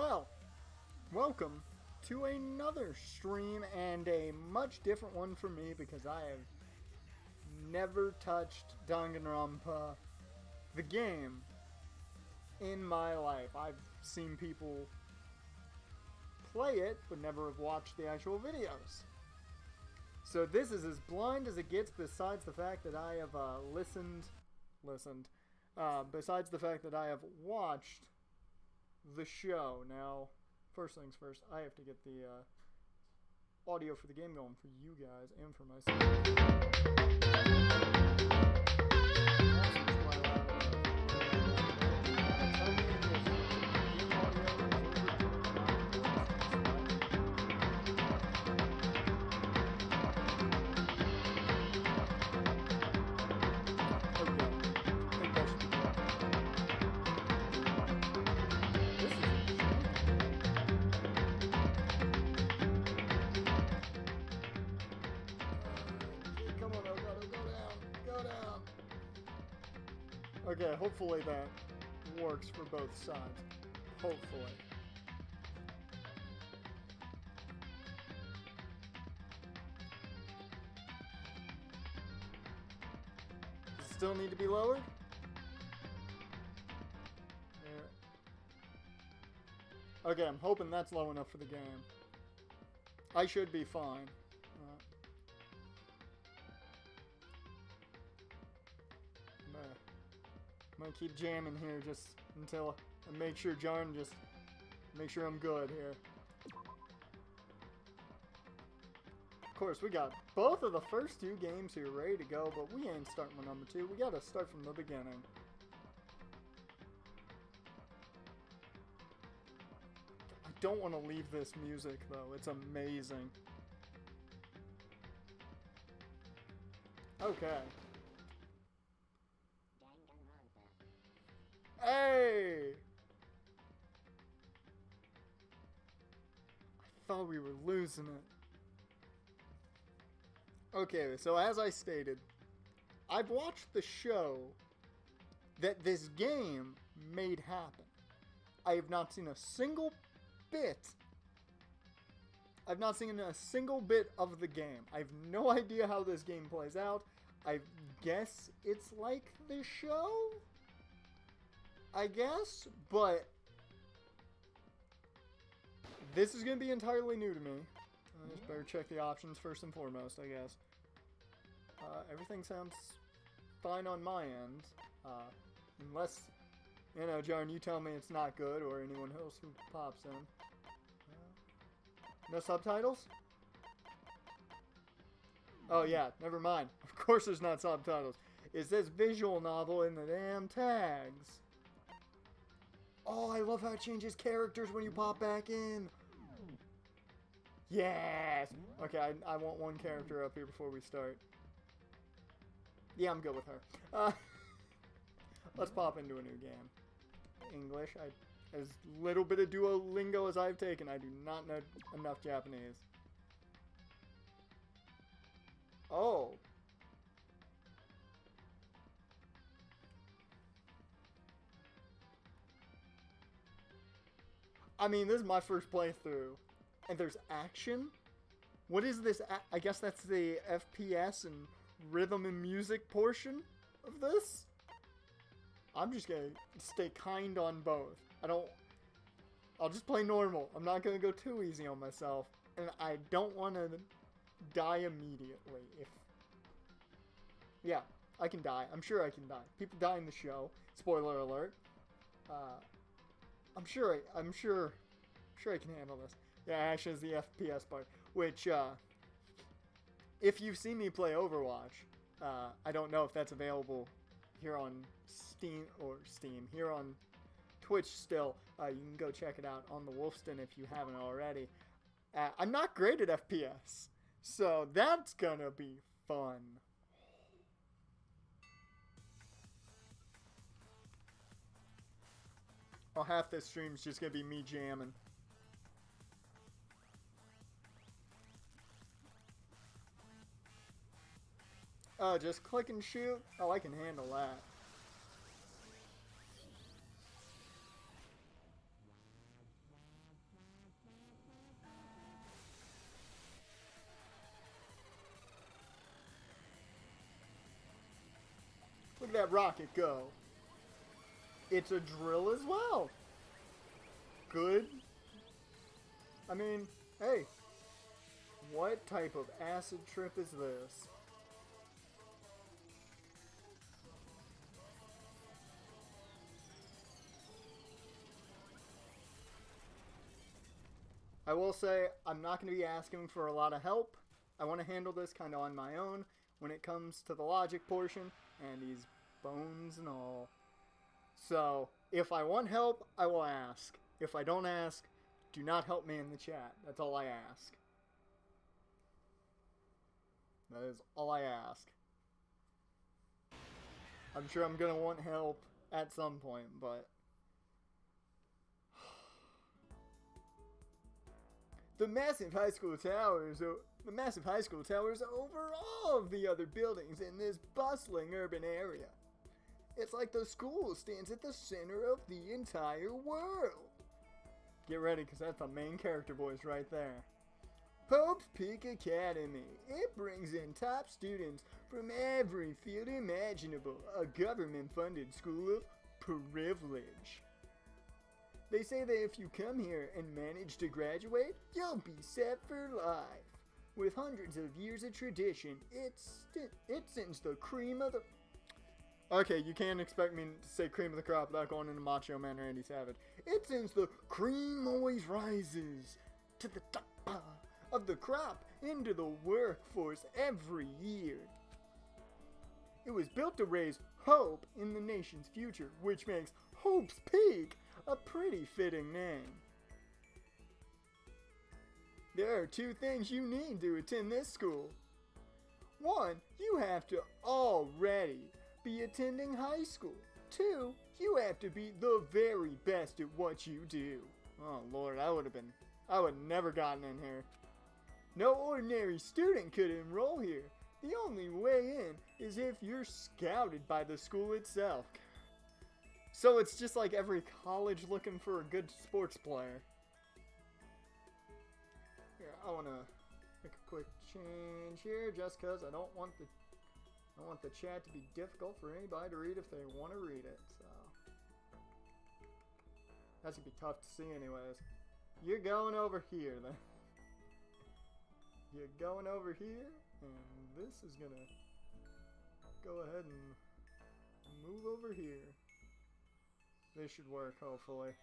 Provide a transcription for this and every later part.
Well, welcome to another stream and a much different one for me because I have never touched Danganronpa, the game, in my life. I've seen people play it, but never have watched the actual videos. So this is as blind as it gets, besides the fact that I have besides the fact that I have watched the show. Now, first things first, I have to get the audio for the game going for you guys and for myself. Okay, hopefully that works for both sides. Hopefully. Does it still need to be lowered? Yeah. Okay, I'm hoping that's low enough for the game. I should be fine. I'm gonna keep jamming here just until I make sure I'm good here. Of course, we got both of the first two games here ready to go, but we ain't starting with number 2. We gotta start from the beginning. I don't want to leave this music though. It's amazing. Okay. Hey! I thought we were losing it. Okay, so as I stated, I've watched the show that this game made happen. I have not seen a single bit. I've not seen a single bit of the game. I have no idea how this game plays out. I guess it's like the show? I guess, but this is going to be entirely new to me. I just better check the options first and foremost, I guess. Everything sounds fine on my end. Unless, John, you tell me it's not good, or anyone else who pops in. No subtitles? Oh yeah, never mind. Of course there's not subtitles. It says visual novel in the damn tags. Oh, I love how it changes characters when you pop back in. Yes! Okay, I want one character up here before we start. Yeah, I'm good with her. Let's pop into a new game. English. As little bit of Duolingo as I've taken, I do not know enough Japanese. Oh. I mean, this is my first playthrough, and there's action? What is this? I guess that's the FPS and rhythm and music portion of this? I'm just gonna stay kind on both. I'll just play normal. I'm not gonna go too easy on myself, and I don't want to die immediately. Yeah, I can die. I'm sure I can die. People die in the show. Spoiler alert. I'm sure I can handle this. Yeah, action is the FPS part, which, if you've seen me play Overwatch, I don't know if that's available here on Steam, here on Twitch still. You can go check it out on the Wolfston if you haven't already. I'm not great at FPS, so that's gonna be fun. Oh, half this stream's just gonna be me jamming. Oh, just click and shoot? Oh, I can handle that. that rocket go? It's a drill as well. Good. I mean, hey. What type of acid trip is this? I will say, I'm not going to be asking for a lot of help. I want to handle this kind of on my own when it comes to the logic portion and these bones and all. So, if I want help, I will ask. If I don't ask, do not help me in the chat. That's all I ask. That is all I ask. I'm sure I'm going to want help at some point, but... The massive high school towers over all of the other buildings in this bustling urban area. It's like the school stands at the center of the entire world. Get ready, because that's the main character voice right there. Hope's Peak Academy. It brings in top students from every field imaginable. A government-funded school of privilege. They say that if you come here and manage to graduate, you'll be set for life. With hundreds of years of tradition, it sends the cream of the... Okay, you can't expect me to say cream of the crop without going into Macho Man or Randy Savage. It sends the cream always rises to the top of the crop into the workforce every year. It was built to raise hope in the nation's future, which makes Hope's Peak a pretty fitting name. There are two things you need to attend this school. One, you have to already be attending high school. Two, you have to be the very best at what you do. Oh Lord, I would never gotten in here. No ordinary student could enroll here. The only way in is if you're scouted by the school itself. So it's just like every college looking for a good sports player. Here, I want to make a quick change here just because I don't want the chat to be difficult for anybody to read if they want to read it. So that's going to be tough to see anyways. You're going over here then. You're going over here, and this is going to go ahead and move over here. This should work, hopefully.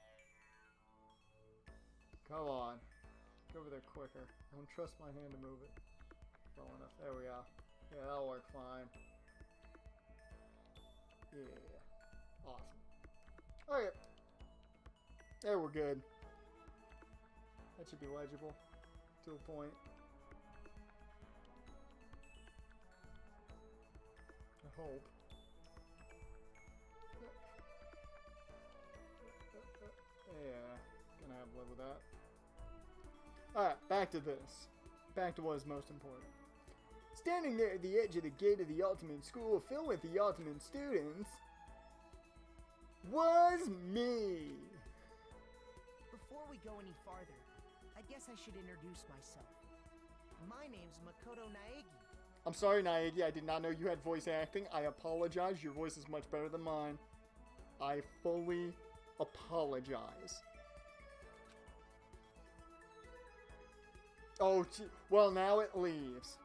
Come on. Get over there quicker. I don't trust my hand to move it well enough. There we go. Yeah, that'll work fine. Yeah. Awesome. Okay. There, we're good. That should be legible to a point. I hope. Yeah, gonna have to live with that. Alright, back to this. Back to what is most important. Standing there at the edge of the gate of the Ultimate School filled with the Ultimate students was me. Before we go any farther, I guess I should introduce myself. My name's Makoto Naegi. I'm sorry, Naegi, I did not know you had voice acting. I apologize, your voice is much better than mine. I fully apologize. Oh, well, now it leaves.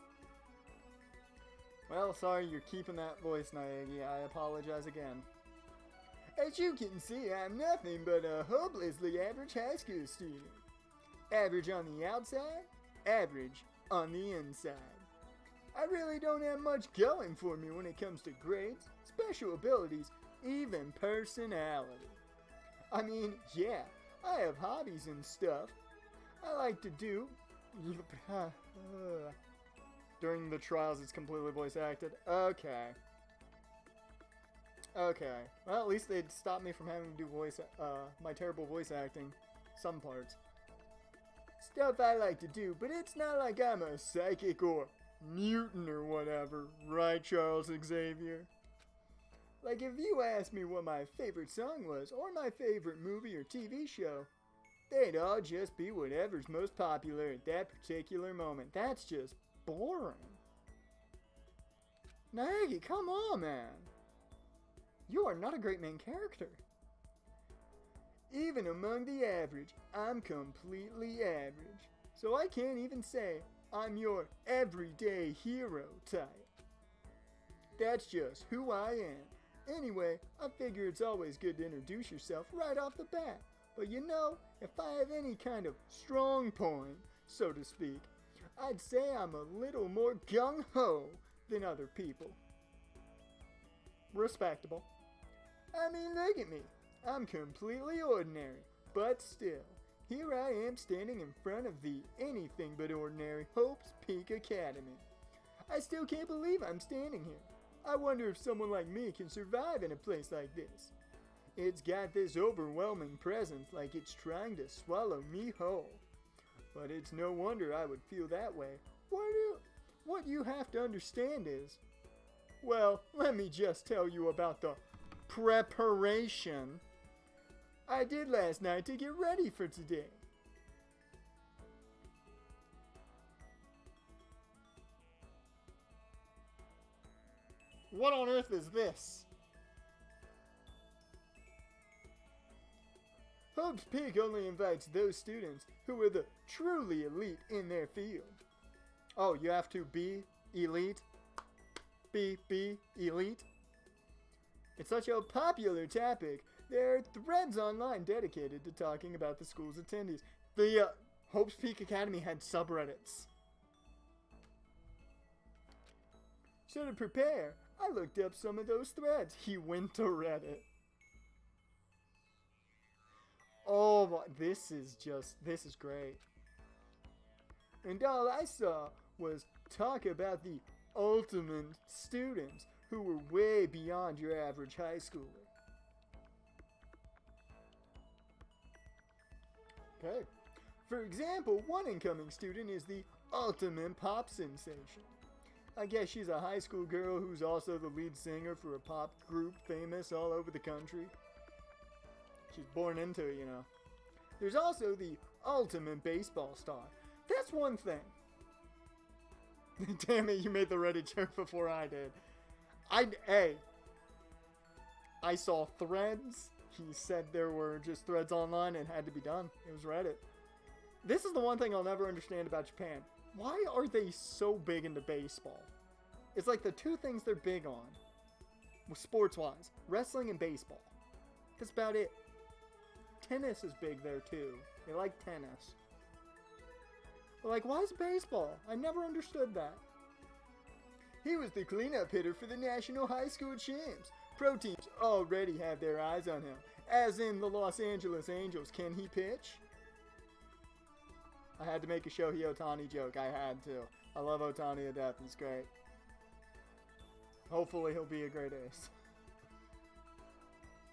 Well, sorry, you're keeping that voice, Naegi. I apologize again. As you can see, I'm nothing but a hopelessly average high school student. Average on the outside, average on the inside. I really don't have much going for me when it comes to grades, special abilities, even personality. I mean, yeah, I have hobbies and stuff. I like to do... During the trials, it's completely voice acted. Okay. Okay. Well, at least they'd stop me from having to do my terrible voice acting. Some parts. Stuff I like to do, but it's not like I'm a psychic or mutant or whatever. Right, Charles Xavier? Like, if you asked me what my favorite song was, or my favorite movie or TV show, they'd all just be whatever's most popular at that particular moment. That's just boring. Naegi, come on, man. You are not a great main character. Even among the average, I'm completely average. So I can't even say I'm your everyday hero type. That's just who I am. Anyway, I figure it's always good to introduce yourself right off the bat. But you know, if I have any kind of strong point, so to speak, I'd say I'm a little more gung-ho than other people. Respectable. I mean, look at me. I'm completely ordinary, but still, here I am standing in front of the anything but ordinary Hope's Peak Academy. I still can't believe I'm standing here. I wonder if someone like me can survive in a place like this. It's got this overwhelming presence like it's trying to swallow me whole. But it's no wonder I would feel that way. What you have to understand is, well, let me just tell you about the preparation I did last night to get ready for today. What on earth is this? Hope's Peak only invites those students who are the truly elite in their field. Oh, you have to be elite? Be elite? It's such a popular topic. There are threads online dedicated to talking about the school's attendees. The Hope's Peak Academy had subreddits. So to prepare, I looked up some of those threads. He went to Reddit. Oh my, this is great. And all I saw was talk about the ultimate students who were way beyond your average high schooler. Okay. For example, one incoming student is the ultimate pop sensation. I guess she's a high school girl who's also the lead singer for a pop group famous all over the country. She's born into it, you know. There's also the ultimate baseball star. That's one thing. Damn it, you made the Reddit joke before I did. I saw threads. He said there were just threads online and had to be done. It was Reddit. This is the one thing I'll never understand about Japan. Why are they so big into baseball? It's like the two things they're big on, sports-wise, wrestling and baseball. That's about it. Tennis is big there too. They like tennis. But like, why is baseball? I never understood that. He was the cleanup hitter for the National High School Champs. Pro teams already have their eyes on him. As in the Los Angeles Angels. Can he pitch? I had to make a Shohei Ohtani joke. I had to. I love Ohtani to death. He's great. Hopefully he'll be a great ace.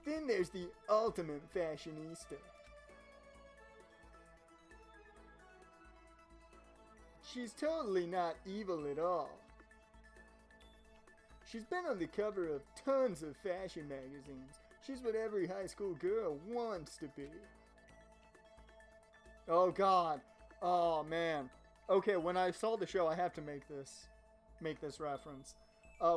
Then there's the ultimate fashionista. She's totally not evil at all. She's been on the cover of tons of fashion magazines. She's what every high school girl wants to be. Oh God. Oh man. Okay, when I saw the show, I have to make this reference.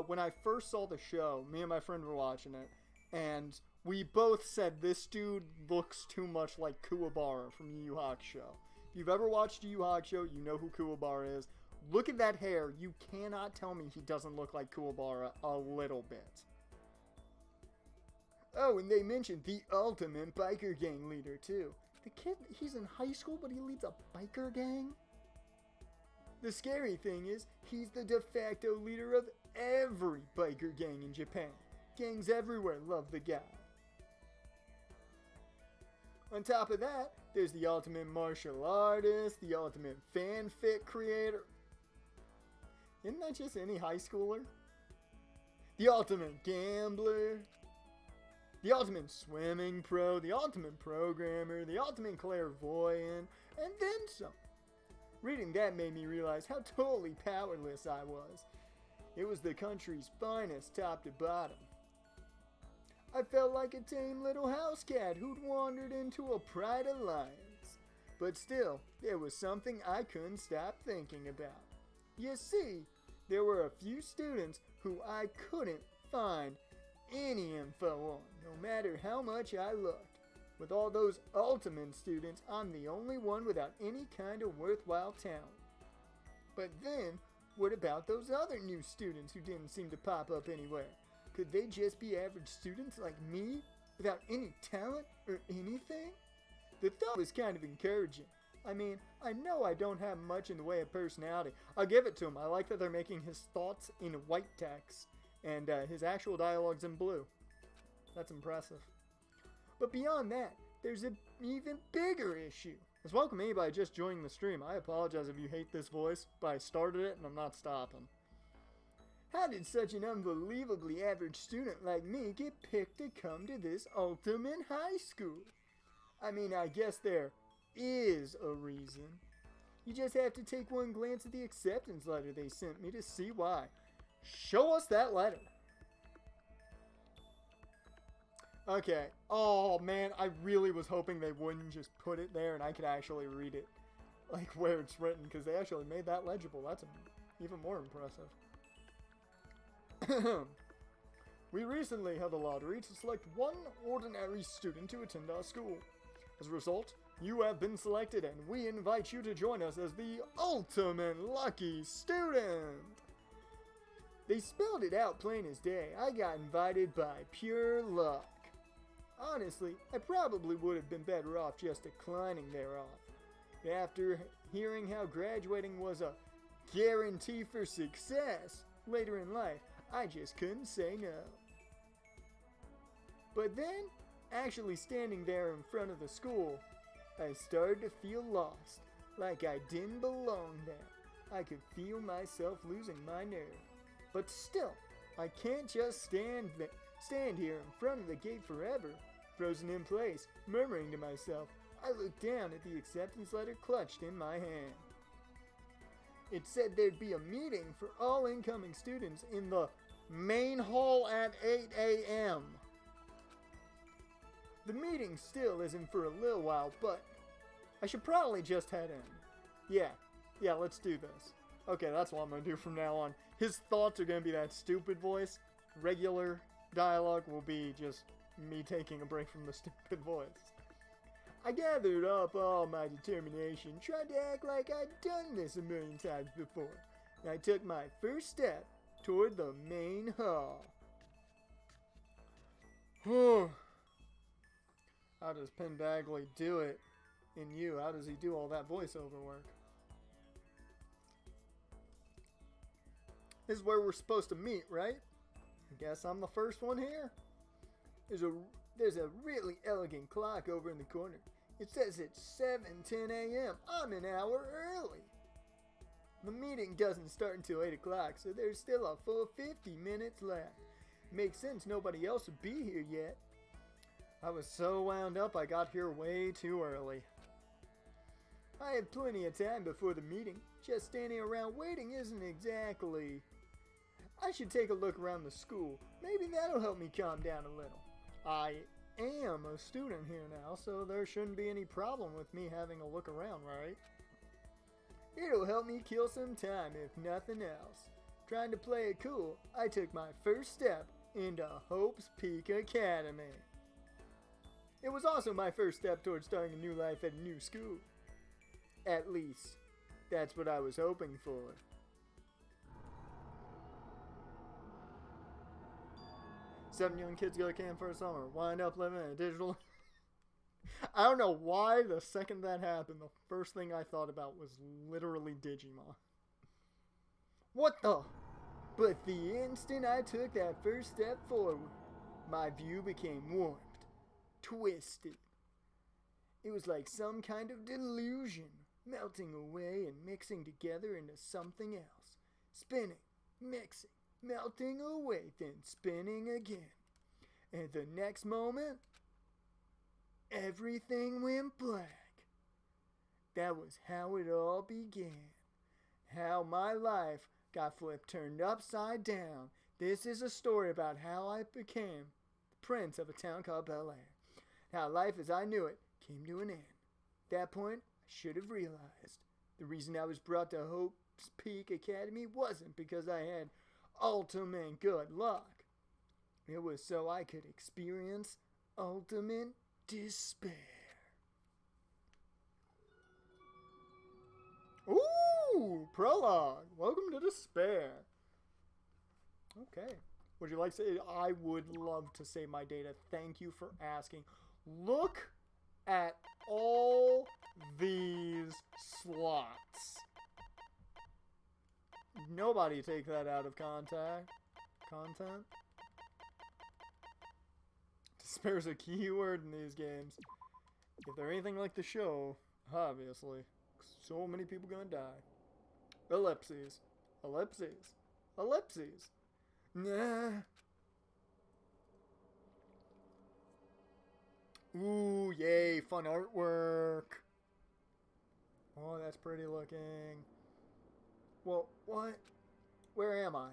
When I first saw the show, me and my friend were watching it, and we both said this dude looks too much like Kuwabara from Yu Yu Hakusho. If you've ever watched Yu Yu Hakusho, you know who Kuwabara is. Look at that hair. You cannot tell me he doesn't look like Kuwabara a little bit. Oh, and they mentioned the ultimate biker gang leader, too. The kid, he's in high school, but he leads a biker gang? The scary thing is, he's the de facto leader of every biker gang in Japan. Gangs everywhere love the guy. On top of that, there's the ultimate martial artist, the ultimate fanfic creator. Isn't that just any high schooler? The ultimate gambler, the ultimate swimming pro, the ultimate programmer, the ultimate clairvoyant, and then some. Reading that made me realize how totally powerless I was. It was the country's finest top to bottom. I felt like a tame little house cat who'd wandered into a pride alliance. But still, there was something I couldn't stop thinking about. You see, there were a few students who I couldn't find any info on, no matter how much I looked. With all those Ultimate students, I'm the only one without any kind of worthwhile talent. But then, what about those other new students who didn't seem to pop up anywhere? Could they just be average students like me, without any talent or anything? The thought was kind of encouraging. I mean, I know I don't have much in the way of personality. I'll give it to him. I like that they're making his thoughts in white text and his actual dialogue's in blue. That's impressive. But beyond that, there's an even bigger issue. As welcome anybody just joining the stream. I apologize if you hate this voice, but I started it and I'm not stopping. How did such an unbelievably average student like me get picked to come to this Ultimate High School? I mean, I guess there is a reason. You just have to take one glance at the acceptance letter they sent me to see why. Show us that letter. Okay. Oh man, I really was hoping they wouldn't just put it there and I could actually read it. Like where it's written, because they actually made that legible. That's even more impressive. We recently held a lottery to select one ordinary student to attend our school. As a result, you have been selected and we invite you to join us as the ultimate lucky student. They spelled it out plain as day. I got invited by pure luck. Honestly, I probably would have been better off just declining their offer. After hearing how graduating was a guarantee for success later in life, I just couldn't say no. But then, actually standing there in front of the school, I started to feel lost, like I didn't belong there. I could feel myself losing my nerve. But still, I can't just stand here in front of the gate forever, frozen in place, murmuring to myself. I looked down at the acceptance letter clutched in my hand. It said there'd be a meeting for all incoming students in the main hall at 8 a.m. The meeting still isn't for a little while, but I should probably just head in. Yeah, let's do this. Okay, that's what I'm going to do from now on. His thoughts are going to be that stupid voice. Regular dialogue will be just me taking a break from the stupid voice. I gathered up all my determination, tried to act like I'd done this a million times before, and I took my first step toward the main hall. How does Penn Bagley do it in You? How does he do all that voiceover work? This is where we're supposed to meet, right? I guess I'm the first one here. There's a really elegant clock over in the corner. It says it's 7:10 a.m. I'm an hour early. The meeting doesn't start until 8 o'clock, so there's still a full 50 minutes left. Makes sense nobody else would be here yet. I was so wound up I got here way too early. I had plenty of time before the meeting. Just standing around waiting isn't exactly... I should take a look around the school. Maybe that'll help me calm down a little. I am a student here now, so there shouldn't be any problem with me having a look around, right? It'll help me kill some time, if nothing else. Trying to play it cool, I took my first step into Hope's Peak Academy. It was also my first step towards starting a new life at a new school. At least, that's what I was hoping for. Seven young kids go to camp for a summer, wind up living in a digital... I don't know why the second that happened, the first thing I thought about was literally Digimon. What the? But the instant I took that first step forward, my view became warped, twisted. It was like some kind of delusion, melting away and mixing together into something else. Spinning, mixing, melting away, then spinning again. And the next moment, everything went black. That was how it all began. How my life got flipped, turned upside down. This is a story about how I became the prince of a town called Bel Air. How life as I knew it came to an end. At that point, I should have realized the reason I was brought to Hope's Peak Academy wasn't because I had ultimate good luck. It was so I could experience ultimate despair. Ooh, prologue. Welcome to despair. Okay. Would you like to say, I would love to save my data. Thank you for asking. Look at all these slots. Nobody take that out of content. Despair's a keyword in these games. If they're anything like the show, obviously, so many people gonna die. Ellipses. Ellipses. Ellipses. Nah. Ooh, yay, fun artwork. Oh, that's pretty looking. Well, what? Where am I?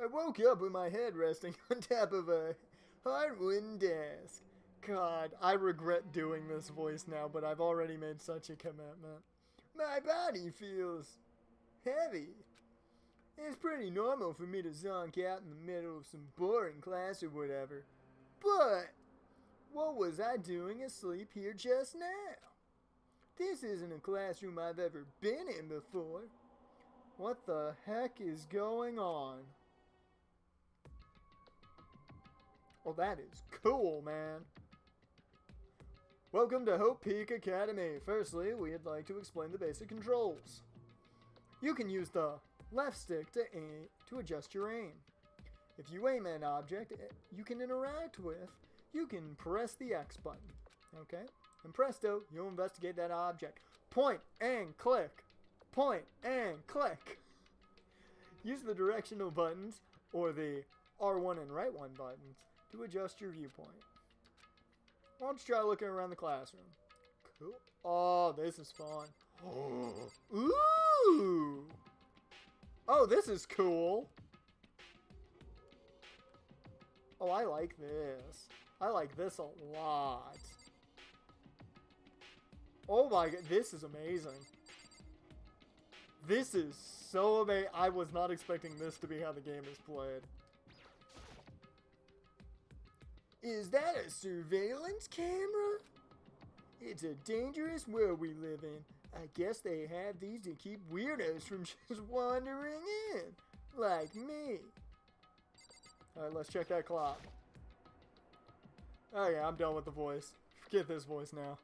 I woke up with my head resting on top of a hardwood desk. God, I regret doing this voice now, but I've already made such a commitment. My body feels heavy. It's pretty normal for me to zonk out in the middle of some boring class or whatever. But what was I doing asleep here just now? This isn't a classroom I've ever been in before. What the heck is going on? Oh, that is cool, man. Welcome to Hope Peak Academy. Firstly, we'd like to explain the basic controls. You can use the left stick to adjust your aim. If you aim at an object you can interact with, you can press the X button. Okay? And presto, you'll investigate that object. Point and click. Point and click. Use the directional buttons or the R1 and right 1 buttons to adjust your viewpoint. Why don't you try looking around the classroom? Cool. Oh, this is fun. Ooh! Oh, this is cool. Oh, I like this. I like this a lot. Oh my god, this is amazing. This is so amazing. I was not expecting this to be how the game is played. Is that a surveillance camera? It's a dangerous world we live in. I guess they have these to keep weirdos from just wandering in. Like me. Alright, let's check that clock. Okay, I'm done with the voice. Forget this voice now.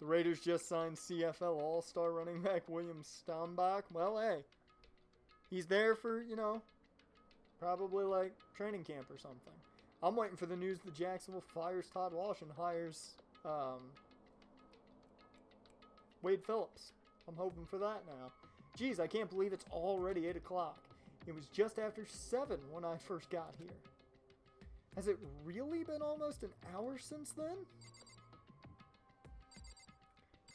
The Raiders just signed CFL All-Star running back William Stambach. Well, hey. He's there for, you know, probably like training camp or something. I'm waiting for the news that Jacksonville fires Todd Walsh and hires Wade Phillips. I'm hoping for that now. Geez, I can't believe it's already 8 o'clock. It was just after 7 when I first got here. Has it really been almost an hour since then?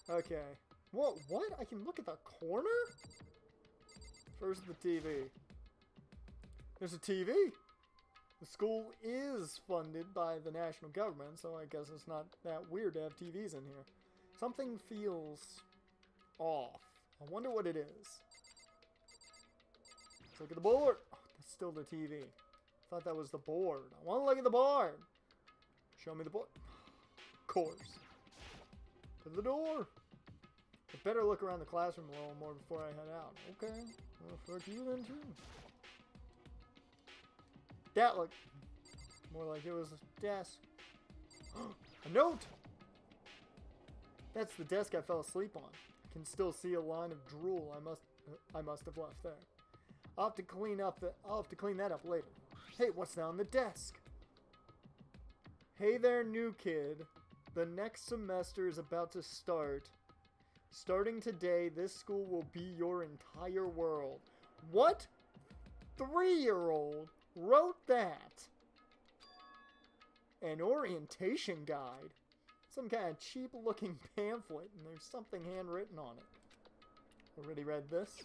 Okay. What? I can look at the corner? First the TV. There's a TV. The school is funded by the national government, so I guess it's not that weird to have TVs in here. Something feels off. I wonder what it is. Let's look at the board. Oh, that's still the TV. I thought that was the board. I want to look at the board. Show me the board. Of course. To the door. I better look around the classroom a little more before I head out. Okay. Well, fuck you then too. That looked more like it was a desk. A note! That's the desk I fell asleep on. I can still see a line of drool I must have left there. I'll have to clean that up later. Hey, what's that on the desk? Hey there, new kid. The next semester is about to start. Starting today, this school will be your entire world. What 3-year-old wrote that? An orientation guide. Some kind of cheap-looking pamphlet, and there's something handwritten on it. Already read this?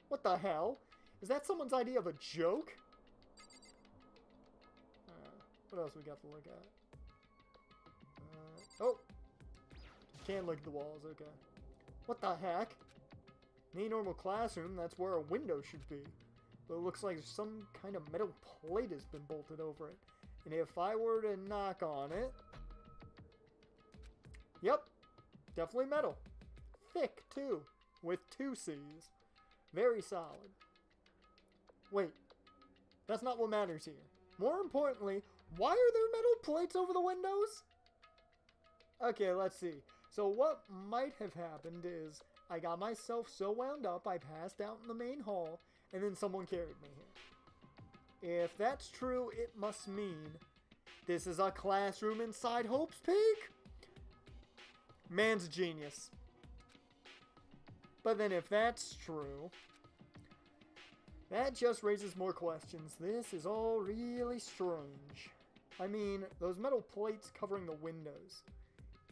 What the hell? Is that someone's idea of a joke? What else we got to look at? Oh! Can't look at the walls, okay. What the heck? In a normal classroom, that's where a window should be. but it looks like some kind of metal plate has been bolted over it. And if I were to knock on it... Yep, definitely metal. Thick, too, with 2 C's. Very solid. Wait, that's not what matters here. More importantly, why are there metal plates over the windows? Okay, let's see. So what might have happened is I got myself so wound up I passed out in the main hall and then someone carried me here. If that's true, it must mean this is a classroom inside Hope's Peak? Man's a genius. But then if that's true, that just raises more questions. This is all really strange. I mean, those metal plates covering the windows.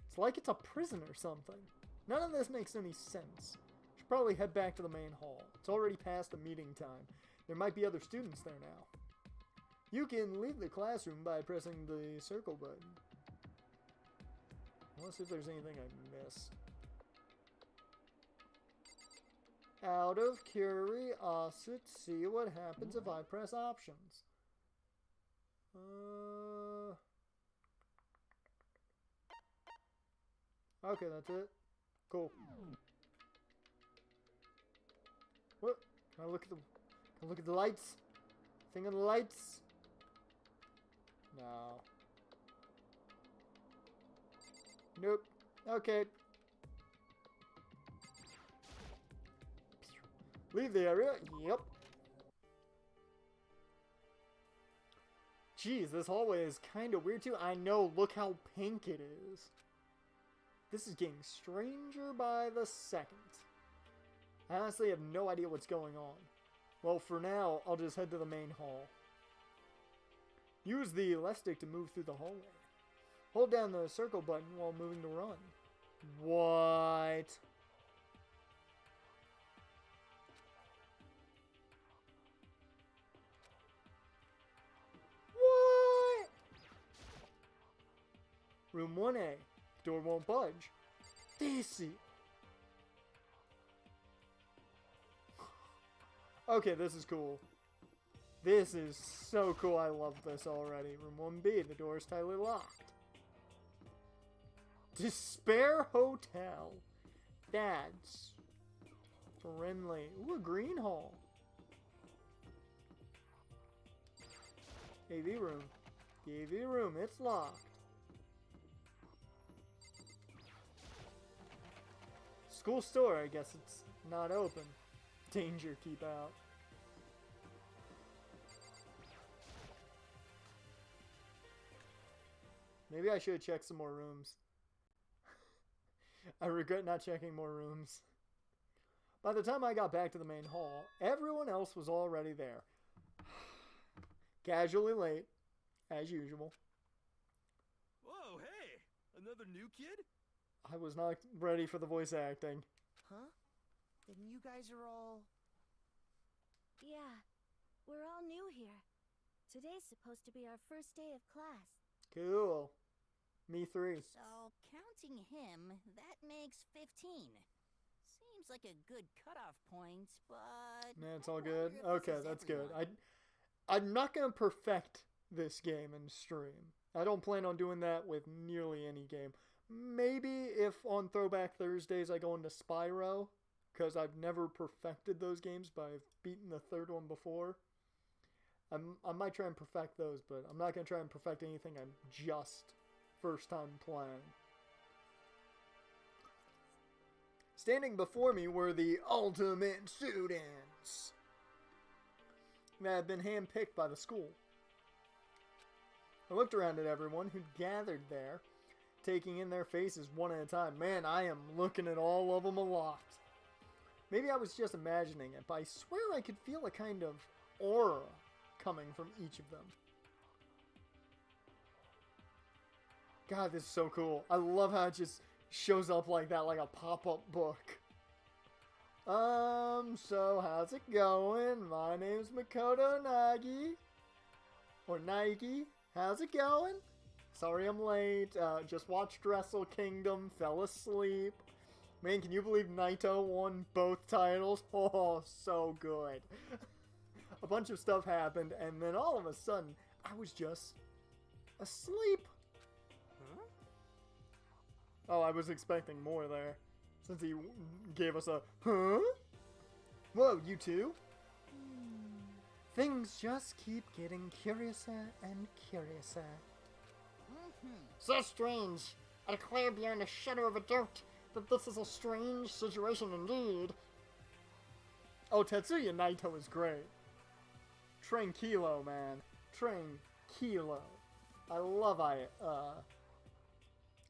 It's like it's a prison or something. None of this makes any sense. Should probably head back to the main hall. It's already past the meeting time. There might be other students there now. You can leave the classroom by pressing the circle button. Let's see if there's anything I missed. Out of curiosity, see what happens if I press options. Okay, that's it. Cool. What? Can I look at the lights? Thing on the lights? No. Nope. Okay. Leave the area. Yep. Jeez, this hallway is kind of weird too. I know, look how pink it is. This is getting stranger by the second. I honestly have no idea what's going on. Well, for now, I'll just head to the main hall. Use the left stick to move through the hallway. Hold down the circle button while moving to run. What? What? Room 1A. Door won't budge. This is... Okay, this is cool. This is so cool. I love this already. Room 1B. The door is tightly locked. Despair Hotel. That's friendly. Ooh, a green hall. AV room. The AV room. It's locked. School store. I guess it's not open. Danger. Keep out. Maybe I should check some more rooms. I regret not checking more rooms. By the time I got back to the main hall, everyone else was already there. Casually late, as usual. Whoa, hey! Another new kid? I was not ready for the voice acting. Huh? Then you guys are all... Yeah, we're all new here. Today's supposed to be our first day of class. Cool. Me 3. So, counting him, that makes 15. Seems like a good cutoff point, but... Nah, it's all good. Okay, that's good. I'm not going to perfect this game in stream. I don't plan on doing that with nearly any game. Maybe if on Throwback Thursdays I go into Spyro, because I've never perfected those games, but I've beaten the third one before. I might try and perfect those, but I'm not going to try and perfect anything I'm just first time playing. Standing before me were the ultimate students that had been handpicked by the school. I looked around at everyone who'd gathered there, taking in their faces one at a time. Man, I am looking at all of them a lot. Maybe I was just imagining it, but I swear I could feel a kind of aura coming from each of them. God, this is so cool. I love how it just shows up like that, like a pop-up book. So how's it going? My name's Makoto Nagi. Or Nike. How's it going? Sorry I'm late. Just watched Wrestle Kingdom, fell asleep. Man, can you believe Naito won both titles? Oh, so good. bunch of stuff happened, and then all of a sudden, I was just asleep. Huh? Oh, I was expecting more there, since he gave us a, huh? Whoa, you two? Things just keep getting curiouser and curiouser. So strange. I declare beyond a shadow of a doubt that this is a strange situation indeed. Oh, Tetsuya Naito is great. Tranquilo, man. Tranquilo. I love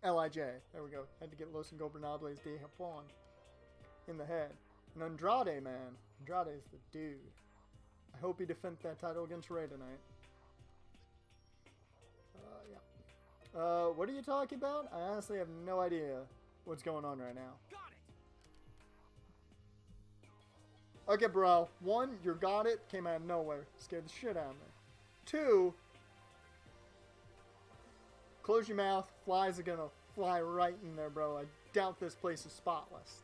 L.I.J. There we go. Had to get Los Ingobernables de Japón in the head. And Andrade, man. Andrade is the dude. I hope he defends that title against Rey tonight. Yeah. What are you talking about? I honestly have no idea what's going on right now. Got it. Okay, bro. 1, you got it. Came out of nowhere. Scared the shit out of me. 2, close your mouth. Flies are gonna fly right in there, bro. I doubt this place is spotless.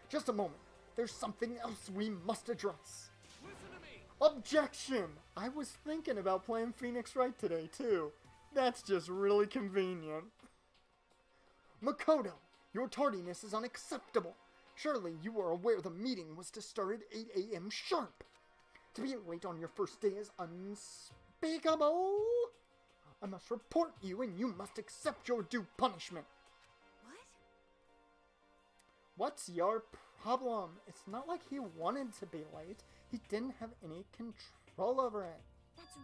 Just a moment. There's something else we must address. Listen to me. Objection! I was thinking about playing Phoenix Wright today, too. That's just really convenient. Makoto, your tardiness is unacceptable. Surely you were aware the meeting was to start at 8 a.m. sharp. To be late on your first day is unspeakable. I must report you and you must accept your due punishment. What? What's your problem? It's not like he wanted to be late. He didn't have any control over it. That's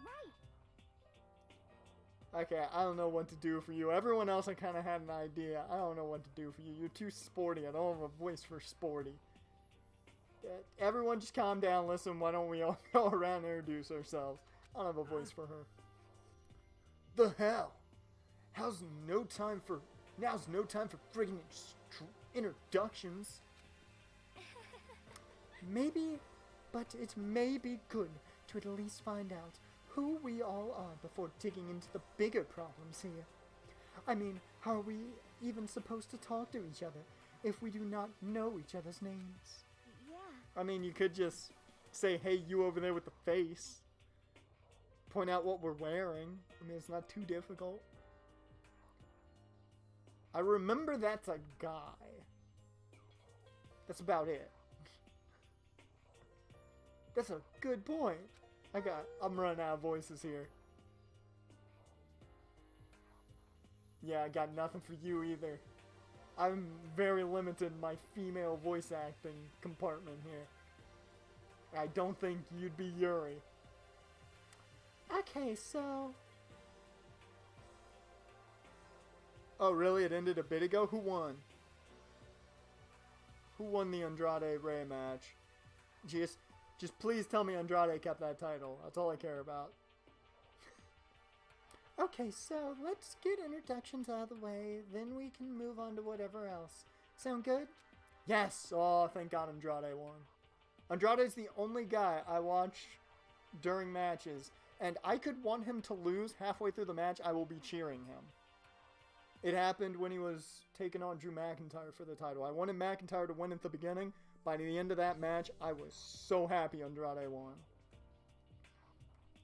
right. Okay, I don't know what to do for you. Everyone else I kind of had an idea. I don't know what to do for you. You're too sporty. I don't have a voice for sporty. Everyone just calm down. Listen, why don't we all go around and introduce ourselves? I don't have a voice for her. The hell? Now's no time for friggin' introductions. Maybe, but it may be good to at least find out who we all are before digging into the bigger problems here. I mean, how are we even supposed to talk to each other if we do not know each other's names? Yeah. I mean, you could just say, hey, you over there with the face. Point out what we're wearing. I mean, it's not too difficult. I remember that's a guy. That's about it. That's a good point. I'm running out of voices here. Yeah, I got nothing for you either. I'm very limited in my female voice acting compartment here. I don't think you'd be Yuri. Okay, so... Oh, really? It ended a bit ago? Who won? Who won the Andrade Rey match? Just please tell me Andrade kept that title. That's all I care about. Okay, so let's get introductions out of the way, then we can move on to whatever else. Sound good? Yes! Oh, thank God Andrade won. Andrade's the only guy I watch during matches, and I could want him to lose halfway through the match. I will be cheering him. It happened when he was taking on Drew McIntyre for the title. I wanted McIntyre to win at the beginning. By the end of that match, I was so happy Andrade won.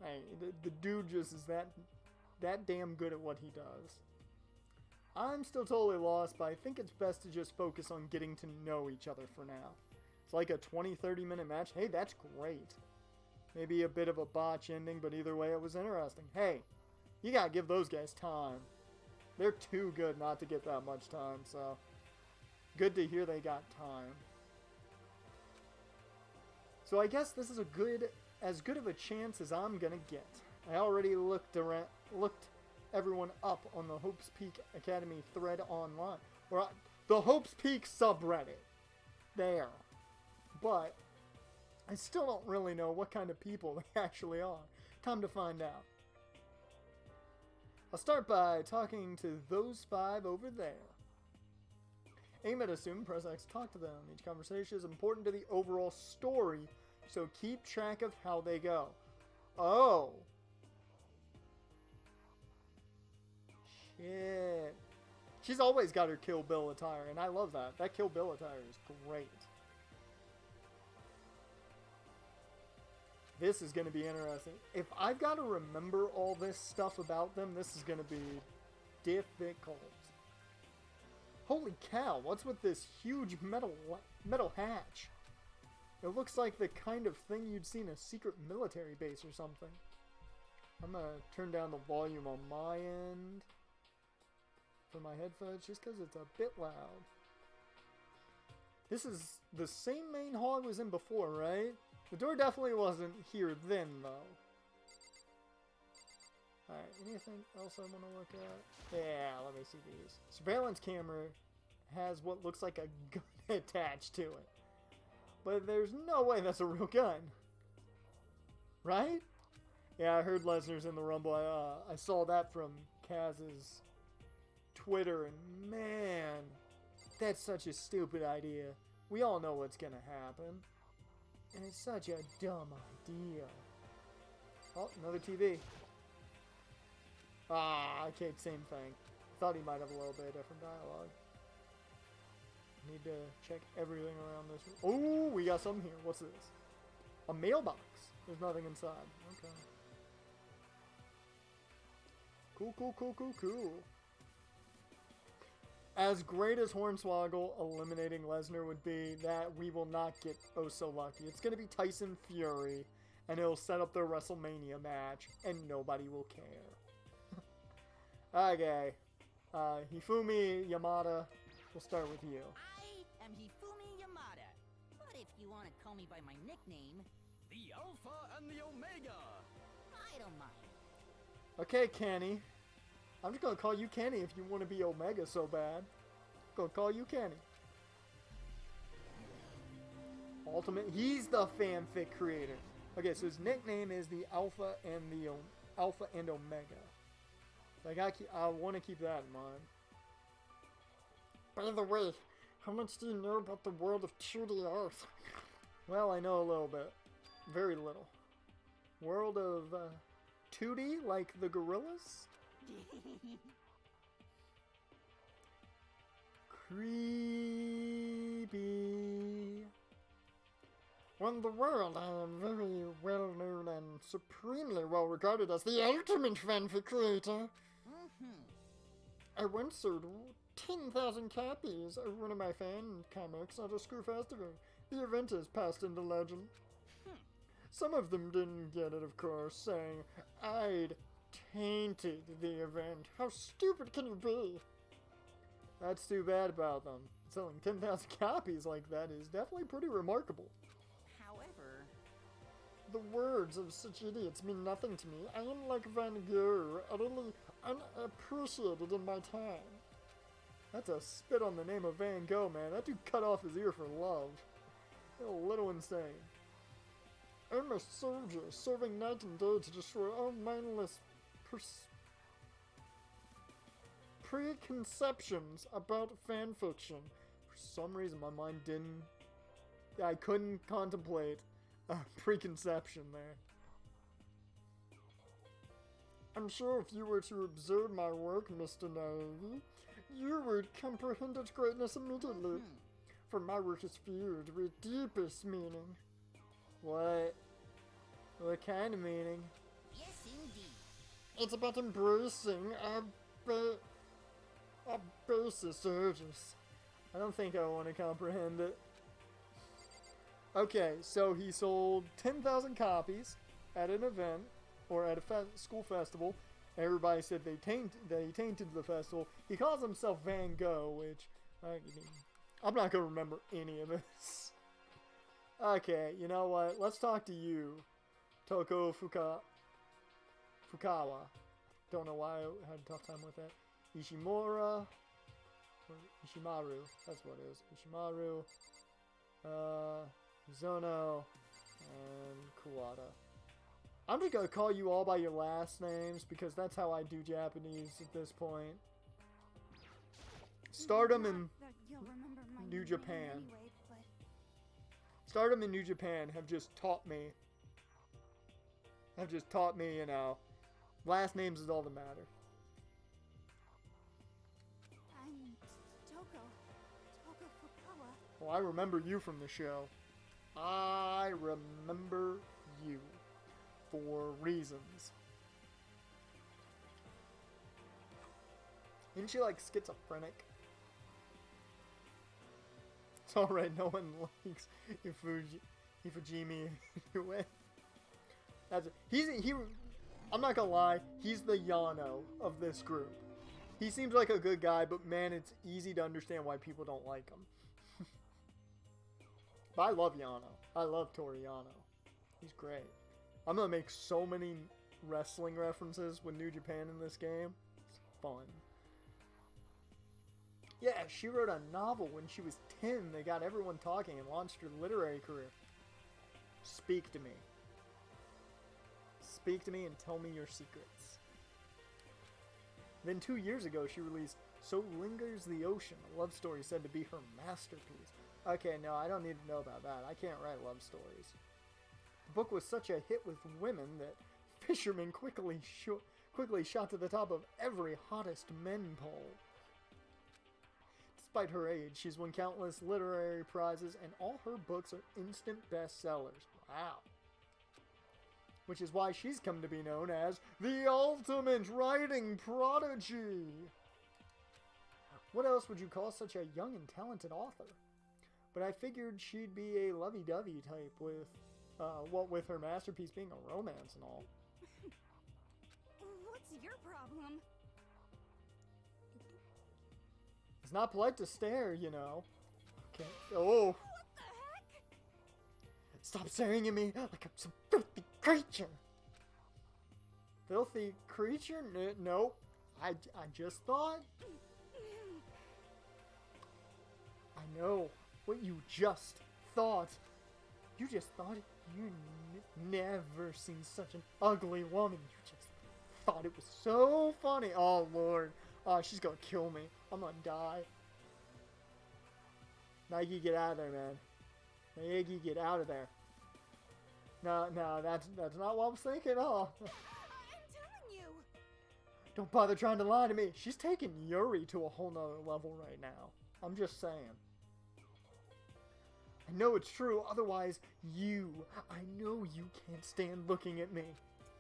Hey, the dude just is that damn good at what he does. I'm still totally lost, but I think it's best to just focus on getting to know each other for now. It's like a 20-30 minute match. Hey, that's great. Maybe a bit of a botch ending, but either way it was interesting. Hey, you gotta give those guys time. They're too good not to get that much time, so good to hear they got time. So I guess this is as good of a chance as I'm gonna get. I already looked everyone up on the Hope's Peak Academy thread online, or the Hope's Peak subreddit. There, but I still don't really know what kind of people they actually are. Time to find out. I'll start by talking to those 5 over there. Aim at assume, press X to talk to them. Each conversation is important to the overall story, so keep track of how they go. Oh. Shit. She's always got her Kill Bill attire, and I love that. That Kill Bill attire is great. This is going to be interesting. If I've got to remember all this stuff about them, this is going to be difficult. Holy cow, what's with this huge metal hatch? It looks like the kind of thing you'd see in a secret military base or something. I'm going to turn down the volume on my end for my headphones just because it's a bit loud. This is the same main hall I was in before, right? The door definitely wasn't here then, though. Alright, anything else I want to look at? Yeah, let me see these. Surveillance camera has what looks like a gun attached to it. But there's no way that's a real gun. Right? Yeah, I heard Lesnar's in the Rumble. I saw that from Kaz's Twitter, and man, that's such a stupid idea. We all know what's gonna happen. And it's such a dumb idea. Oh, another TV. Ah, okay, same thing. Thought he might have a little bit different dialogue. Need to check everything around this room. Oh, we got something here. What's this? A mailbox. There's nothing inside. Okay. Cool, cool, cool, cool, cool. As great as Hornswoggle eliminating Lesnar would be, that we will not get oh so lucky. It's going to be Tyson Fury, and it'll set up their WrestleMania match, and nobody will care. Okay. Hifumi Yamada, we'll start with you. I am Hifumi Yamada. But if you want to call me by my nickname, The Alpha and the Omega. I don't mind. Okay, Kenny. I'm just going to call you Kenny if you want to be Omega so bad. I'm going to call you Kenny. Ultimate. He's the fanfic creator. Okay, so his nickname is the Alpha and the Alpha and Omega. Like I want to keep that in mind. By the way, how much do you know about the world of 2D Earth? Well, I know a little bit. Very little. World of 2D, like the gorillas? Creepy. On the world, I am very well known and supremely well regarded as the ultimate fanfic creator. I once sold 10,000 copies of one of my fan comics at a school festival. The event has passed into legend. Some of them didn't get it, of course, saying I'd tainted the event. How stupid can you be? That's too bad about them. Selling 10,000 copies like that is definitely pretty remarkable. However, The words of such idiots mean nothing to me. I am like Van Gogh, utterly unappreciated in my time. That's a spit on the name of Van Gogh, man. That dude cut off his ear for love. A little insane. I'm a soldier, serving night and day to destroy all mindless preconceptions about fanfiction. For some reason, my mind didn't... I couldn't contemplate a preconception there. I'm sure if you were to observe my work, Mr. Naive, you would comprehend its greatness immediately. For my work is filled with deepest meaning. What? What kind of meaning? yes, indeed. It's about embracing our basest urges. I don't think I want to comprehend it. Okay, so he sold 10,000 copies at an event, or at a school festival. Everybody said he tainted the festival. He calls himself Van Gogh, which, I'm not going to remember any of this. Okay, you know what? Let's talk to you, Toko Fukawa. Don't know why I had a tough time with that. Ishimura, or Ishimaru, that's what it is. Ishimaru, Zono, and Kuwata. I'm just gonna call you all by your last names because that's how I do Japanese at this point. Stardom in New Japan. Stardom in New Japan have just taught me, you know, last names is all that matter. I'm Toko Fukawa. Well, I remember you from the show. I remember you. for reasons. Isn't she like schizophrenic? It's alright, no one likes Ifujimi Inoue. I'm not gonna lie, he's the Yano of this group. He seems like a good guy, but man, it's easy to understand why people don't like him. But I love Yano. I love Toriyano. He's great. I'm gonna make so many wrestling references with New Japan in this game. It's fun. Yeah, she wrote a novel when she was 10. They got everyone talking and launched her literary career. Speak to me. Speak to me and tell me your secrets. Then 2 years ago, she released So Lingers the Ocean, a love story said to be her masterpiece. Okay, no, I don't need to know about that. I can't write love stories. The book was such a hit with women that fishermen quickly shot to the top of every hottest men poll. Despite her age, she's won countless literary prizes, and all her books are instant bestsellers. Wow. Which is why she's come to be known as the ultimate writing prodigy. What else would you call such a young and talented author? But I figured she'd be a lovey-dovey type with, what with her masterpiece being a romance and all. What's your problem? It's not polite to stare, you know. Okay. Oh. What the heck? Stop staring at me like I'm some filthy creature. Filthy creature? Nope. I just thought. I know what you just thought. You just thought you never seen such an ugly woman. You just thought it was so funny. Oh, Lord. Oh, she's gonna kill me. I'm gonna die. Nike, get out of there, man. Nike, get out of there. No, that's not what I was thinking. Oh. I'm telling you. Don't bother trying to lie to me. She's taking Yuri to a whole nother level right now. I'm just saying. I know it's true, otherwise I know you can't stand looking at me.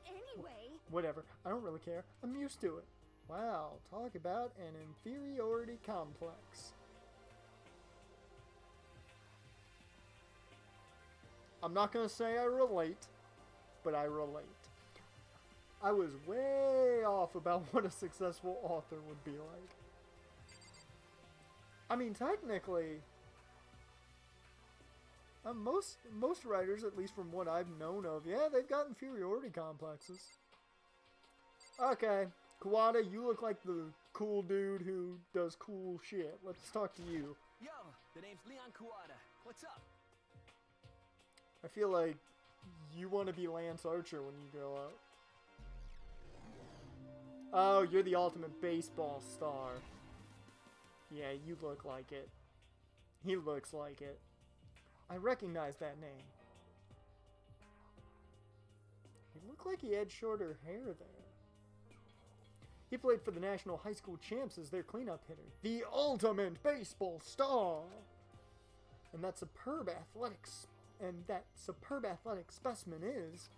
Anyway. Whatever, I don't really care. I'm used to it. Wow, talk about an inferiority complex. I'm not gonna say I relate, but I relate. I was way off about what a successful author would be like. I mean, technically, most writers, at least from what I've known of, yeah, they've got inferiority complexes. Okay, Kawada, you look like the cool dude who does cool shit. Let's talk to you. Yo, the name's Leon Kawada. What's up? I feel like you want to be Lance Archer when you grow up. Oh, you're the ultimate baseball star. Yeah, you look like it. He looks like it. I recognize that name. He looked like he had shorter hair there. He played for the National High School Champs as their cleanup hitter. The ultimate baseball star! And that superb athletic specimen is...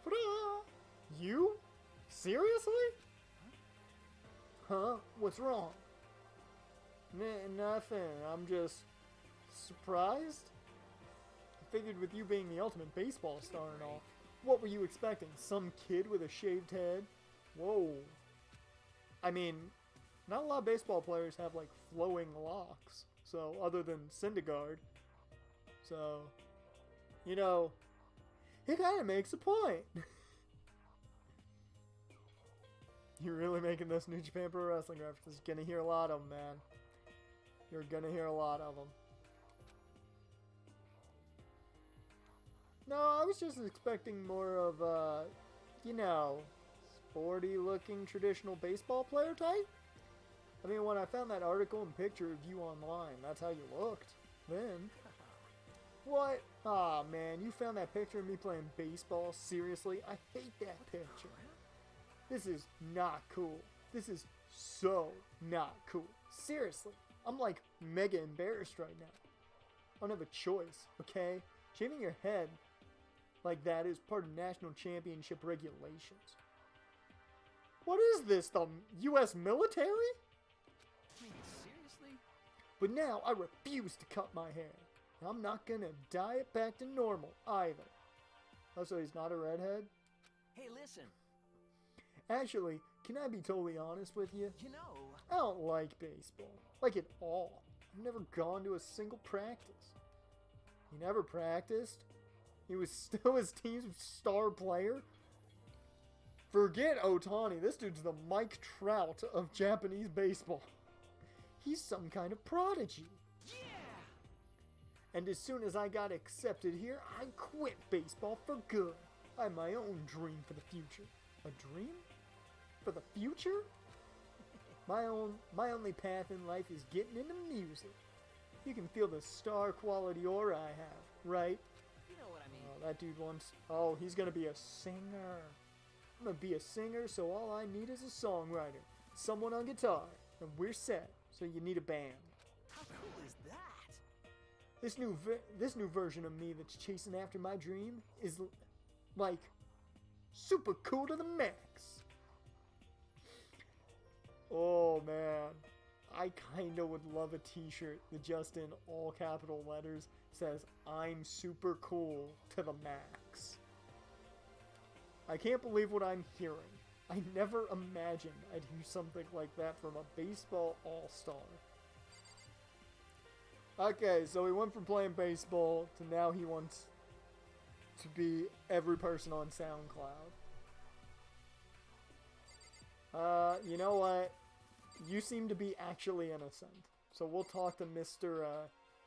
Ta-da! You? Seriously? Huh? What's wrong? Nothing. I'm just surprised. I figured with you being the ultimate baseball star and all, what were you expecting? Some kid with a shaved head? Whoa. I mean, not a lot of baseball players have like flowing locks. So, other than Syndergaard. So, you know, it kind of makes a point. You're really making this New Japan Pro Wrestling references. You're gonna hear a lot of them, man. You're gonna hear a lot of them. No, I was just expecting more of, you know, sporty-looking traditional baseball player type. I mean, when I found that article and picture of you online, that's how you looked. Then, what? Aw, man, you found that picture of me playing baseball? Seriously? I hate that picture. This is not cool. This is so not cool. Seriously, I'm like mega embarrassed right now. I don't have a choice, okay? Shaving your head like that is part of national championship regulations. What is this, the U.S. military? I mean, seriously? But now I refuse to cut my hair. I'm not gonna dye it back to normal either. Oh, so he's not a redhead? Hey, listen. Actually, can I be totally honest with you? You know, I don't like baseball. Like at all. I've never gone to a single practice. He never practiced? He was still his team's star player? Forget Otani. This dude's the Mike Trout of Japanese baseball. He's some kind of prodigy. yeah! And as soon as I got accepted here, I quit baseball for good. I have my own dream for the future. A dream? For the future? My only path in life is getting into music. You can feel the star quality aura I have, right? You know what I mean. Oh, that dude wants... Oh, he's gonna be a singer. I'm gonna be a singer, so all I need is a songwriter. Someone on guitar, and we're set. So you need a band. How cool is that? This new version of me that's chasing after my dream is like super cool to the max. Oh man, I kinda would love a t-shirt that just in all capital letters says I'm super cool to the max. I can't believe what I'm hearing. I never imagined I'd hear something like that from a baseball all-star. Okay, so he went from playing baseball to now he wants to be every person on SoundCloud. You know what? You seem to be actually innocent. So we'll talk to Mr.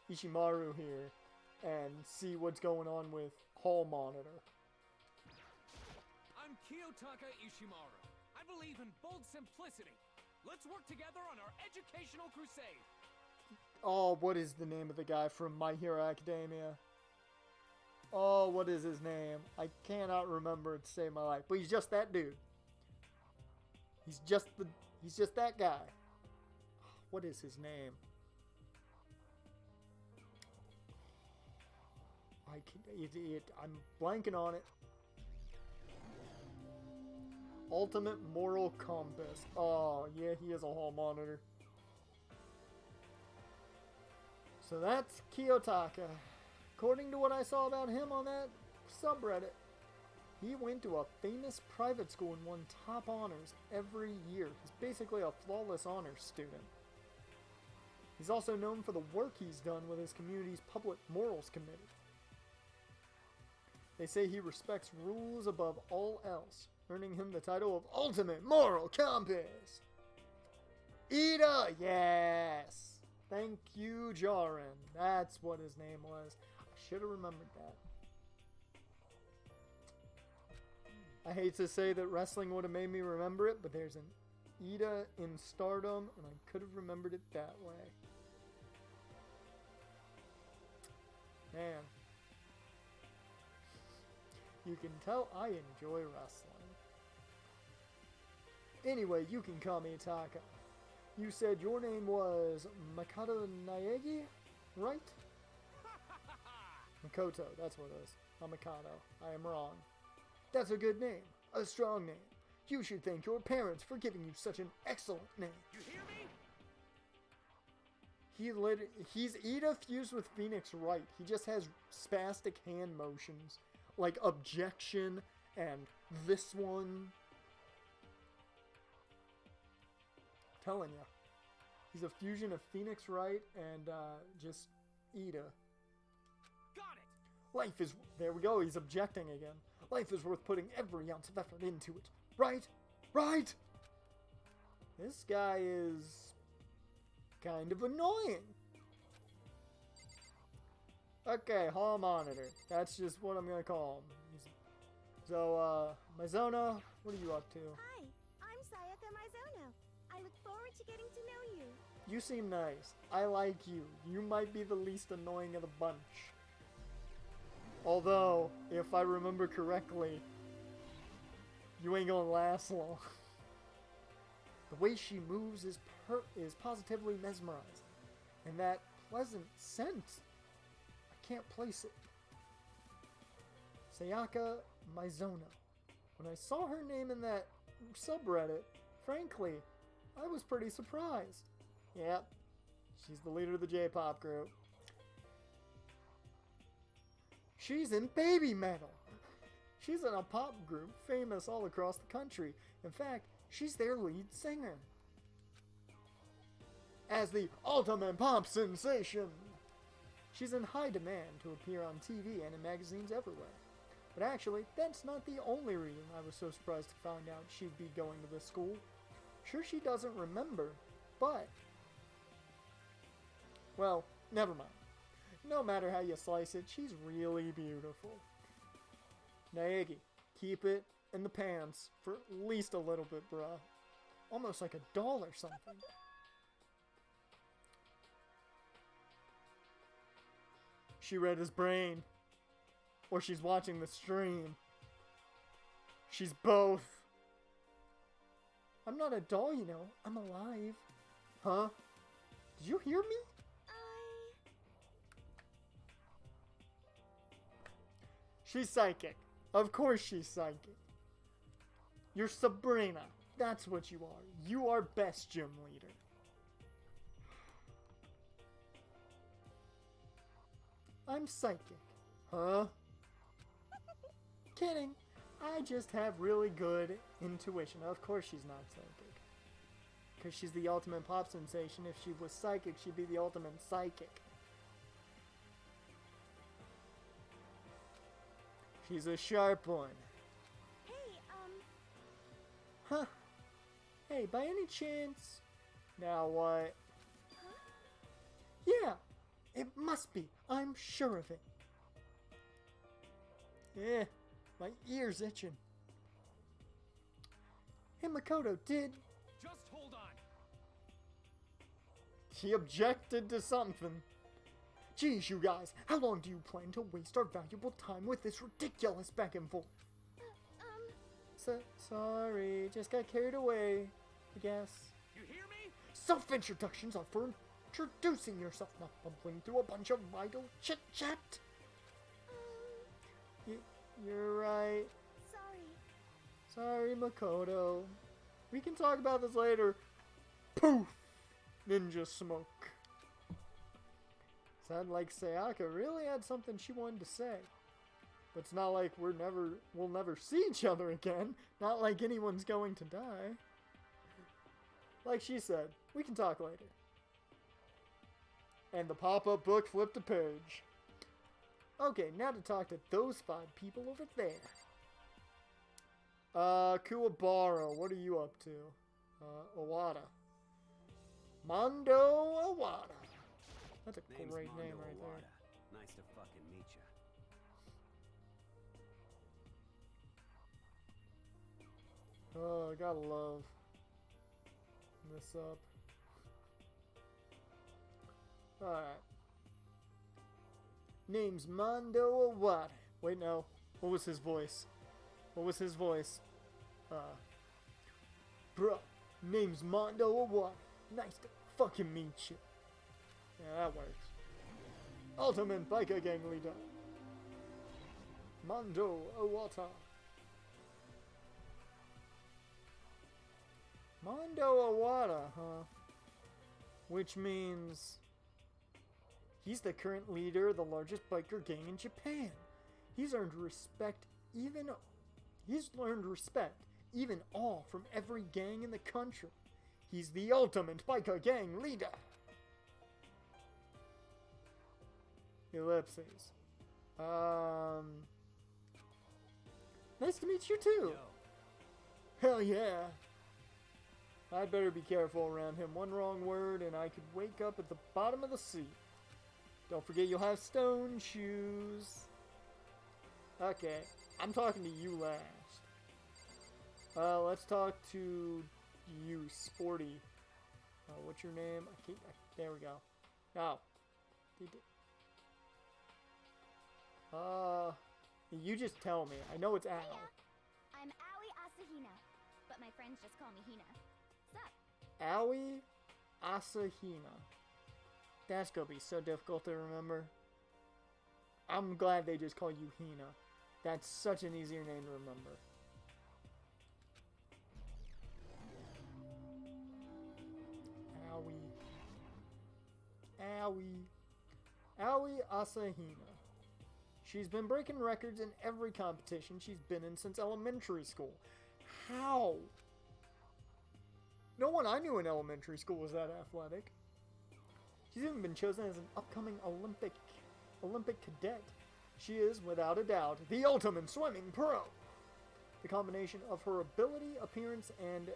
Ishimaru here and see what's going on with Hall Monitor. I'm Kiyotaka Ishimaru. I believe in bold simplicity. Let's work together on our educational crusade. Oh, what is the name of the guy from My Hero Academia? Oh, what is his name? I cannot remember it to save my life. But he's just that dude. He's just that guy. What is his name? I'm blanking on it. Ultimate Moral Compass. Oh, yeah, he is a hall monitor. So that's Kiyotaka. According to what I saw about him on that subreddit, he went to a famous private school and won top honors every year. He's basically a flawless honors student. He's also known for the work he's done with his community's public morals committee. They say he respects rules above all else, earning him the title of Ultimate Moral Compass. Ida, yes! Thank you, Jaren. That's what his name was. I should have remembered that. I hate to say that wrestling would have made me remember it, but there's an Ida in Stardom, and I could have remembered it that way. Man. You can tell I enjoy wrestling. Anyway, you can call me Taka. You said your name was Makoto Naegi, right? Makoto, that's what it is. I'm Makoto. I am wrong. That's a good name. A strong name. You should thank your parents for giving you such an excellent name. You hear me? He's Ida fused with Phoenix Wright. He just has spastic hand motions. Like objection and this one. Telling you. He's a fusion of Phoenix Wright and just Ida. Got it! Life is... There we go, he's objecting again. Life is worth putting every ounce of effort into it. Right? Right? This guy is... kind of annoying. Okay, hall monitor. That's just what I'm gonna call him. So, Mizuno, what are you up to? Hi, I'm Sayaka Mizuno. I look forward to getting to know you. You seem nice. I like you. You might be the least annoying of the bunch. Although, if I remember correctly, you ain't gonna last long. The way she moves is positively mesmerizing. And that pleasant scent, I can't place it. Sayaka Mizono. When I saw her name in that subreddit, frankly, I was pretty surprised. Yep, she's the leader of the J-pop group. She's in Baby Metal. She's in a pop group famous all across the country. In fact, she's their lead singer. As the ultimate pop sensation, she's in high demand to appear on TV and in magazines everywhere. But actually, that's not the only reason I was so surprised to find out she'd be going to this school. Sure, she doesn't remember, but... well, never mind. No matter how you slice it, she's really beautiful. Naegi, keep it in the pants for at least a little bit, bruh. Almost like a doll or something. She read his brain. Or she's watching the stream. She's both. I'm not a doll, you know. I'm alive. Huh? Did you hear me? She's psychic. Of course she's psychic. You're Sabrina. That's what you are. You are best gym leader. I'm psychic. Huh? Kidding. I just have really good intuition. Of course she's not psychic. Because she's the ultimate pop sensation. If she was psychic, she'd be the ultimate psychic. She's a sharp one. Hey, Huh. Hey, by any chance... now what? Huh? Yeah, it must be. I'm sure of it. Yeah, my ear's itching. Hey, Makoto, did... Just hold on. he objected to something. Geez, you guys, how long do you plan to waste our valuable time with this ridiculous back and forth? Sorry, just got carried away, I guess. You hear me? Self-introductions are for introducing yourself, not bumbling through a bunch of vital chit-chat. You're right. sorry. Sorry, Makoto. We can talk about this later. Poof! Ninja smoke. Sounded like Sayaka really had something she wanted to say. But it's not like we'll never see each other again. Not like anyone's going to die. Like she said, we can talk later. And the pop-up book flipped a page. Okay, now to talk to those 5 people over there. Kuwabara, what are you up to? Owada. Mondo Owada. That's a Name's great Mondo name right there. Owada. Nice to fucking meet ya. Oh, I gotta love this up. Alright. Name's Mondo Owada. Wait, no. What was his voice? What was his voice? Bruh, name's Mondo Owada. Nice to fucking meet you. Yeah, that works. Ultimate Biker Gang Leader. Mondo Owada. Mondo Owada, huh? Which means he's the current leader of the largest biker gang in Japan. He's learned respect, even awe from every gang in the country. He's the ultimate biker gang leader. Ellipses. Nice to meet you too. Yo. Hell yeah. I'd better be careful around him. One wrong word and I could wake up at the bottom of the sea. Don't forget you'll have stone shoes. Okay, I'm talking to you last. Let's talk to you, Sporty. What's your name? There we go. Oh. You just tell me. I know it's Al. I'm Aoi Asahina, but my friends just call me Hina. Sup? Aoi Asahina. That's gonna be so difficult to remember. I'm glad they just call you Hina. That's such an easier name to remember. Aoi Asahina. She's been breaking records in every competition she's been in since elementary school. How? No one I knew in elementary school was that athletic. She's even been chosen as an upcoming Olympic cadet. She is, without a doubt, the ultimate swimming pro. The combination of her ability, appearance, and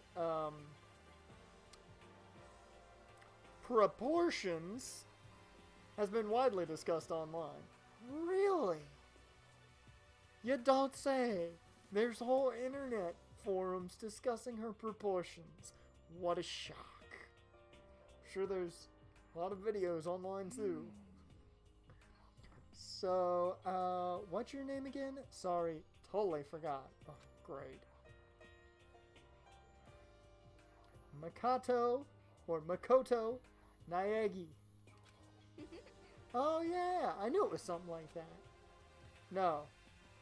proportions has been widely discussed online. Really? You don't say. There's whole internet forums discussing her proportions. What a shock. I'm sure there's a lot of videos online too. So, what's your name again? Sorry, totally forgot. Oh, great. Makoto Naegi. Oh yeah, I knew it was something like that. No,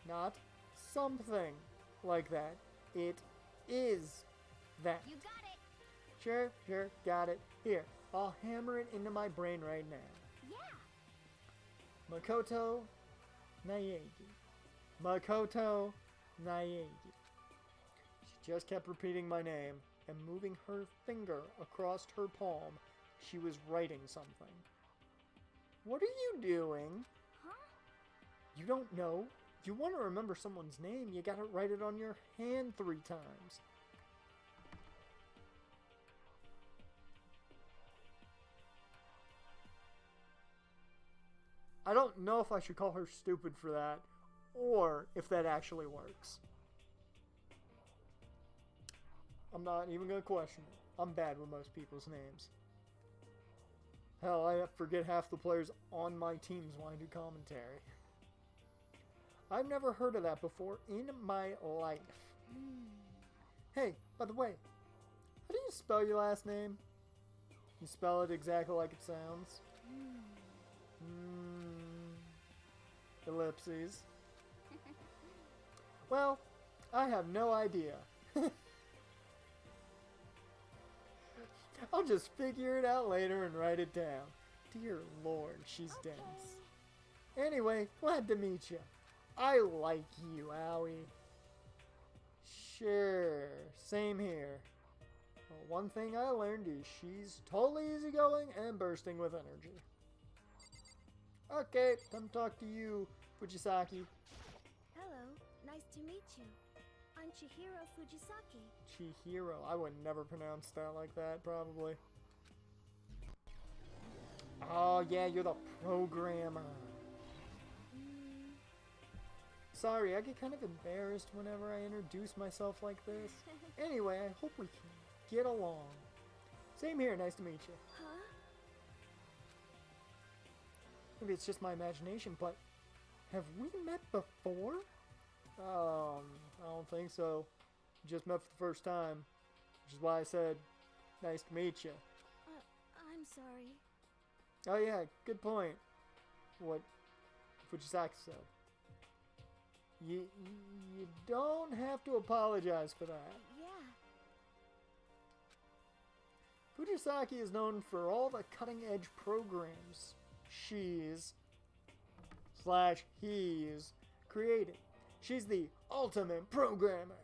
not something like that. It is that. You got it. Sure, got it. Here, I'll hammer it into my brain right now. Yeah. Makoto Naegi. Makoto Naegi. She just kept repeating my name and moving her finger across her palm. She was writing something. What are you doing? Huh? You don't know? You want to remember someone's name, you gotta write it on your hand 3 times. I don't know if I should call her stupid for that, or if that actually works. I'm not even gonna question it. I'm bad with most people's names. Hell, I forget half the players on my teams when I do commentary. I've never heard of that before in my life. Hey, by the way, how do you spell your last name? You spell it exactly like it sounds? Ellipses. Well, I have no idea. I'll just figure it out later and write it down. Dear Lord, she's dense. Anyway, glad to meet you. I like you, Aoi. Sure, same here. Well, one thing I learned is she's totally easygoing and bursting with energy. Okay, time to talk to you, Fujisaki. Hello, nice to meet you. I'm Chihiro Fujisaki. Chihiro. I would never pronounce that like that, probably. Oh, yeah, you're the programmer. Sorry, I get kind of embarrassed whenever I introduce myself like this. Anyway, I hope we can get along. Same here, nice to meet you. Huh? Maybe it's just my imagination, but have we met before? I don't think so. Just met for the first time, which is why I said, nice to meet you. I'm sorry. Oh yeah, good point. What Fujisaki said. You don't have to apologize for that. Yeah. Fujisaki is known for all the cutting-edge programs he's created. She's the ultimate programmer.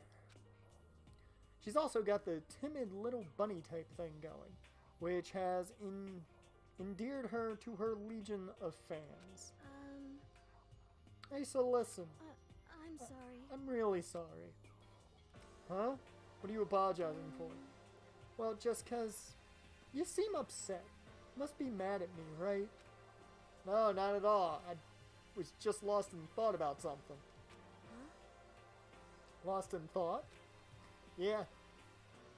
She's also got the timid little bunny type thing going, which has endeared her to her legion of fans. Hey, so listen. I'm sorry. I'm really sorry. Huh? What are you apologizing for? Well, just 'cause you seem upset. Must be mad at me, right? No, not at all. I was just lost in thought about something. Huh? Lost in thought? Yeah.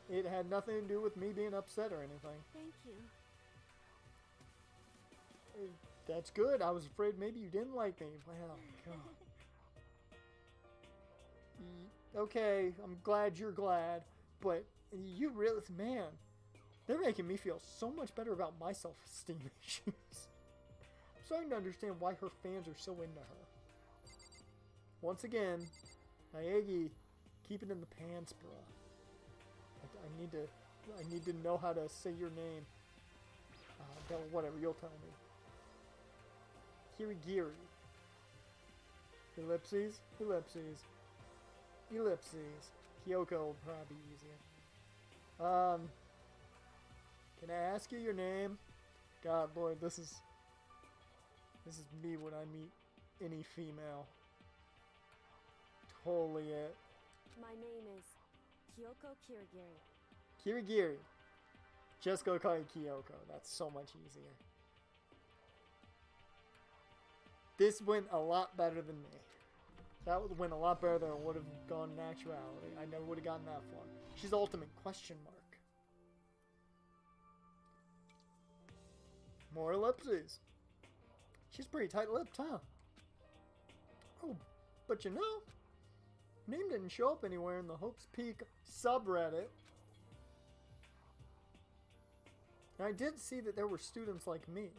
It had nothing to do with me being upset or anything. Thank you. That's good. I was afraid maybe you didn't like me. Well, God. Okay, I'm glad you're glad, but you really, man, they're making me feel so much better about my self-esteem issues. I'm starting to understand why her fans are so into her. Once again, Naegi, keep it in the pants, bruh. I need to know how to say your name. Whatever, you'll tell me. Kirigiri. Ellipses, ellipses, ellipses. Kyoko will probably be easier. Can I ask you your name? God, Lord, this is me when I meet any female. Totally it. My name is Kyoko Kirigiri. Kirigiri. Just go call you Kyoko. That's so much easier. This went a lot better than me. That would went a lot better than it would have gone in actuality. I never would have gotten that far. She's ultimate question mark. More ellipses. She's pretty tight-lipped, huh? Oh, but you know, her name didn't show up anywhere in the Hope's Peak subreddit. And I did see that there were students like me,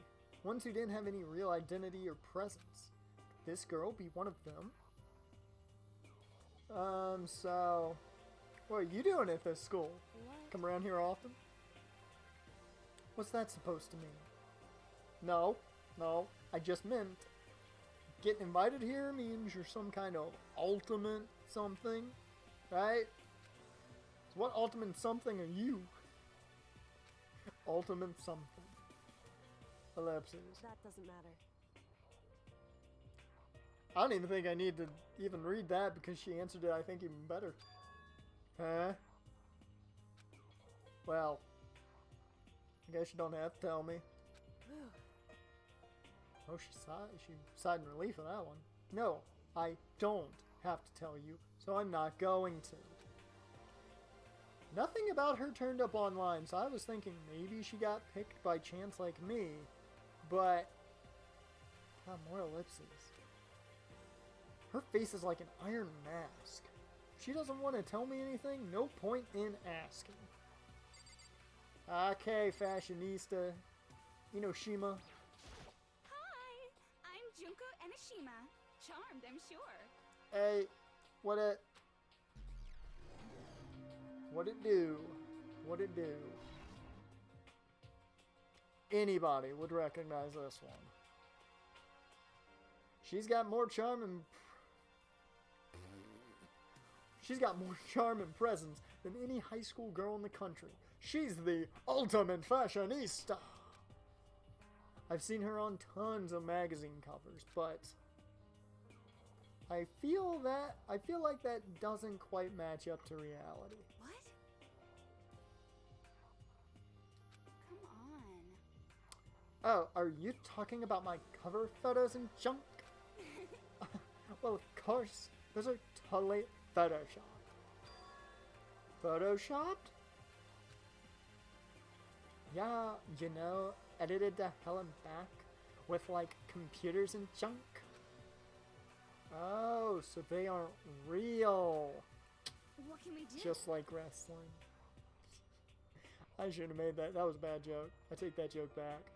ones who didn't have any real identity or presence. Could this girl be one of them? So, what are you doing at this school? What? Come around here often? What's that supposed to mean? No, I just meant getting invited here means you're some kind of ultimate something, right? So what ultimate something are you? Ultimate something. Ellipses. That doesn't matter. I don't even think I need to even read that because she answered it, I think, even better. Huh? Well, I guess you don't have to tell me. Oh, she sighed in relief of that one. No, I don't have to tell you, so I'm not going to. Nothing about her turned up online, so I was thinking maybe she got picked by chance like me, but... God, more ellipses. Her face is like an iron mask. If she doesn't want to tell me anything, no point in asking. Okay, fashionista. Inoshima. Hi, I'm Junko Enoshima. Charmed, I'm sure. Hey, what it do? What it do? Anybody would recognize this one. She's got more charm and presence than any high school girl in the country. She's the ultimate fashionista. I've seen her on tons of magazine covers, but I feel like that doesn't quite match up to reality. What? Come on. Oh, are you talking about my cover photos and junk? Well, of course. Those are totally photoshopped. Photoshopped? Yeah, edited the hell and back with, like, computers and junk. Oh, so they aren't real. What can we do? Just like wrestling. I should have made that. That was a bad joke. I take that joke back.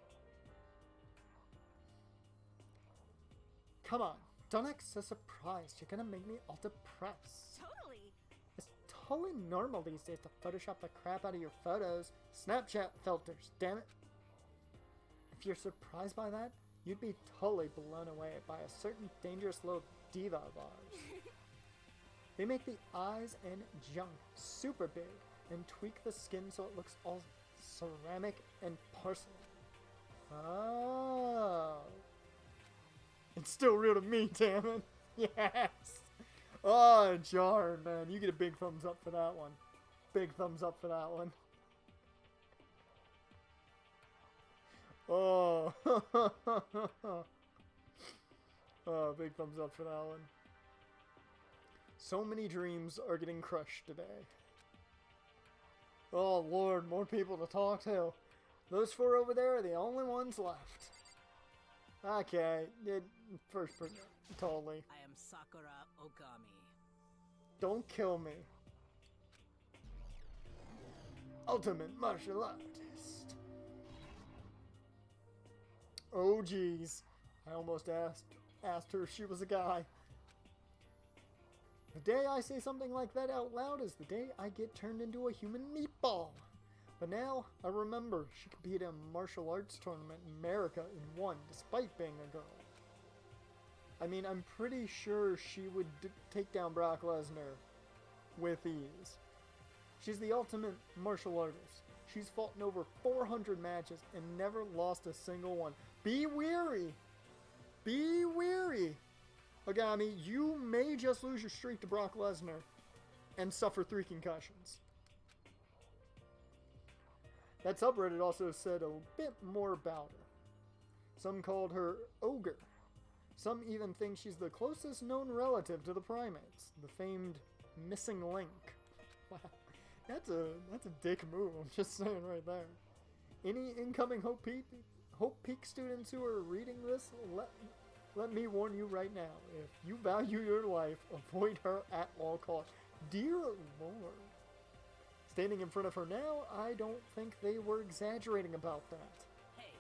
Come on. Don't act so surprised. You're gonna make me all depressed. Totally. It's totally normal these days to Photoshop the crap out of your photos. Snapchat filters, damn it. If you're surprised by that, you'd be totally blown away by a certain dangerous little diva of ours. They make the eyes and junk super big and tweak the skin so it looks all ceramic and porcelain. Oh. It's still real to me, damn it. Yes. Oh, Jar, man. You get a big thumbs up for that one. Big thumbs up for that one. Oh. Oh, big thumbs up for that one. So many dreams are getting crushed today. Oh, Lord, more people to talk to. Those four over there are the only ones left. Okay, first person, totally. I am Sakura Okami. Don't kill me. Ultimate martial artist. Oh, jeez. I almost asked her if she was a guy. The day I say something like that out loud is the day I get turned into a human meatball. But now, I remember she competed in a martial arts tournament in America and won, despite being a girl. I mean, I'm pretty sure she would take down Brock Lesnar with ease. She's the ultimate martial artist. She's fought in over 400 matches and never lost a single one. Be weary! Be weary! Ogami, you may just lose your streak to Brock Lesnar and suffer 3 concussions. That subreddit also said a bit more about her. Some called her Ogre. Some even think she's the closest known relative to the primates, the famed missing link. Wow, that's a dick move, I'm just saying right there. Any incoming Hope Peak students who are reading this, let me warn you right now. If you value your life, avoid her at all costs. Dear Lord. Standing in front of her now, I don't think they were exaggerating about that. Hey.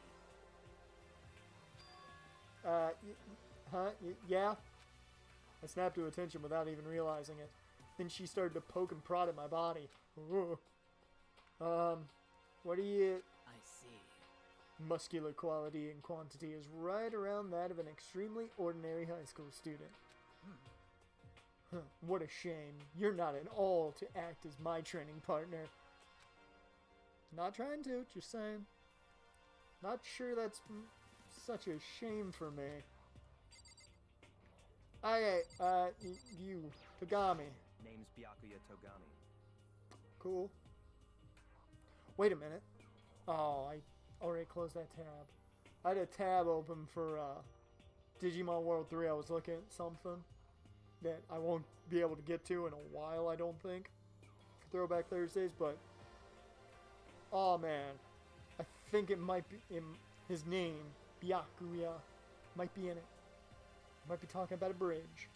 Yeah? I snapped to attention without even realizing it. Then she started to poke and prod at my body. Ooh. What do you... I see. Muscular quality and quantity is right around that of an extremely ordinary high school student. Huh, what a shame. You're not at all to act as my training partner. Not trying to, just saying. Not sure that's such a shame for me. Okay, you, Togami. Name's Byakuya Togami. Cool. Wait a minute. Oh, I already closed that tab. I had a tab open for Digimon World 3. I was looking at something that I won't be able to get to in a while, I don't think, for Throwback Thursdays, but oh man, I think it might be in his name, Byakuya, might be in it. Might be talking about a bridge.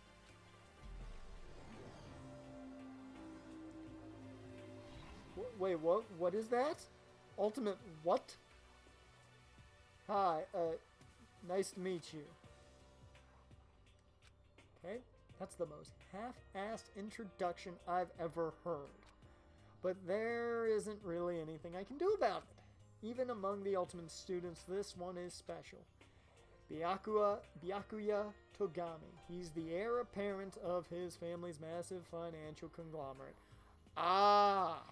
Wait, what? What is that? Ultimate what? Hi, nice to meet you. Okay, that's the most half-assed introduction I've ever heard. But there isn't really anything I can do about it. Even among the Ultimate students, this one is special. Byakuya Togami. He's the heir apparent of his family's massive financial conglomerate. Ah!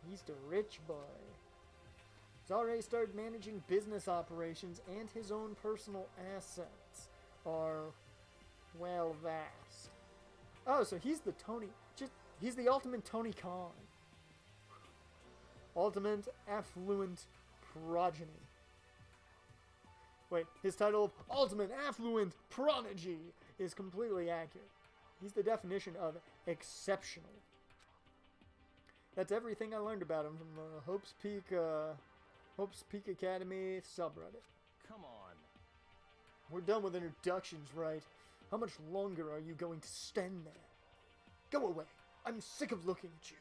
He's the rich boy. He's already started managing business operations, and his own personal assets are, well, vast. Oh, so he's the he's the ultimate Tony Khan. Ultimate affluent progeny. Wait, his title of Ultimate Affluent Prodigy is completely accurate. He's the definition of exceptional. That's everything I learned about him from the Hope's Peak Academy subreddit. Come on. We're done with introductions, right? How much longer are you going to stand there? Go away. I'm sick of looking at you.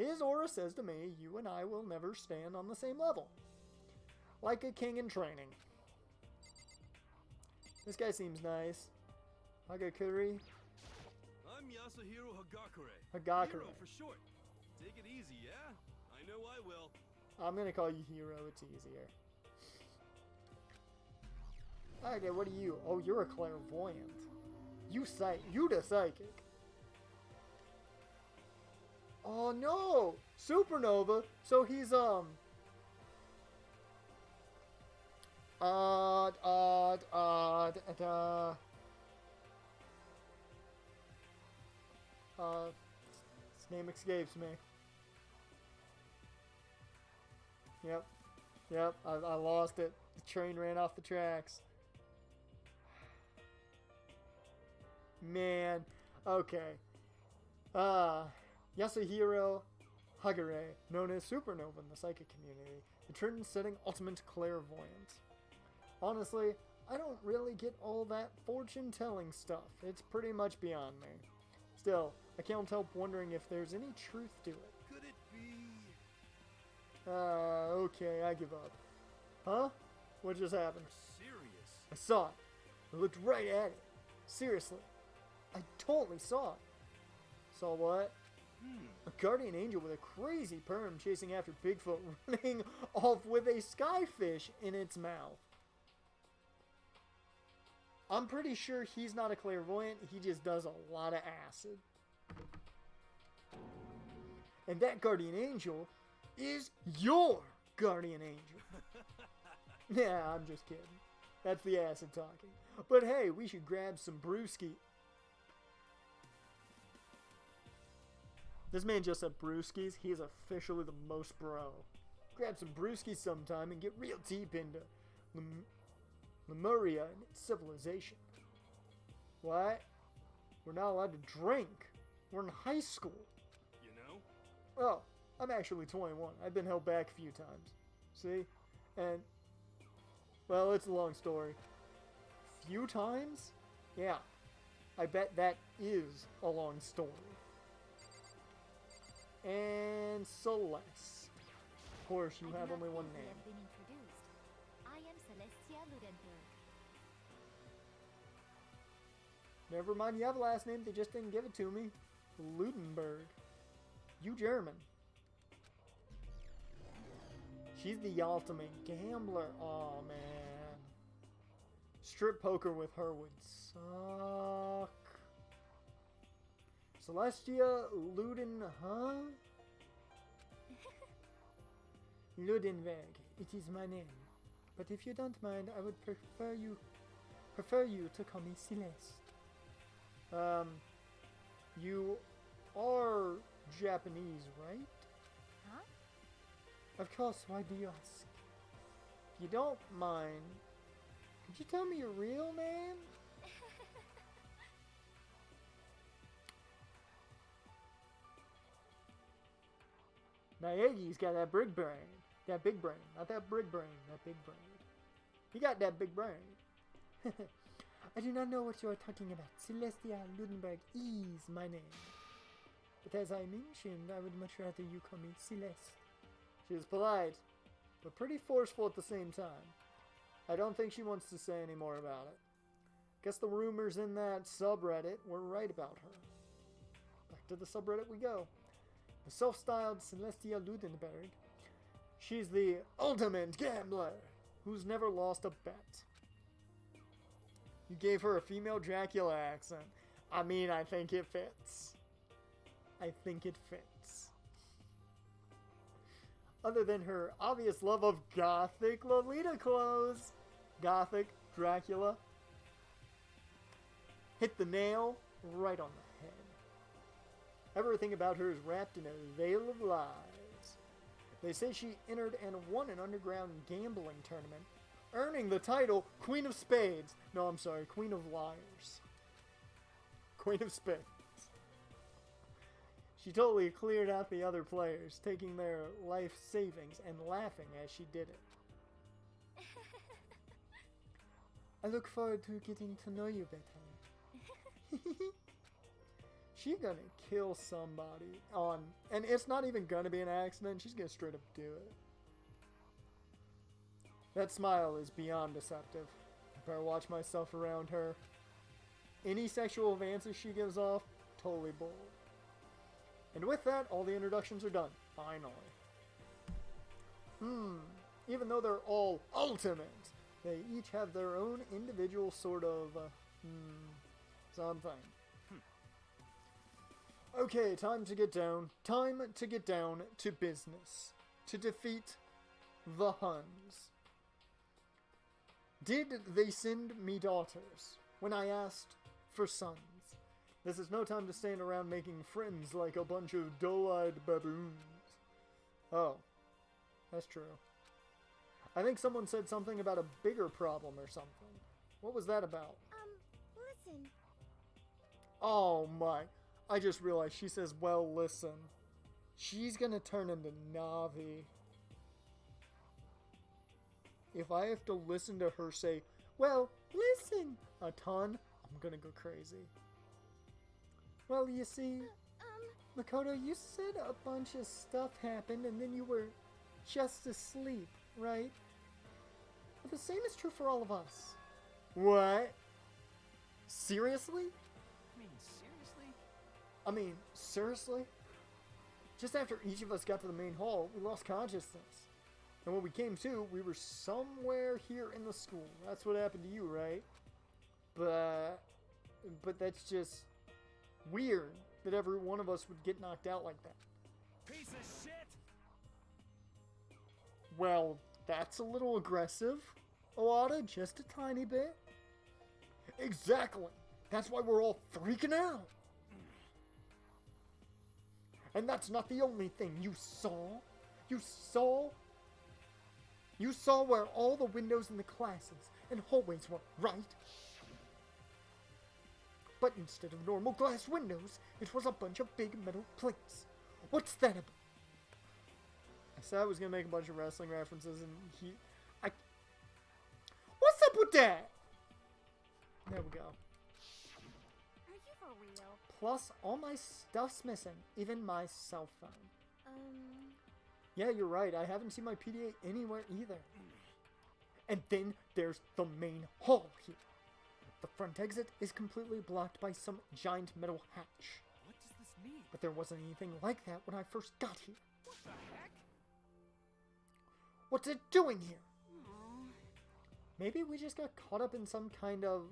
His aura says to me, you and I will never stand on the same level. Like a king in training. This guy seems nice. Hagakure. I'm Yasuhiro Hagakure. Hagakure. Hero for short. Take it easy, yeah? I know I will. I'm gonna call you Hero, it's easier. Okay, what are you? Oh, you're a clairvoyant. You the psychic. Oh no! Supernova! So he's his name escapes me. Yep, I lost it. The train ran off the tracks. Man, okay. Yasuhiro Hagure, known as Supernova in the psychic community, the trend-setting ultimate clairvoyant. Honestly, I don't really get all that fortune-telling stuff. It's pretty much beyond me. Still, I can't help wondering if there's any truth to it. Could it be... Okay, I give up. Huh? What just happened? Serious? I saw it. I looked right at it. Seriously, I totally saw it. Saw what? A guardian angel with a crazy perm chasing after Bigfoot, running off with a skyfish in its mouth. I'm pretty sure he's not a clairvoyant, he just does a lot of acid. And that guardian angel is your guardian angel. Nah, I'm just kidding. That's the acid talking. But hey, we should grab some brewski. This man just said brewskis. He is officially the most bro. Grab some brewskis sometime and get real deep into Lemuria and its civilization. What? We're not allowed to drink. We're in high school. You know? Oh, I'm actually 21. I've been held back a few times. See? And, well, it's a long story. Few times? Yeah. I bet that is a long story. And Celeste. Of course, you have only one name. Been introduced. I am Celestia Ludenberg. Never mind, you have a last name, they just didn't give it to me. Ludenberg. You German. She's the ultimate gambler. Oh man. Strip poker with her would suck. Celestia Luden, huh? Ludenberg, it is my name. But if you don't mind, I would prefer you to call me Celeste. You are Japanese, right? Huh? Of course, why do you ask? If you don't mind, could you tell me your real name? Naegi's got that big brain. That big brain. Not that big brain. That big brain. He got that big brain. I do not know what you are talking about. Celestia Ludenberg is my name. But as I mentioned, I would much rather you call me Celeste. She is polite, but pretty forceful at the same time. I don't think she wants to say any more about it. Guess the rumors in that subreddit were right about her. Back to the subreddit we go. The self-styled Celestia Ludenberg. She's the ultimate gambler who's never lost a bet. You gave her a female Dracula accent. I mean, I think it fits. I think it fits. Other than her obvious love of gothic Lolita clothes. Gothic Dracula. Hit the nail right on the head. Everything about her is wrapped in a veil of lies. They say she entered and won an underground gambling tournament, earning the title Queen of Spades. No, I'm sorry, Queen of Liars. Queen of Spades. She totally cleared out the other players, taking their life savings and laughing as she did it. I look forward to getting to know you better. She's gonna kill somebody on, and it's not even gonna be an accident, she's gonna straight up do it. That smile is beyond deceptive. I better watch myself around her. Any sexual advances she gives off, totally bold. And with that, all the introductions are done. Finally. Even though they're all ultimate, they each have their own individual sort of, something. Okay, time to get down to business. To defeat the Huns. Did they send me daughters when I asked for sons? This is no time to stand around making friends like a bunch of dull-eyed baboons. Oh, that's true. I think someone said something about a bigger problem or something. What was that about? Listen. Oh my. I just realized she says, well, listen. She's gonna turn into Navi. If I have to listen to her say, well, listen, a ton, I'm gonna go crazy. Well, you see, Makoto, you said a bunch of stuff happened and then you were just asleep, right? But the same is true for all of us. What? Seriously? I mean, seriously? Seriously? Just after each of us got to the main hall, we lost consciousness. And when we came to, we were somewhere here in the school. That's what happened to you, right? But that's just weird that every one of us would get knocked out like that. Piece of shit! Well, that's a little aggressive, Owada, just a tiny bit. Exactly. That's why we're all freaking out. And that's not the only thing you saw. You saw where all the windows in the classes and hallways were, right? But instead of normal glass windows, it was a bunch of big metal plates. What's that about? I said I was gonna make a bunch of wrestling references, and what's up with that? There we go. Are you for real? Plus, all my stuff's missing, even my cell phone. Yeah, you're right. I haven't seen my PDA anywhere either. And then there's the main hall here. The front exit is completely blocked by some giant metal hatch. What does this mean? But there wasn't anything like that when I first got here. What the heck? What's it doing here? Maybe we just got caught up in some kind of,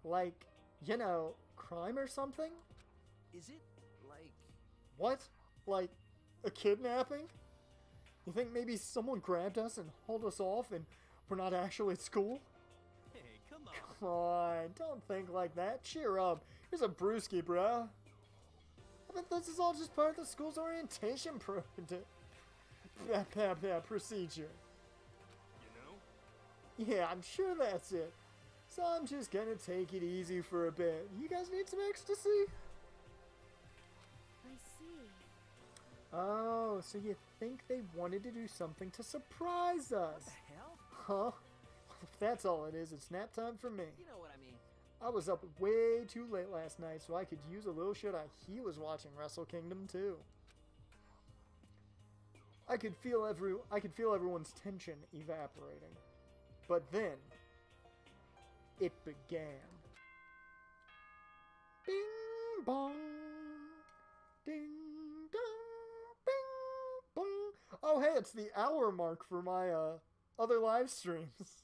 like, you know, crime or something? Is it, like... What? Like, a kidnapping? You think maybe someone grabbed us and hauled us off and we're not actually at school? Hey, come on. Come on, don't think like that. Cheer up. Here's a brewski, bro. I bet this is all just part of the school's orientation procedure. You know? Yeah, I'm sure that's it. So I'm just gonna take it easy for a bit. You guys need some ecstasy? I see. Oh, so you think they wanted to do something to surprise us? What the hell? Huh? If that's all it is, it's nap time for me. You know what I mean. I was up way too late last night, so I could use a little shit he was watching Wrestle Kingdom too. I could feel everyone's tension evaporating. But then it began. Bing bong. Ding dong. Bing bong. Oh hey, it's the hour mark for my other live streams.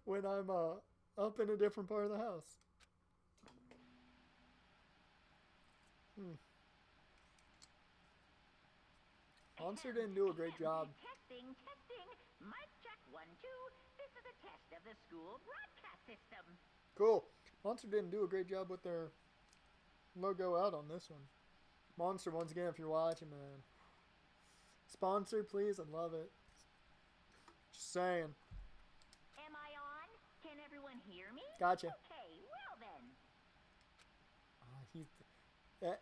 When I'm up in a different part of the house. Monster didn't do a great job. Testing. Mic check 1, 2. This is a test of the school broadcast system. Cool. Monster didn't do a great job with their logo out on this one. Monster, once again, if you're watching, man. Sponsor, please. I'd love it. Just saying. Am I on? Can everyone hear me? Gotcha. Okay, well then.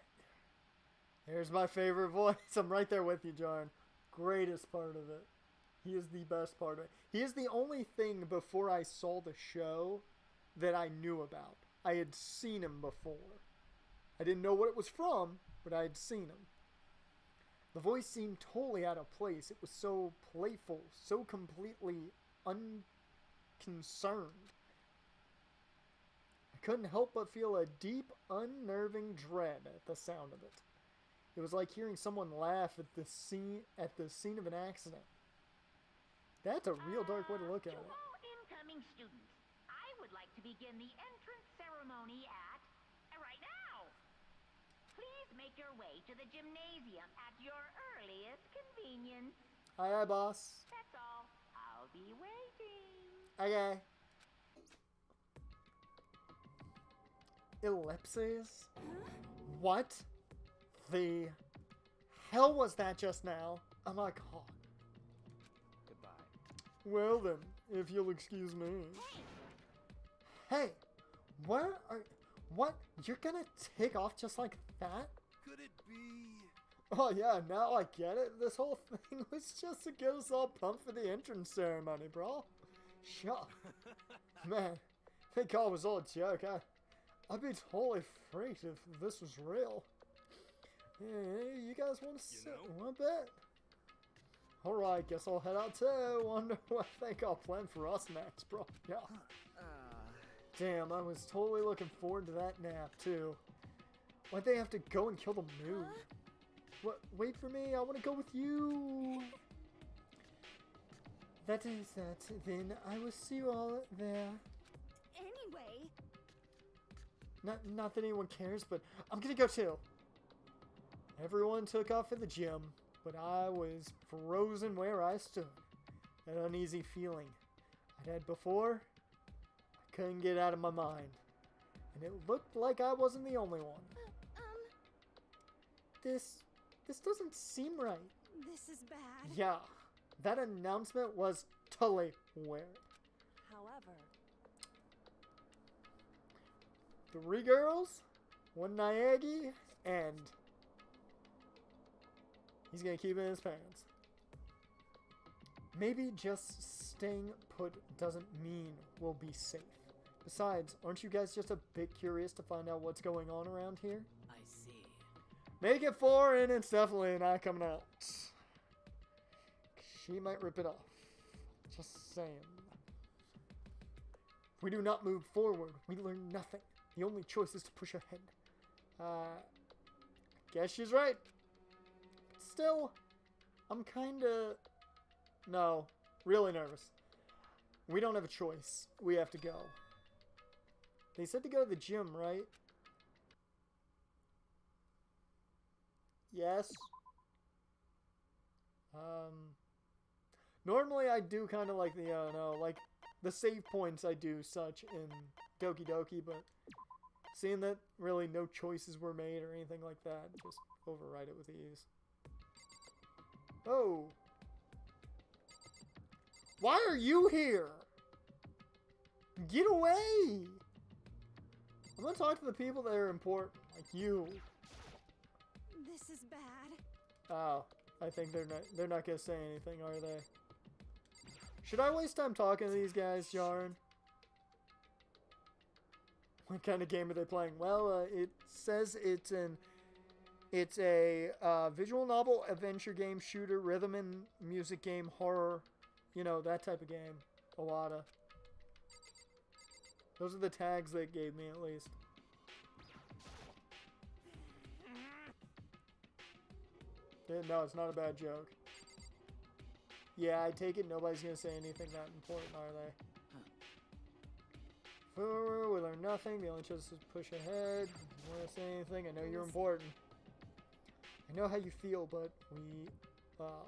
There's my favorite voice. I'm right there with you, John. Greatest part of it. He is the best part of it. He is the only thing before I saw the show that I knew about. I had seen him before. I didn't know what it was from, but I had seen him. The voice seemed totally out of place. It was so playful, so completely unconcerned. I couldn't help but feel a deep, unnerving dread at the sound of it. It was like hearing someone laugh at the scene of an accident. That's a real dark way to look at To it. all incoming students, I would like to begin the entrance ceremony at right now. Please make your way to the gymnasium at your earliest convenience. Aye, boss. That's all. I'll be waiting. Okay. Ellipses? What the hell was that just now? Oh my god. Goodbye. Well then, if you'll excuse me. Hey, what? You're gonna take off just like that? Could it be? Oh yeah, now I get it. This whole thing was just to get us all pumped for the entrance ceremony, bro. Shut. Man, I think I was all a joke. I'd be totally freaked if this was real. Hey, you guys want to sit? One bit? Alright, guess I'll head out too. Wonder what I think I'll plan for us next, bro. Yeah. Damn, I was totally looking forward to that nap, too. Why'd they have to go and kill the moon? What? Wait for me, I want to go with you! That is that. Then I will see you all there. Anyway... Not that anyone cares, but I'm gonna go too. Everyone took off at the gym, but I was frozen where I stood. That uneasy feeling I'd had before, I couldn't get out of my mind. And it looked like I wasn't the only one. This doesn't seem right. This is bad. Yeah, that announcement was totally weird. However... 3 girls, 1 Naegi, and he's gonna keep it in his pants. Maybe just staying put doesn't mean we'll be safe. Besides, aren't you guys just a bit curious to find out what's going on around here? I see. Make it 4 and it's definitely not coming out. She might rip it off. Just saying. If we do not move forward, we learn nothing. The only choice is to push ahead. Guess she's right. Still, I'm kinda... No, really nervous. We don't have a choice. We have to go. They said to go to the gym, right? Yes. Normally I do kind of like the, like the save points I do such in Doki Doki, but seeing that really no choices were made or anything like that, just override it with ease. Oh. Why are you here? Get away! I'm gonna talk to the people that are important, like you. This is bad. Oh, I think they're not gonna say anything, are they? Should I waste time talking to these guys, Jaren? What kind of game are they playing? Well, it says it's a visual novel, adventure game, shooter, rhythm and music game, horror, you know, that type of game. Awada. Those are the tags they gave me, at least. Yeah, no, it's not a bad joke. Yeah, I take it nobody's gonna say anything that important, are they? Forward, we learn nothing. The only choice is to push ahead. Don't want to say anything. I know you're important. I know how you feel, but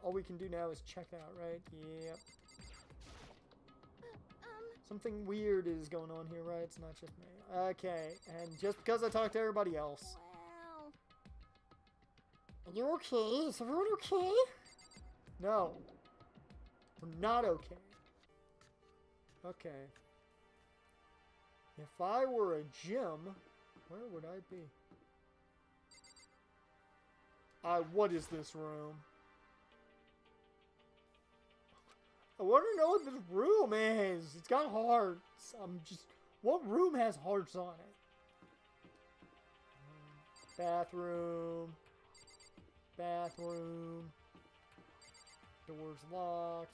all we can do now is check it out, right? Yep. Something weird is going on here, right? It's not just me. Okay, and just because I talked to everybody else. Well... Are you okay? Is everyone okay? No. We're not okay. Okay. If I were a gym, where would I be? What is this room? I want to know what this room is. It's got hearts. What room has hearts on it? Bathroom. Bathroom. Door's locked.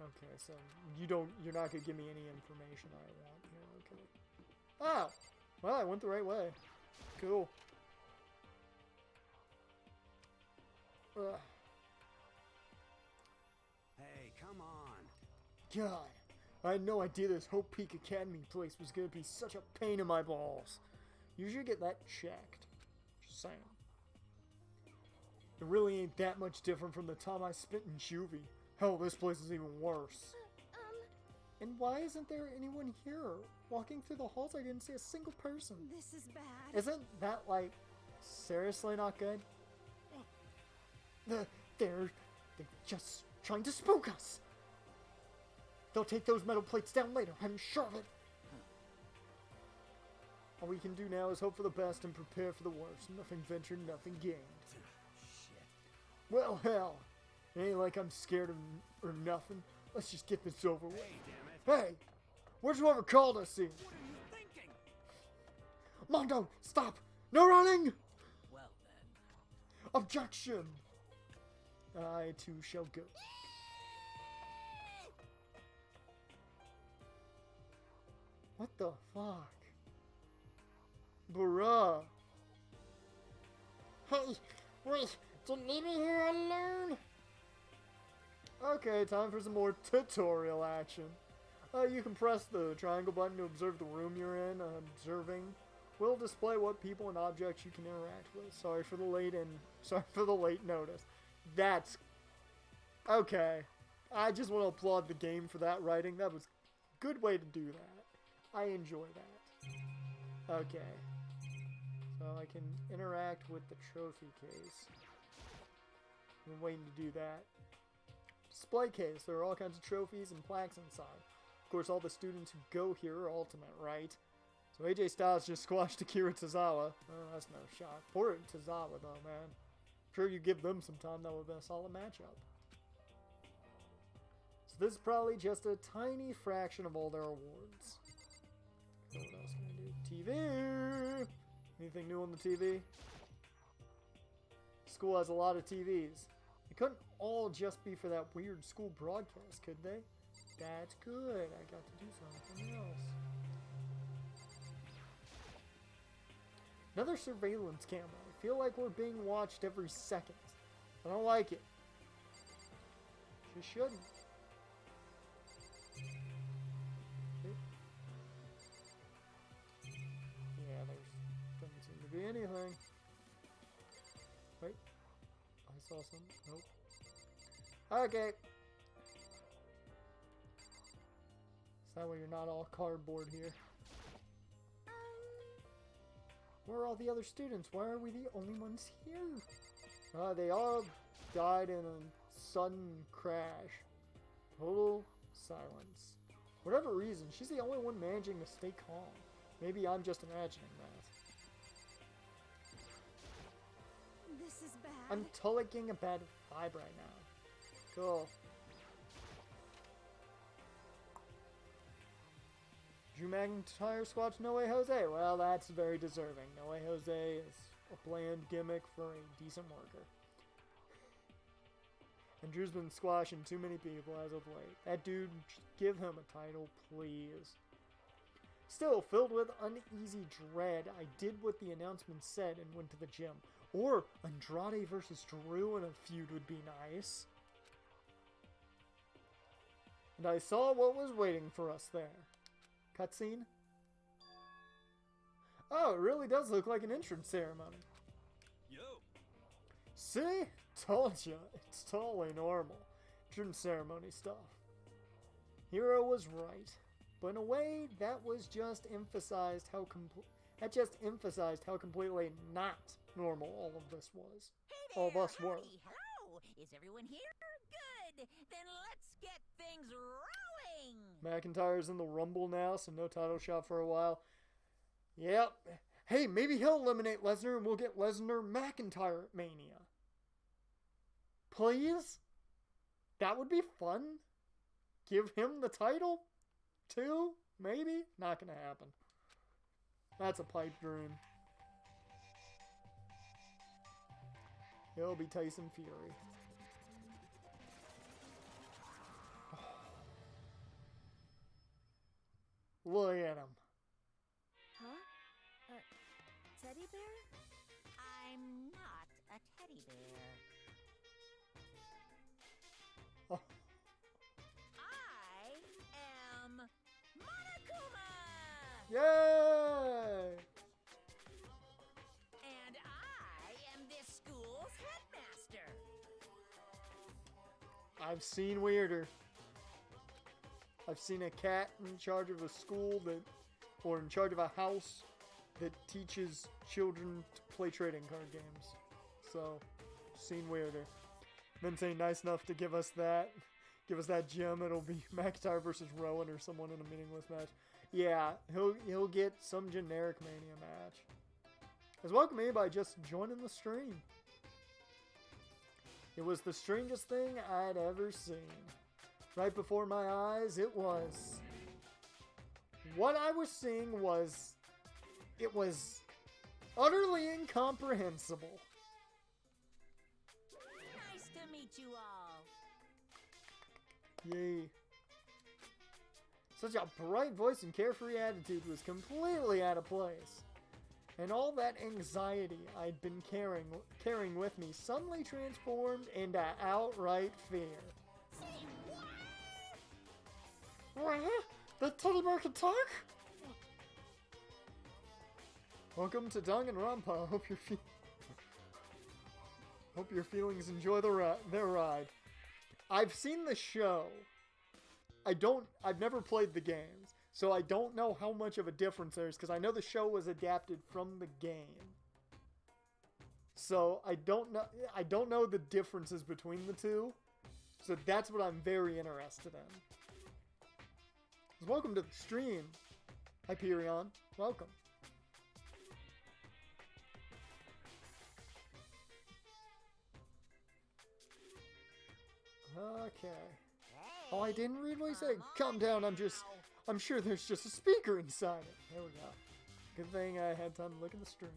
Okay, so you're not gonna give me any information I want here, okay. Oh! Well, I went the right way. Cool. Ugh. Hey, come on. God, I had no idea this Hope Peak Academy place was gonna be such a pain in my balls. You should get that checked. Just saying. It really ain't that much different from the time I spent in juvie. Hell, this place is even worse. And why isn't there anyone here? Walking through the halls, I didn't see a single person. This is bad. Isn't that, like, seriously not good? They're just trying to spook us. They'll take those metal plates down later, I'm sure of it. All we can do now is hope for the best and prepare for the worst. Nothing ventured, nothing gained. Shit. Well, hell. It ain't like I'm scared of or nothing. Let's just get this over with. Hey, damn it. Hey! Where'd you ever called us in? What are you thinking? Mondo, stop! No running! Well then. Objection! I too shall go. What the fuck? Bruh. Hey, wait, didn't leave me here alone? Okay, time for some more tutorial action. You can press the triangle button to observe the room you're in. Observing will display what people and objects you can interact with. Sorry for the late notice. That's okay. I just want to applaud the game for that writing. That was a good way to do that. I enjoy that. Okay. So I can interact with the trophy case. I've been waiting to do that. Display case. There are all kinds of trophies and plaques inside. Of course, all the students who go here are ultimate, right? So AJ Styles just squashed Akira Tozawa. Oh, that's no shock. Poor Tozawa, though, man. I'm sure you give them some time, that would have been a solid matchup. So this is probably just a tiny fraction of all their awards. What else can I do? TV! Anything new on the TV? School has a lot of TVs. They couldn't all just be for that weird school broadcast, could they? That's good. I got to do something else. Another surveillance camera. I feel like we're being watched every second. I don't like it. She shouldn't. Okay. Yeah, there doesn't seem to be anything. Wait. I saw some. Nope. Okay. So that way you're not all cardboard here. Where are all the other students? Why are we the only ones here? They all died in a sudden crash. Total silence. For whatever reason, she's the only one managing to stay calm. Maybe I'm just imagining that. This is bad. I'm totally getting a bad vibe right now. Cool. Drew McIntyre squats No Way Jose. Well, that's very deserving. No Way Jose is a bland gimmick for a decent worker. And Drew's been squashing too many people as of late. That dude, give him a title, please. Still, filled with uneasy dread, I did what the announcement said and went to the gym. Or Andrade versus Drew in a feud would be nice. And I saw what was waiting for us there. Cutscene? Oh, it really does look like an entrance ceremony. Yo. See? Told ya. It's totally normal. Entrance ceremony stuff. Hero was right. But in a way, that just emphasized how completely not normal all of this was. Hey All of there, us were. howdy, hello. Is everyone here? Good. Then let's get things rolling. McIntyre's in the Rumble now, so no title shot for a while. Yep. Hey, maybe he'll eliminate Lesnar and we'll get Lesnar McIntyre at Mania. Please? That would be fun. Give him the title? Too? Maybe? Not gonna happen. That's a pipe dream. It'll be Tyson Fury. Look at him. Huh? Teddy bear? I'm not a teddy bear. Oh. I am Monokuma! Yay! And I am this school's headmaster. I've seen weirder. I've seen a cat in charge of a school or in charge of a house that teaches children to play trading card games. So, seen weirder. Then say nice enough to give us that gem. It'll be McIntyre versus Rowan or someone in a meaningless match. Yeah, he'll get some generic Mania match. As welcome me by just joining the stream. It was the strangest thing I'd ever seen. Right before my eyes, it was... What I was seeing was... It was utterly incomprehensible. Nice to meet you all. Yay. Such a bright voice and carefree attitude was completely out of place. And all that anxiety I'd been carrying with me suddenly transformed into outright fear. What? The teddy bear can talk? Welcome to Danganronpa. Hope your feelings enjoy their ride. I've seen the show. I've never played the games, so I don't know how much of a difference there is, because I know the show was adapted from the game. So I don't know the differences between the two. So that's what I'm very interested in. Welcome to the stream, Hyperion. Welcome. Okay. Oh, I didn't read what he said. Calm down, I'm sure there's just a speaker inside it. There we go. Good thing I had time to look at the stream.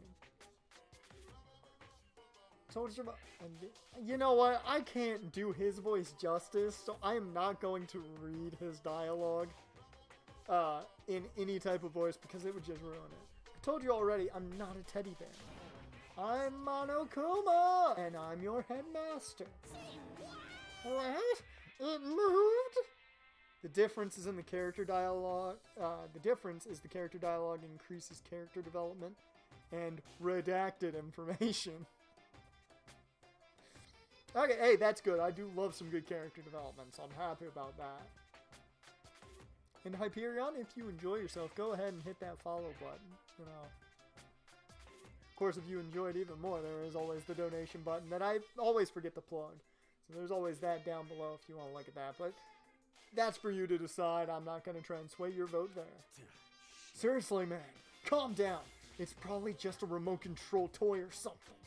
Told you about... You know what? I can't do his voice justice, so I am not going to read his dialogue in any type of voice, because it would just ruin it. I told you already, I'm not a teddy bear. I'm Monokuma, and I'm your headmaster. What? It moved? The difference is in the character dialogue. The difference is the character dialogue increases character development and redacted information. Okay, hey, that's good. I do love some good character development, so I'm happy about that. And Hyperion, if you enjoy yourself, go ahead and hit that follow button. You know. Of course, if you enjoy it even more, there is always the donation button that I always forget to plug. So there's always that down below if you want to look at that. But that's for you to decide. I'm not going to try and sway your vote there. Seriously, man. Calm down. It's probably just a remote control toy or something.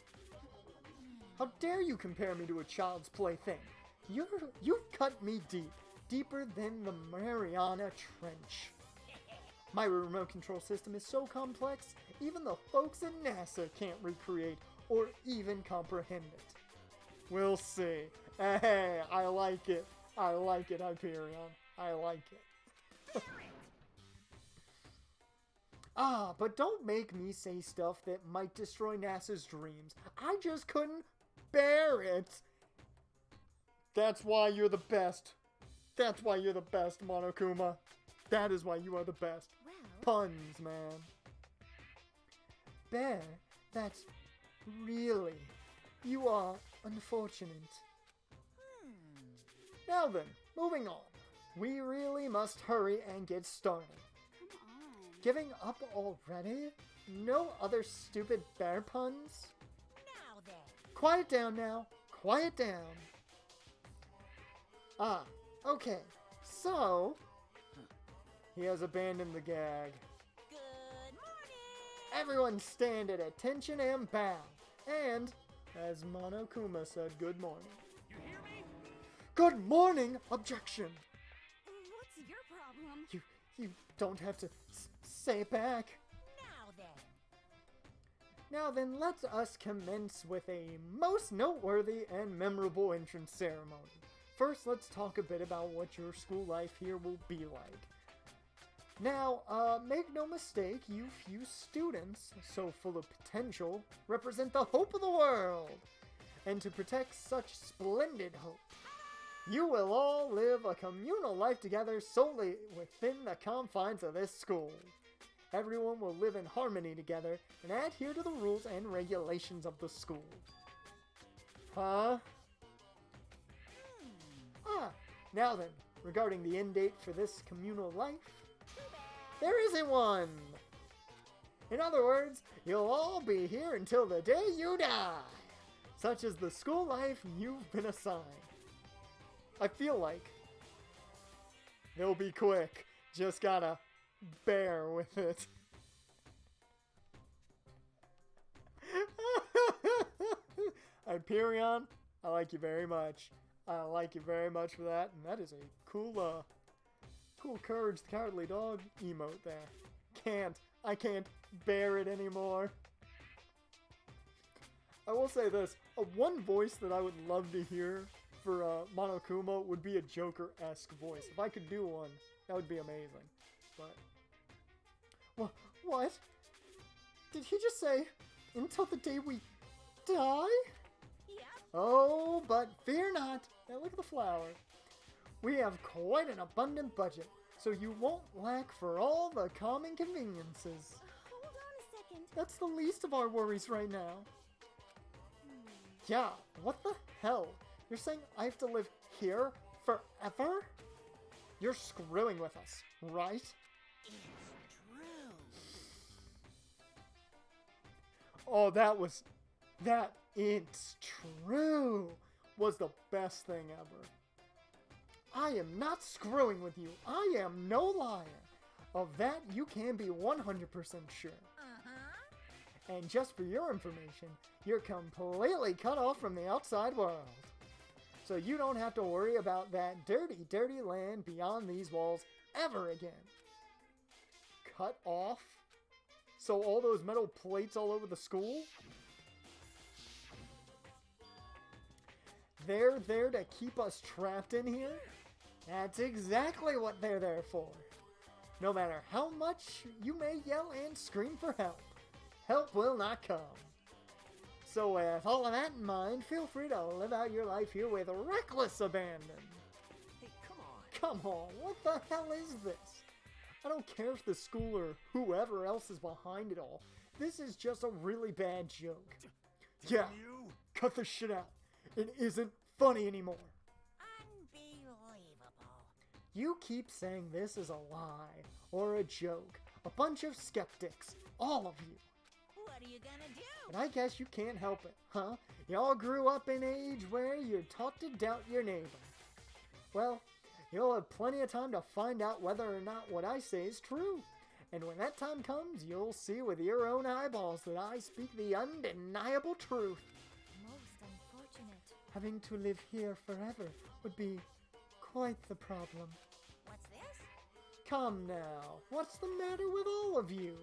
How dare you compare me to a child's plaything? You've cut me deep. Deeper than the Mariana Trench. My remote control system is so complex, even the folks at NASA can't recreate or even comprehend it. We'll see. Hey, I like it. I like it, Hyperion. I like it. But don't make me say stuff that might destroy NASA's dreams. I just couldn't bear it. That's why you're the best. That's why you're the best, Monokuma. That is why you are the best. Well, Puns, man. Bear, that's really... You are unfortunate. Now then, moving on. We really must hurry and get started. Come on. Giving up already? No other stupid bear puns? Now then. Quiet down now. Quiet down. Okay. So, he has abandoned the gag. Good morning. Everyone stand at attention and bow. And, as Monokuma said, good morning. You hear me? Good morning! Objection! What's your problem? You don't have to say it back. Now then. Now then, let us commence with a most noteworthy and memorable entrance ceremony. First, let's talk a bit about what your school life here will be like. Now, make no mistake, you few students, so full of potential, represent the hope of the world. And to protect such splendid hope, you will all live a communal life together solely within the confines of this school. Everyone will live in harmony together and adhere to the rules and regulations of the school. Huh? Now then, regarding the end date for this communal life, there isn't one! In other words, you'll all be here until the day you die! Such is the school life you've been assigned. I feel like they'll be quick, just gotta bear with it. Hyperion, I like you very much. I like you very much for that, and that is a cool, cool Courage the Cowardly Dog emote there. I can't bear it anymore. I will say this, one voice that I would love to hear for Monokuma would be a Joker-esque voice. If I could do one, that would be amazing. But what? Did he just say until the day we die? Yep. Oh, but fear not. Now look at the flower. We have quite an abundant budget, so you won't lack for all the common conveniences. Hold on a second. That's the least of our worries right now. Yeah, what the hell? You're saying I have to live here forever? You're screwing with us, right? It's true. Oh, that it's true was the best thing ever. I am not screwing with you. I am no liar. Of that, you can be 100% sure. Uh-huh. And just for your information, you're completely cut off from the outside world. So you don't have to worry about that dirty, dirty land beyond these walls ever again. Cut off? So all those metal plates all over the school? They're there to keep us trapped in here? That's exactly what they're there for. No matter how much you may yell and scream for help, help will not come. So with all of that in mind, feel free to live out your life here with reckless abandon. Hey, come on. Come on, what the hell is this? I don't care if the school or whoever else is behind it all. This is just a really bad joke. Yeah, cut the shit out. It isn't funny anymore. Unbelievable. You keep saying this is a lie or a joke. A bunch of skeptics, all of you. What are you gonna do? And I guess you can't help it, huh? Y'all grew up in an age where you're taught to doubt your neighbor. Well, you'll have plenty of time to find out whether or not what I say is true. And when that time comes, you'll see with your own eyeballs that I speak the undeniable truth. Most unfortunate. Having to live here forever would be quite the problem. What's this? Come now, what's the matter with all of you?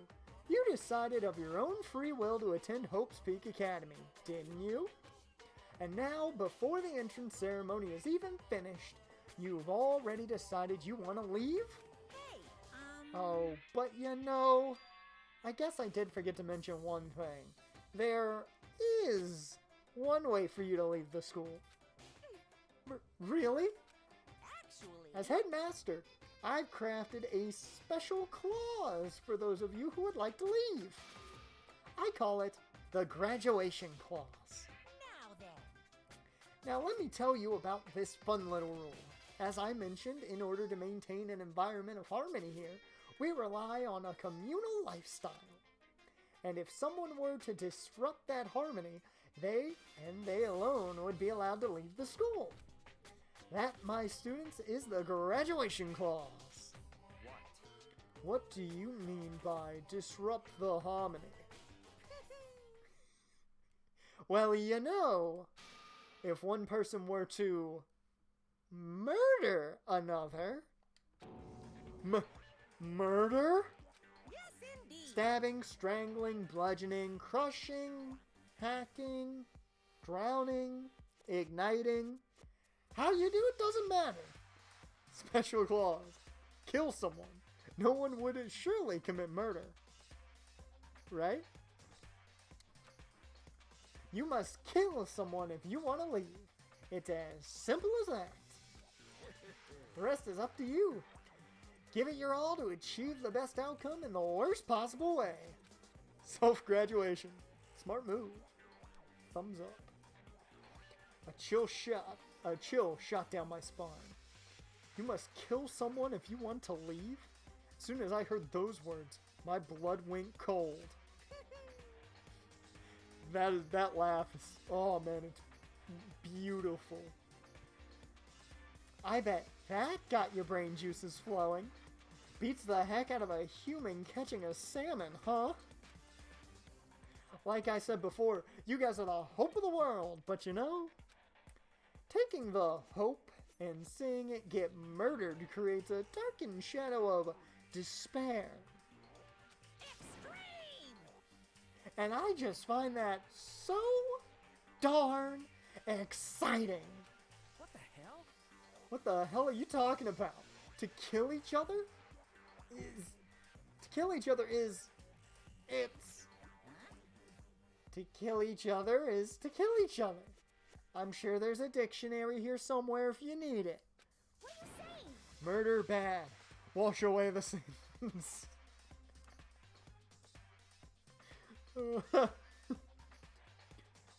You decided of your own free will to attend Hope's Peak Academy, didn't you? And now, before the entrance ceremony is even finished, you've already decided you want to leave? Hey, Oh, but you know, I guess I did forget to mention one thing. There is one way for you to leave the school. Really? Actually, As headmaster, I've crafted a special clause for those of you who would like to leave. I call it the graduation clause. now then. Now let me tell you about this fun little rule. As I mentioned, in order to maintain an environment of harmony here, we rely on a communal lifestyle. And if someone were to disrupt that harmony, they, and they alone, would be allowed to leave the school. That, my students, is the graduation clause. What do you mean by disrupt the harmony? Well, you know, if one person were to murder another... Murder? Yes, indeed. Stabbing, strangling, bludgeoning, crushing, hacking, drowning, igniting. How you do it doesn't matter. Special clause. Kill someone. No one would surely commit murder. Right? You must kill someone if you want to leave. It's as simple as that. The rest is up to you. Give it your all to achieve the best outcome in the worst possible way. Self-graduation. Smart move. Thumbs up. A chill shot down my spine. You must kill someone if you want to leave? As soon as I heard those words, my blood went cold. That laugh is, oh man, it's beautiful. I bet that got your brain juices flowing. Beats the heck out of a human catching a salmon, huh? Like I said before, you guys are the hope of the world, but you know, taking the hope and seeing it get murdered creates a darkened shadow of despair. Extreme! And I just find that so darn exciting. What the What the hell are you talking about? To kill each other? To kill each other is to kill each other is to kill each other. I'm sure there's a dictionary here somewhere if you need it. What are you saying? Murder bad. Wash away the sins.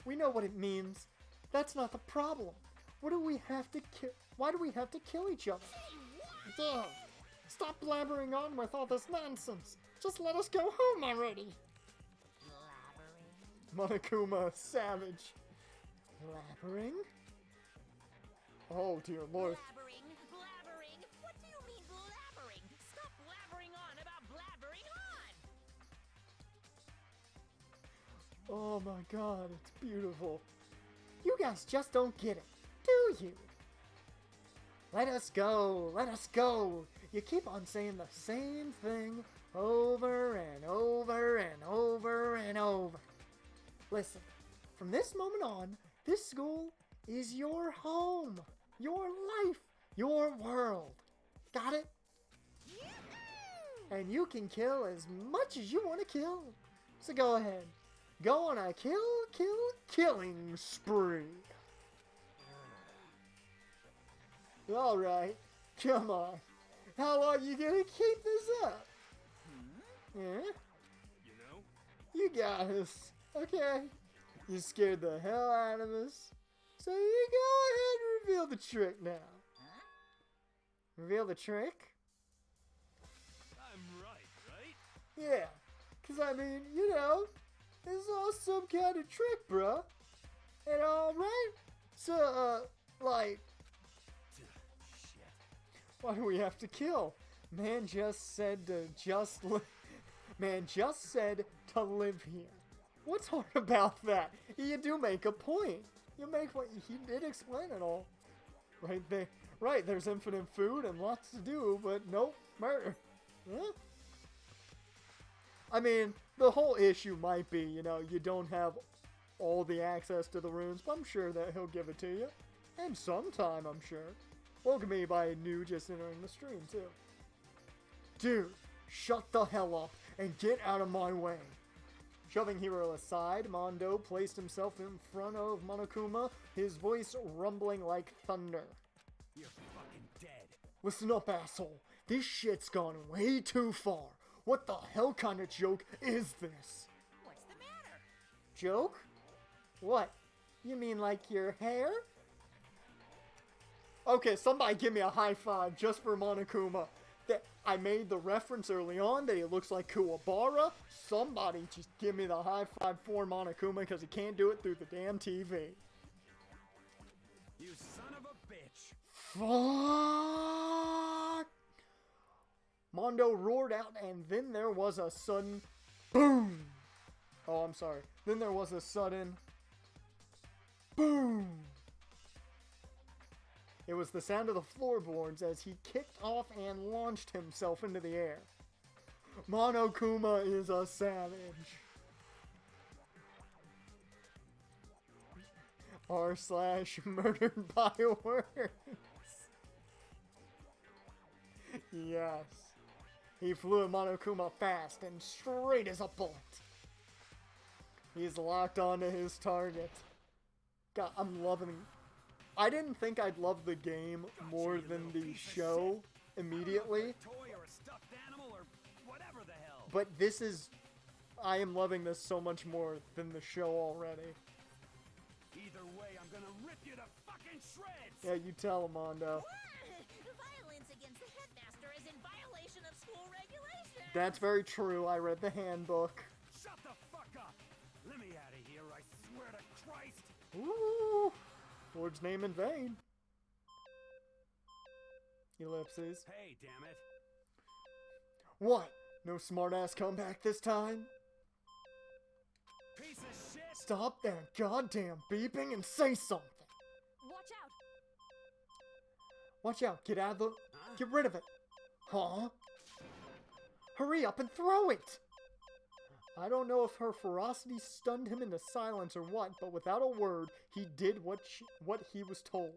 We know what it means. That's not the problem. What do we have to kill? Why do we have to kill each other? Damn. Stop blabbering on with all this nonsense. Just let us go home already. Monokuma, savage. Blabbering? Oh dear lord. Blabbering? What do you mean blabbering? Stop blabbering on about blabbering on! Oh my god, it's beautiful. You guys just don't get it, do you? Let us go, let us go. You keep on saying the same thing over and over and over and over. Listen, from this moment on, this school is your home, your life, your world. Got it? And you can kill as much as you want to kill. So go ahead. Go on a killing spree. Alright, come on. How long you gonna keep this up? Yeah? You know? You got us. Okay. You scared the hell out of us. So you go ahead and reveal the trick now. Reveal the trick? I'm right? Yeah. Cause I mean, you know, it's all some kind of trick, bruh. And alright? So, like, Shit. why do we have to kill? Man just said to live here. What's hard about that? You do make a point. You make what he did explain it all. Right there. Right, there's infinite food and lots to do, but nope, murder. Huh? I mean, the whole issue might be, you know, you don't have all the access to the runes, but I'm sure that he'll give it to you. And sometime, I'm sure. Welcome me by a new just entering the stream, too. Dude, shut the hell up and get out of my way. Shoving Hero aside, Mondo placed himself in front of Monokuma, his voice rumbling like thunder. You're fucking dead. Listen up, asshole. This shit's gone way too far. What the hell kind of joke is this? What's the matter? Joke? What? You mean like your hair? Okay, somebody give me a high five just for Monokuma. That I made the reference early on that he looks like Kuwabara. Somebody just give me the high five for Monokuma because he can't do it through the damn TV. You son of a bitch. Fuck! Mondo roared out, and then there was a sudden boom. Oh, I'm sorry. Then there was a sudden boom. It was the sound of the floorboards as he kicked off and launched himself into the air. Monokuma is a savage. r/murdered by words. Yes. He flew at Monokuma fast and straight as a bullet. He's locked onto his target. God, I'm loving. I didn't think I'd love the game more than the show immediately. Toy or a stuffed animal or whatever the hell. But this is... I am loving this so much more than the show already. Either way, I'm gonna rip you to fucking shreds. Yeah, you tell him, Mondo. Violence against the headmaster is in violation of school regulations. That's very true. I read the handbook. Shut the fuck up. Let me out of here, I swear to Christ. Ooh. Lord's name in vain. Ellipses. Hey, damn it. What? No smartass comeback this time? Piece of shit. Stop that goddamn beeping and say something. Watch out! Watch out. Get out of the... Get rid of it. Huh? Hurry up and throw it! I don't know if her ferocity stunned him into silence or what, but without a word, he did what he was told.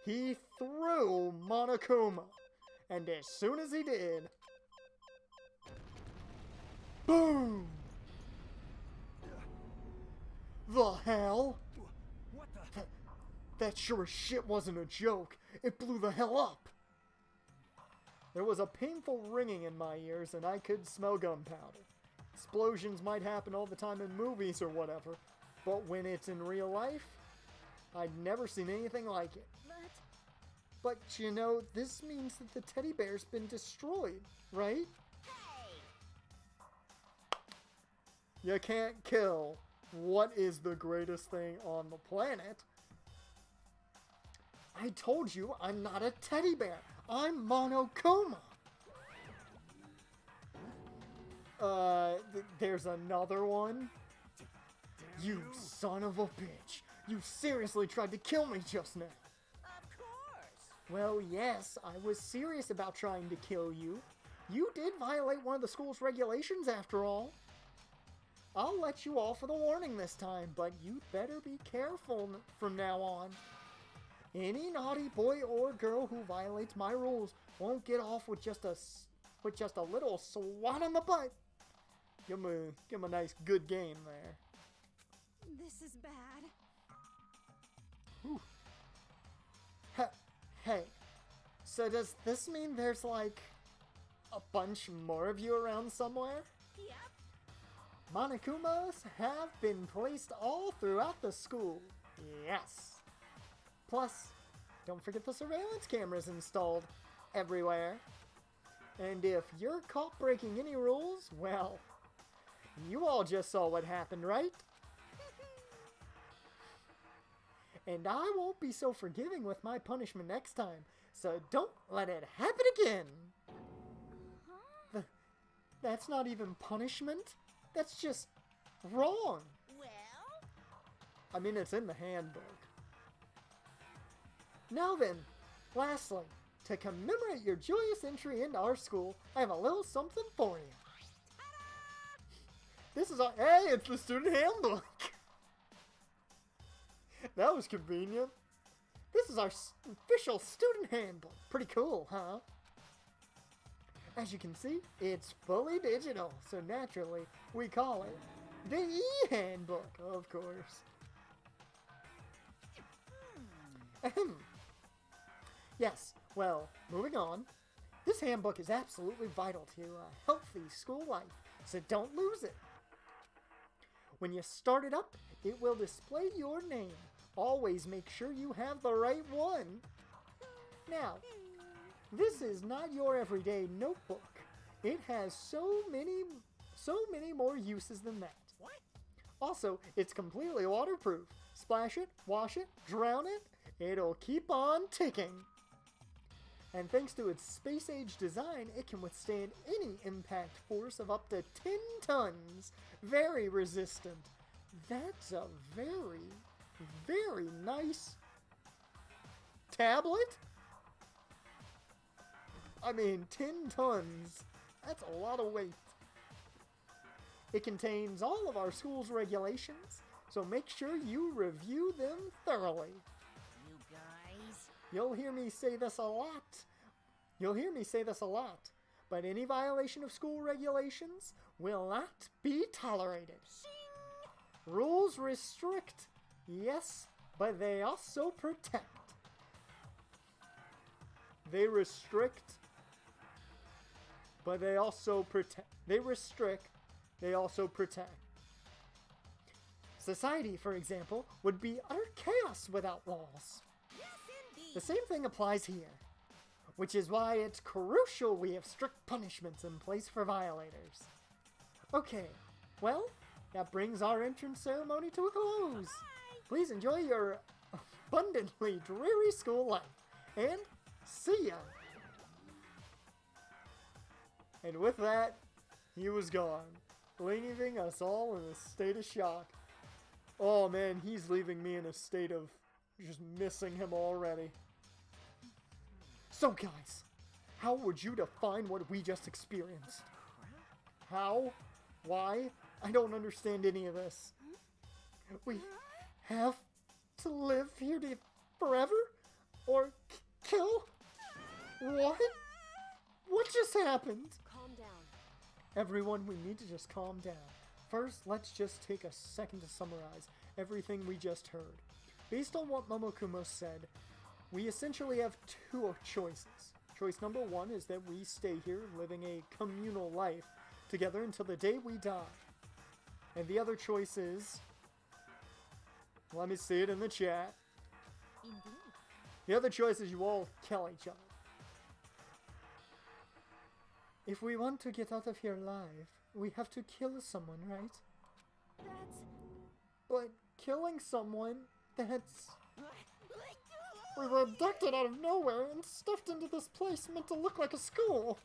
he threw Monokuma. And as soon as he did, boom! The hell? What the? That sure as shit wasn't a joke. It blew the hell up. There was a painful ringing in my ears and I could smell gunpowder. Explosions might happen all the time in movies or whatever, but when it's in real life, I'd never seen anything like it. But you know, this means that the teddy bear's been destroyed, right? You can't kill what is the greatest thing on the planet. I told you I'm not a teddy bear. I'm Monokuma. There's another one. You son of a bitch. You seriously tried to kill me just now. Of course. Well, yes, I was serious about trying to kill you. You did violate one of the school's regulations after all. I'll let you off with a warning this time, but you'd better be careful from now on. Any naughty boy or girl who violates my rules won't get off with just a little swat on the butt. Give him a nice good game there. This is bad. Whew. Hey, so does this mean there's like a bunch more of you around somewhere? Yep. Monokumas have been placed all throughout the school. Yes. Plus, don't forget the surveillance cameras installed everywhere. And if you're caught breaking any rules, well, you all just saw what happened, right? And I won't be so forgiving with my punishment next time, so don't let it happen again. That's not even punishment. That's just wrong. Well? I mean, it's in the handbook. Now then, lastly, to commemorate your joyous entry into our school, I have a little something for you. This is hey, it's the student handbook. That was convenient. This is our official student handbook. Pretty cool, huh? As you can see, it's fully digital, so naturally, we call it the e-handbook, of course. Yes, well, moving on. This handbook is absolutely vital to a healthy school life, so don't lose it. When you start it up, it will display your name. Always make sure you have the right one. Now, this is not your everyday notebook. It has so many more uses than that. What? Also, it's completely waterproof. Splash it, wash it, drown it, it'll keep on ticking. And thanks to its space-age design, it can withstand any impact force of up to 10 tons. Very resistant. That's a very, very nice tablet. I mean, 10 tons. That's a lot of weight. It contains all of our school's regulations, so make sure you review them thoroughly. You guys? You'll hear me say this a lot. But any violation of school regulations will not be tolerated. Shing! Rules restrict, yes, but they also protect. They restrict, but they also protect. They restrict, they also protect. Society, for example, would be utter chaos without laws. Yes, indeed. The same thing applies here, which is why it's crucial we have strict punishments in place for violators. Okay, well, that brings our entrance ceremony to a close. Bye. Please enjoy your abundantly dreary school life, and see ya! And with that, he was gone, leaving us all in a state of shock. Oh man, he's leaving me in a state of just missing him already. So guys, how would you define what we just experienced? How? Why? I don't understand any of this. We have to live here forever? Or kill? What? What just happened? Calm down. Everyone, we need to just calm down. First, let's just take a second to summarize everything we just heard. Based on what Momokumo said, we essentially have two choices. Choice number one is that we stay here living a communal life together until the day we die. And the other choice is... let me see it in the chat. Indeed. The other choice is you all kill each other. If we want to get out of here alive, we have to kill someone, right? That's... But killing someone, that's... we were abducted out of nowhere and stuffed into this place meant to look like a school.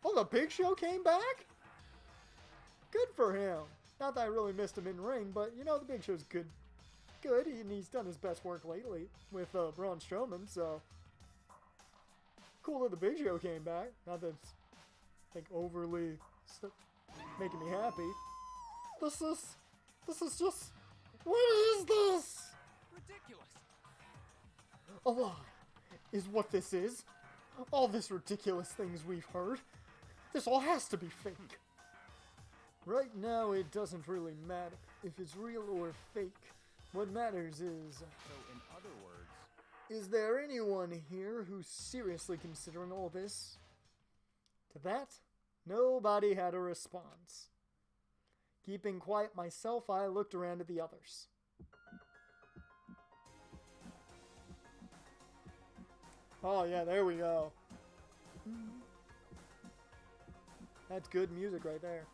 Oh, the Big Show came back? Good for him. Not that I really missed him in ring, but you know, the Big Show's good. Good, and he's done his best work lately with Braun Strowman, so... cool that the Big Show came back. Not that it's, like, overly making me happy. This is just... what is this? Ridiculous. A lie is what this is. All this ridiculous things we've heard. This all has to be fake. Right now, it doesn't really matter if it's real or fake. What matters is... So, in other words... is there anyone here who's seriously considering all this? To that, nobody had a response. Keeping quiet myself, I looked around at the others. Oh yeah, there we go. That's good music right there.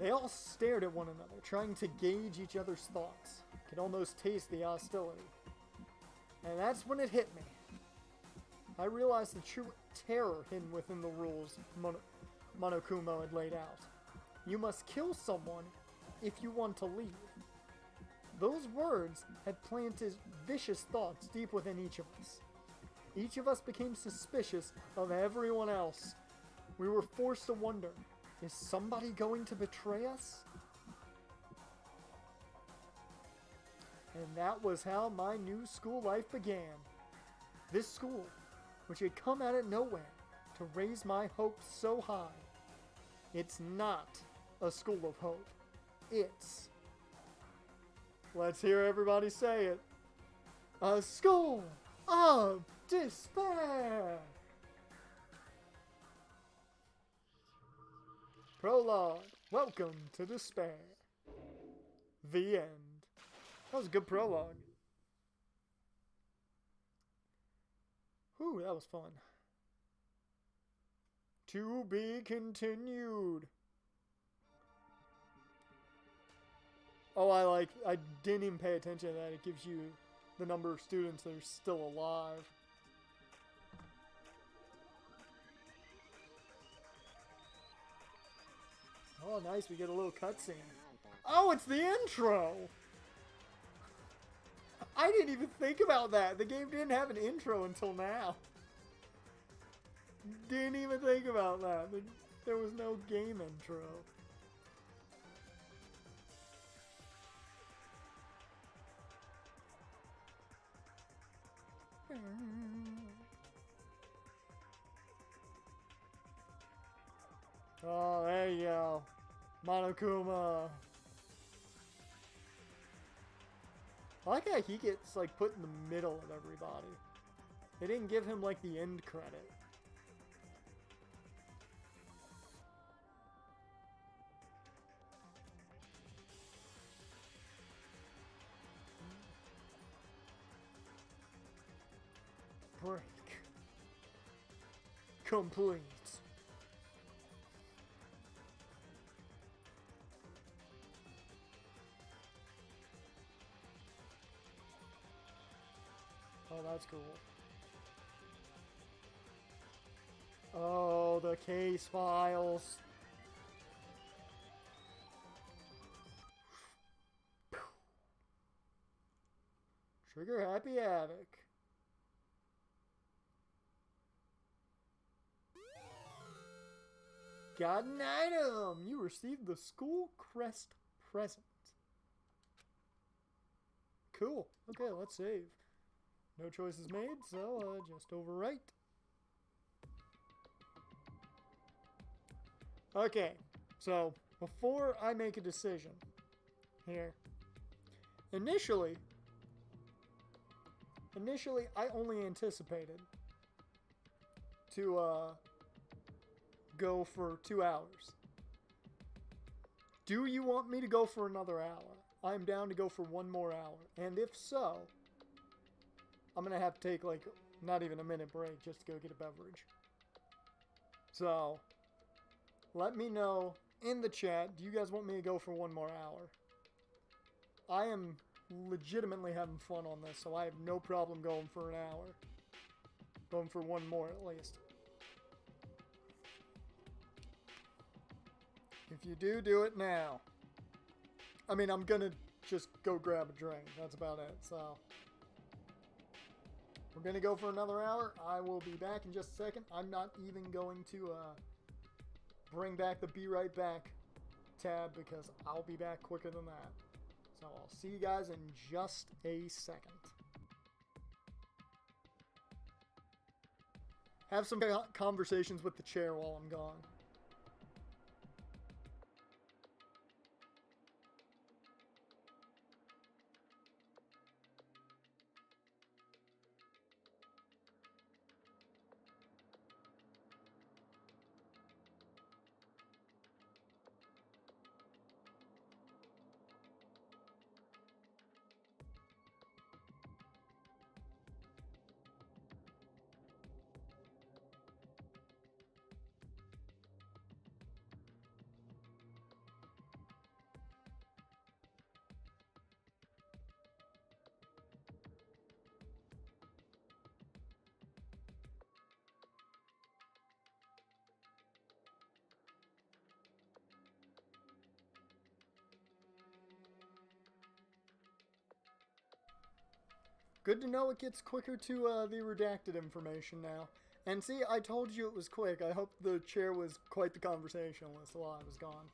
They all stared at one another, trying to gauge each other's thoughts. Could almost taste the hostility. And that's when it hit me. I realized the true terror hidden within the rules Monokumo had laid out. You must kill someone if you want to leave. Those words had planted vicious thoughts deep within each of us. Each of us became suspicious of everyone else. We were forced to wonder, is somebody going to betray us? And that was how my new school life began. This school, which had come out of nowhere to raise my hopes so high. It's not a school of hope. It's... let's hear everybody say it. A school of despair. Prologue. Welcome to despair. The end. That was a good prologue. Whew, that was fun. To be continued. Oh, I didn't even pay attention to that. It gives you the number of students that are still alive. Oh, nice. We get a little cutscene. Oh, it's the intro! I didn't even think about that. The game didn't have an intro until now. Didn't even think about that. There was no game intro. Oh, there you go. Monokuma. I like how he gets, like, put in the middle of everybody. They didn't give him, like, the end credit. Break. Complete. Oh, that's cool. Oh, the case files. Trigger Happy Havoc. Got an item! You received the school crest present. Cool. Okay, let's save. No choices made, so just overwrite. Okay, so before I make a decision here, initially I only anticipated to go for 2 hours. Do you want me to go for another hour? I'm down to go for 1 more hour. And if so, I'm going to have to take like not even a minute break just to go get a beverage. So, let me know in the chat, do you guys want me to go for 1 more hour? I am legitimately having fun on this, so I have no problem going for an hour. Going for 1 more at least. If you do it now. I mean, I'm gonna just go grab a drink. That's about it, so. We're gonna go for another hour. I will be back in just a second. I'm not even going to bring back the be right back tab because I'll be back quicker than that. So I'll see you guys in just a second. Have some conversations with the chair while I'm gone. Good to know it gets quicker to the redacted information now. And see, I told you it was quick. I hope the chair was quite the conversationalist while I was gone.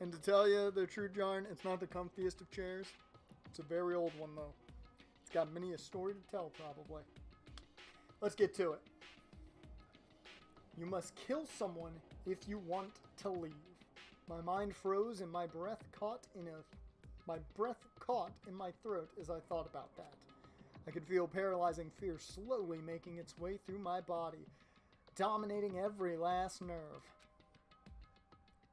And to tell you the true yarn, it's not the comfiest of chairs. It's a very old one though. It's got many a story to tell probably. Let's get to it. You must kill someone if you want to leave. My mind froze and my breath caught in my throat as I thought about that. I could feel paralyzing fear slowly making its way through my body, dominating every last nerve.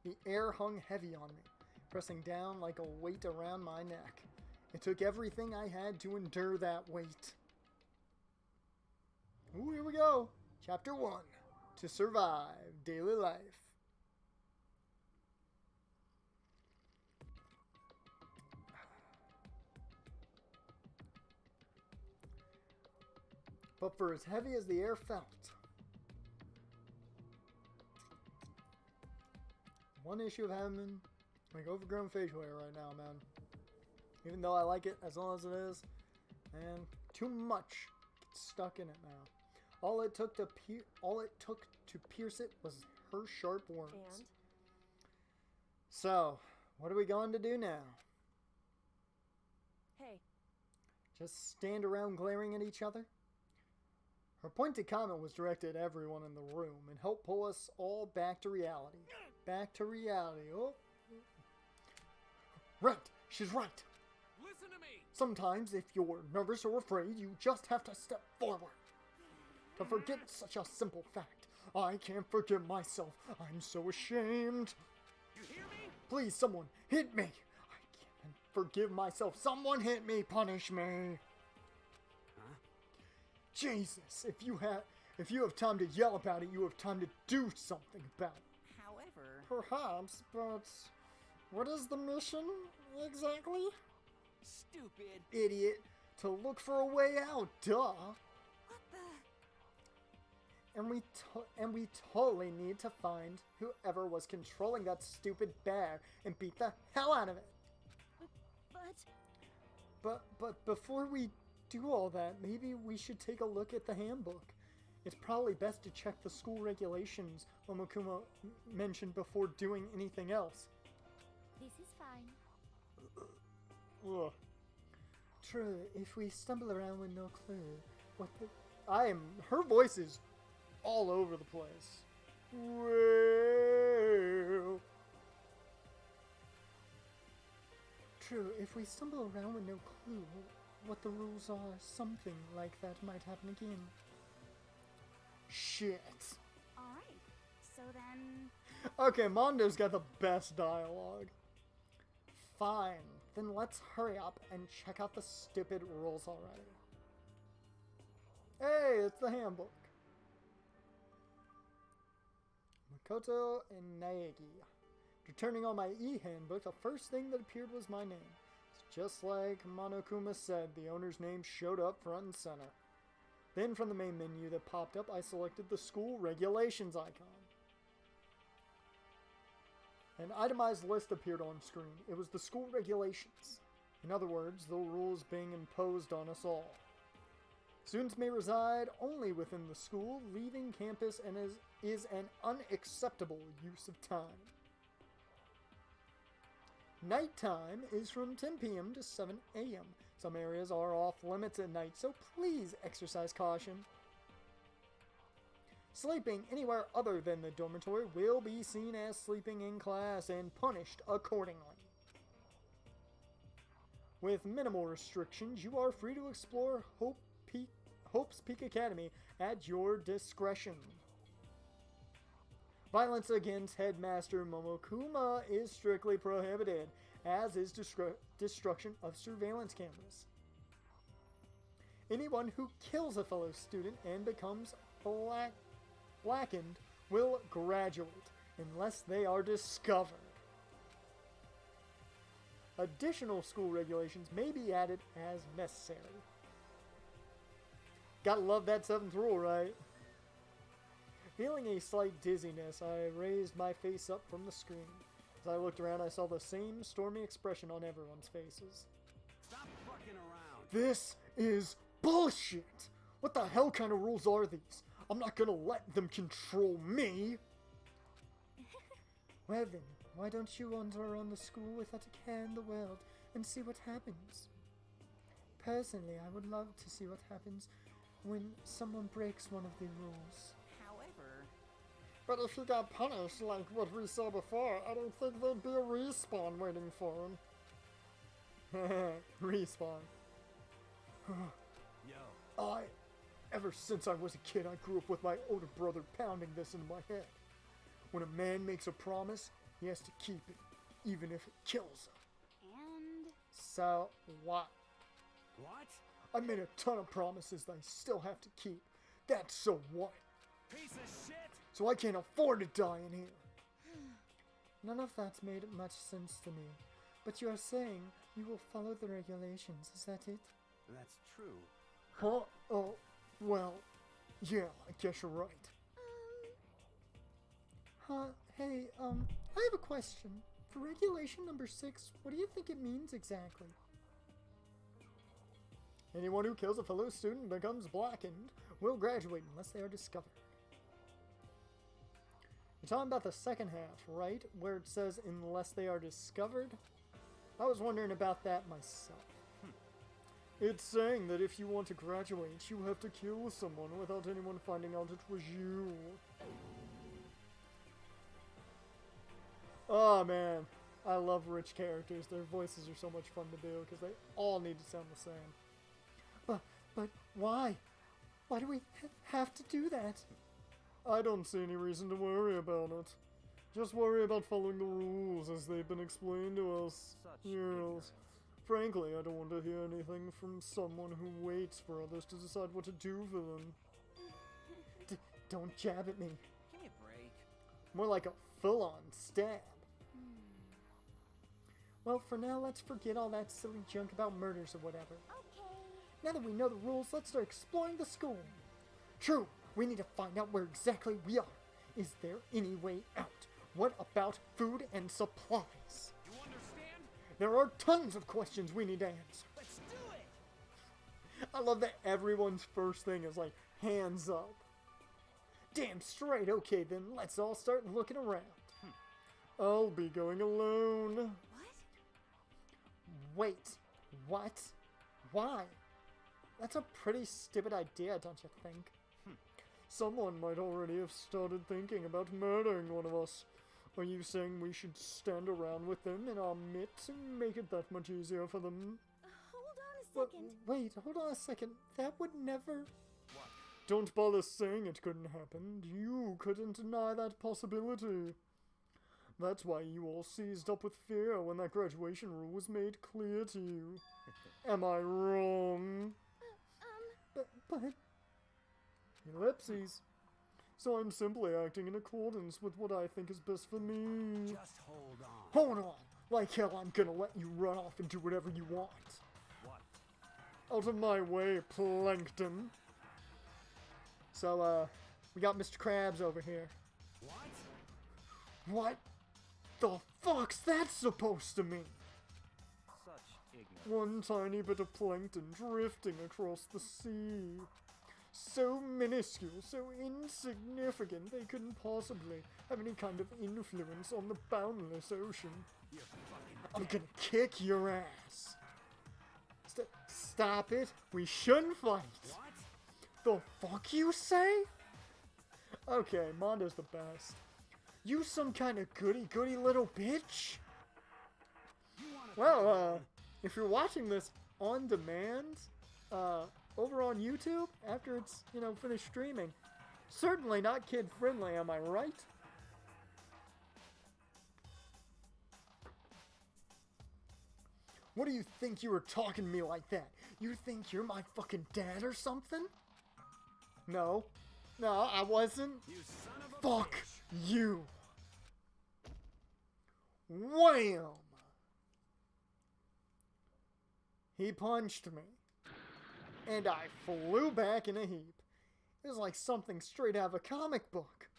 The air hung heavy on me, pressing down like a weight around my neck. It took everything I had to endure that weight. Ooh, here we go. Chapter 1. To survive daily life. But for as heavy as the air felt, one issue of having like overgrown facial hair right now, man. Even though I like it as long as it is, man, too much gets stuck in it now. All it took to pierce it was her sharp words. And? So, what are we going to do now? Hey. Just stand around glaring at each other? Her pointed comment was directed at everyone in the room and helped pull us all back to reality. Back to reality. Oh. Right. She's right. Listen to me. Sometimes, if you're nervous or afraid, you just have to step forward. To forget such a simple fact. I can't forgive myself. I'm so ashamed. You hear me? Please, someone, hit me. I can't forgive myself. Someone hit me. Punish me. Jesus, if you have time to yell about it, you have time to do something about it. However... Perhaps, but what is the mission exactly? Stupid. Idiot. To look for a way out, duh. What the... And we totally need to find whoever was controlling that stupid bear and beat the hell out of it. But before we do all that, maybe we should take a look at the handbook. It's probably best to check the school regulations Momokuma mentioned before doing anything else. This Ugh. True, if we stumble around with no clue, what the... Her voice is all over the place. Well... True, if we stumble around with no clue what the rules are, something like that might happen again. Shit. Alright, so then... Okay, Mondo's got the best dialogue. Fine, then let's hurry up and check out the stupid rules already. Hey, it's the handbook. Makoto and Naegi. Returning on my e-handbook, the first thing that appeared was my name. It's just like Monokuma said, the owner's name showed up front and center. Then from the main menu that popped up, I selected the school regulations icon. An itemized list appeared on screen. It was the school regulations. In other words, the rules being imposed on us all. Students may reside only within the school. Leaving campus and is an unacceptable use of time. Nighttime is from 10 p.m. to 7 a.m. Some areas are off limits at night, so please exercise caution. Sleeping anywhere other than the dormitory will be seen as sleeping in class and punished accordingly. With minimal restrictions, you are free to explore Hope's Peak Academy at your discretion. Violence against Headmaster Momokuma is strictly prohibited, as is destruction of surveillance cameras. Anyone who kills a fellow student and becomes blackened will graduate, unless they are discovered. Additional school regulations may be added as necessary. Gotta love that 7th rule, right? Feeling a slight dizziness, I raised my face up from the screen. As I looked around, I saw the same stormy expression on everyone's faces. Stop fucking around. This is bullshit! What the hell kind of rules are these? I'm not gonna let them control me! Well then, why don't you wander around the school without a care in the world and see what happens? Personally, I would love to see what happens when someone breaks one of the rules. However... But if he got punished like what we saw before, I don't think there'd be a respawn waiting for him. Respawn. Yo. Ever since I was a kid, I grew up with my older brother pounding this into my head. When a man makes a promise, he has to keep it, even if it kills him. And... So, what? What? I made a ton of promises that I still have to keep. That's so what? Piece of shit! So I can't afford to die in here. None of that's made much sense to me. But you are saying you will follow the regulations, is that it? That's true. Huh? Oh, well, yeah, I guess you're right. Hey, I have a question. For regulation number 6, what do you think it means exactly? Anyone who kills a fellow student becomes blackened will graduate unless they are discovered. You're talking about the second half, right? Where it says unless they are discovered? I was wondering about that myself. It's saying that if you want to graduate, you have to kill someone without anyone finding out it was you. Oh man, I love rich characters. Their voices are so much fun to do because they all need to sound the same. But why? Why do we have to do that? I don't see any reason to worry about it. Just worry about following the rules as they've been explained to us. Yes. Frankly, I don't want to hear anything from someone who waits for others to decide what to do for them. Don't jab at me. Give me a break. More like a full-on stab. Well, for now, let's forget all that silly junk about murders or whatever. Okay. Now that we know the rules, let's start exploring the school. True, we need to find out where exactly we are. Is there any way out? What about food and supplies? You understand? There are tons of questions we need to answer. Let's do it! I love that everyone's first thing is like, hands up. Damn straight, okay then, let's all start looking around. I'll be going alone. What? Wait, What? Why? That's a pretty stupid idea, don't you think? Someone might already have started thinking about murdering one of us. Are you saying we should stand around with them in our midst and make it that much easier for them? Hold on a second. Wait, hold on a second. That would never... What? Don't bother saying it couldn't happen. You couldn't deny that possibility. That's why you all seized up with fear when that graduation rule was made clear to you. Am I wrong? But... Ellipses. So I'm simply acting in accordance with what I think is best for me. Just hold on. Hold on! Like hell I'm gonna let you run off and do whatever you want. What? Out of my way, Plankton. So, we got Mr. Krabs over here. What? What the fuck's that supposed to mean? Such ignorance. One tiny bit of plankton drifting across the sea. So minuscule, so insignificant, they couldn't possibly have any kind of influence on the boundless ocean. You're fucking... I'm gonna kick your ass. Stop it. We shouldn't fight. What? The fuck you say? Okay, Mondo's the best. You some kind of goody little bitch? Well, if you're watching this on demand, over on YouTube, after it's, finished streaming, certainly not kid-friendly, am I right? What do you think you were talking to me like that? You think you're my fucking dad or something? No, I wasn't. You son of a Fuck bitch. you. Wham! He punched me. And I flew back in a heap. It was like something straight out of a comic book.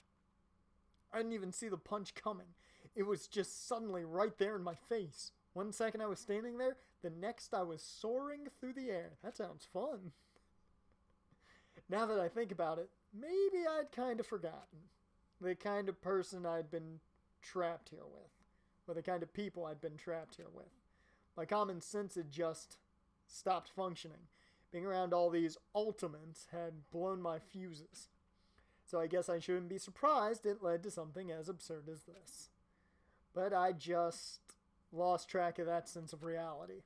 I didn't even see the punch coming. It was just suddenly right there in my face. 1 second I was standing there, the next I was soaring through the air. That sounds fun. Now that I think about it, maybe I'd kind of forgotten. The kind of person I'd been trapped here with. Or the kind of people I'd been trapped here with. My common sense had just stopped functioning. Being around all these ultimates had blown my fuses. So I guess I shouldn't be surprised it led to something as absurd as this. But I just lost track of that sense of reality.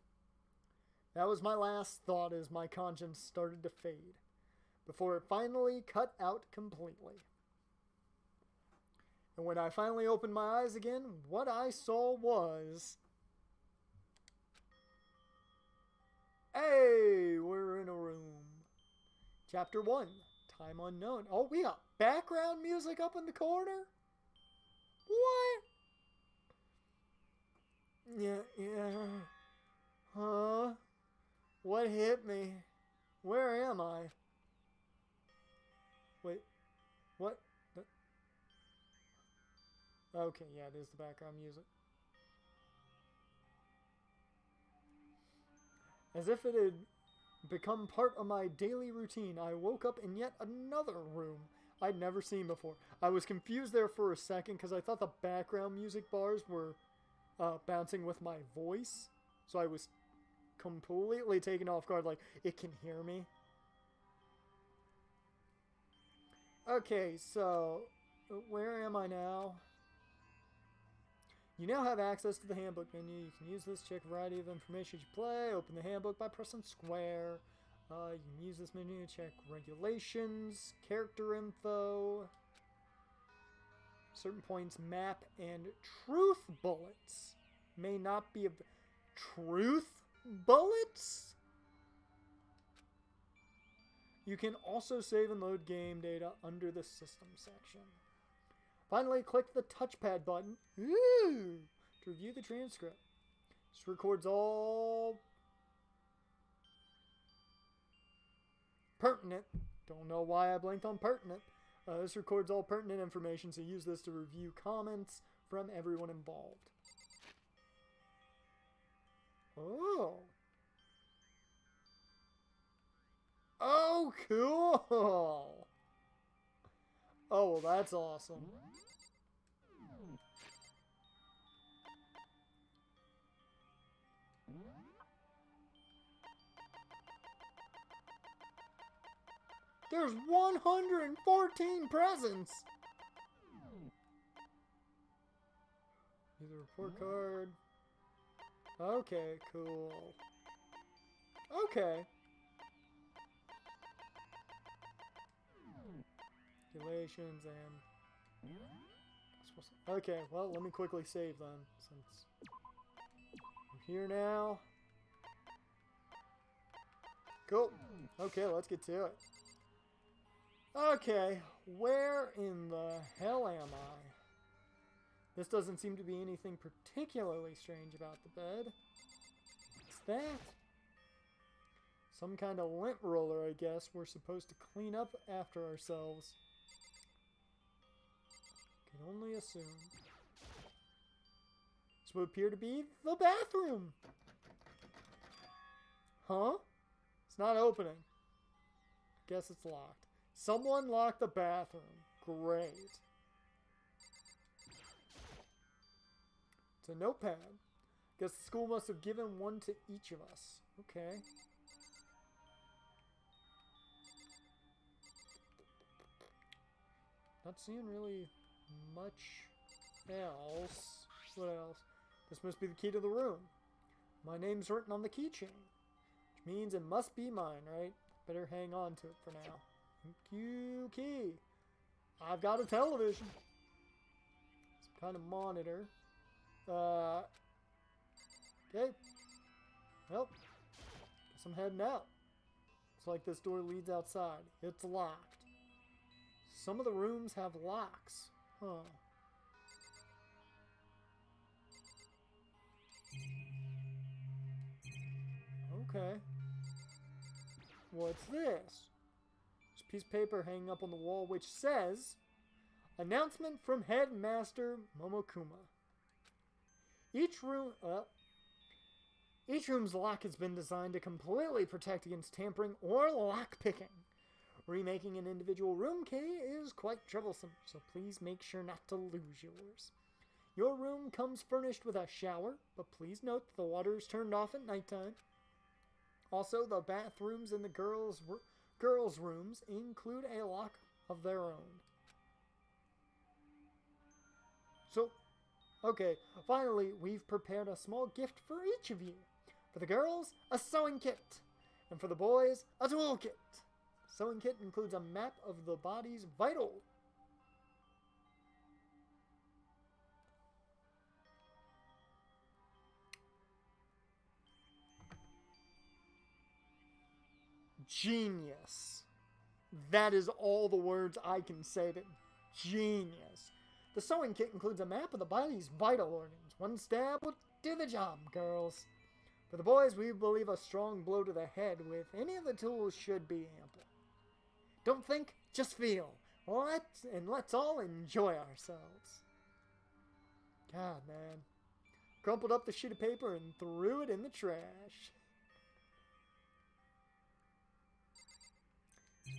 That was my last thought as my conscience started to fade, before it finally cut out completely. And when I finally opened my eyes again, what I saw was... Hey, we're in a room. Chapter 1, Time Unknown. Oh, we got background music up in the corner? What? Yeah. Huh? What hit me? Where am I? Wait, what? Okay, yeah, it is the background music. As if it had become part of my daily routine, I woke up in yet another room I'd never seen before. I was confused there for a second because I thought the background music bars were bouncing with my voice. So I was completely taken off guard, like, it can hear me. Okay, so, where am I now? You now have access to the handbook menu. You can use this to check a variety of information as you play. Open the handbook by pressing square. You can use this menu to check regulations, character info, certain points, map, and truth bullets. May not be truth bullets? You can also save and load game data under the system section. Finally, click the touchpad button to review the transcript. This records all pertinent. Don't know why I blanked on pertinent. This records all pertinent information, so use this to review comments from everyone involved. Oh. Oh, cool. Oh, well, that's awesome. There's 114 presents! Here's a report card. Okay, cool. Okay. Calculations and... Okay, well, let me quickly save then, since we're here now. Cool. Okay, let's get to it. Okay, where in the hell am I? This doesn't seem to be anything particularly strange about the bed. What's that? Some kind of lint roller, I guess. We're supposed to clean up after ourselves. Can only assume. This would appear to be the bathroom. Huh? It's not opening. Guess it's locked. Someone locked the bathroom. Great. It's a notepad. Guess the school must have given one to each of us. Okay. Not seeing really much else. What else? This must be the key to the room. My name's written on the keychain, which means it must be mine, right? Better hang on to it for now. Thank you, key. I've got a television. Some kind of monitor. Okay. Well, guess I'm heading out. Looks like this door leads outside. It's locked. Some of the rooms have locks. Huh. Okay. What's this? There's a piece of paper hanging up on the wall which says, "Announcement from Headmaster Momokuma. Each room's lock has been designed to completely protect against tampering or lockpicking. Remaking an individual room key is quite troublesome, so please make sure not to lose yours. Your room comes furnished with a shower, but please note that the water is turned off at nighttime. Also, the bathrooms in the girls' rooms include a lock of their own." So, okay, finally, we've prepared a small gift for each of you. For the girls, a sewing kit, and for the boys, a toolkit. The sewing kit includes a map of the body's vital. Genius. That is all the words I can say to genius. The sewing kit includes a map of the body's vital organs. One stab will do the job, girls. For the boys, we believe a strong blow to the head with any of the tools should be ample. Don't think, just feel. Let's all enjoy ourselves. God, man. Crumpled up the sheet of paper and threw it in the trash.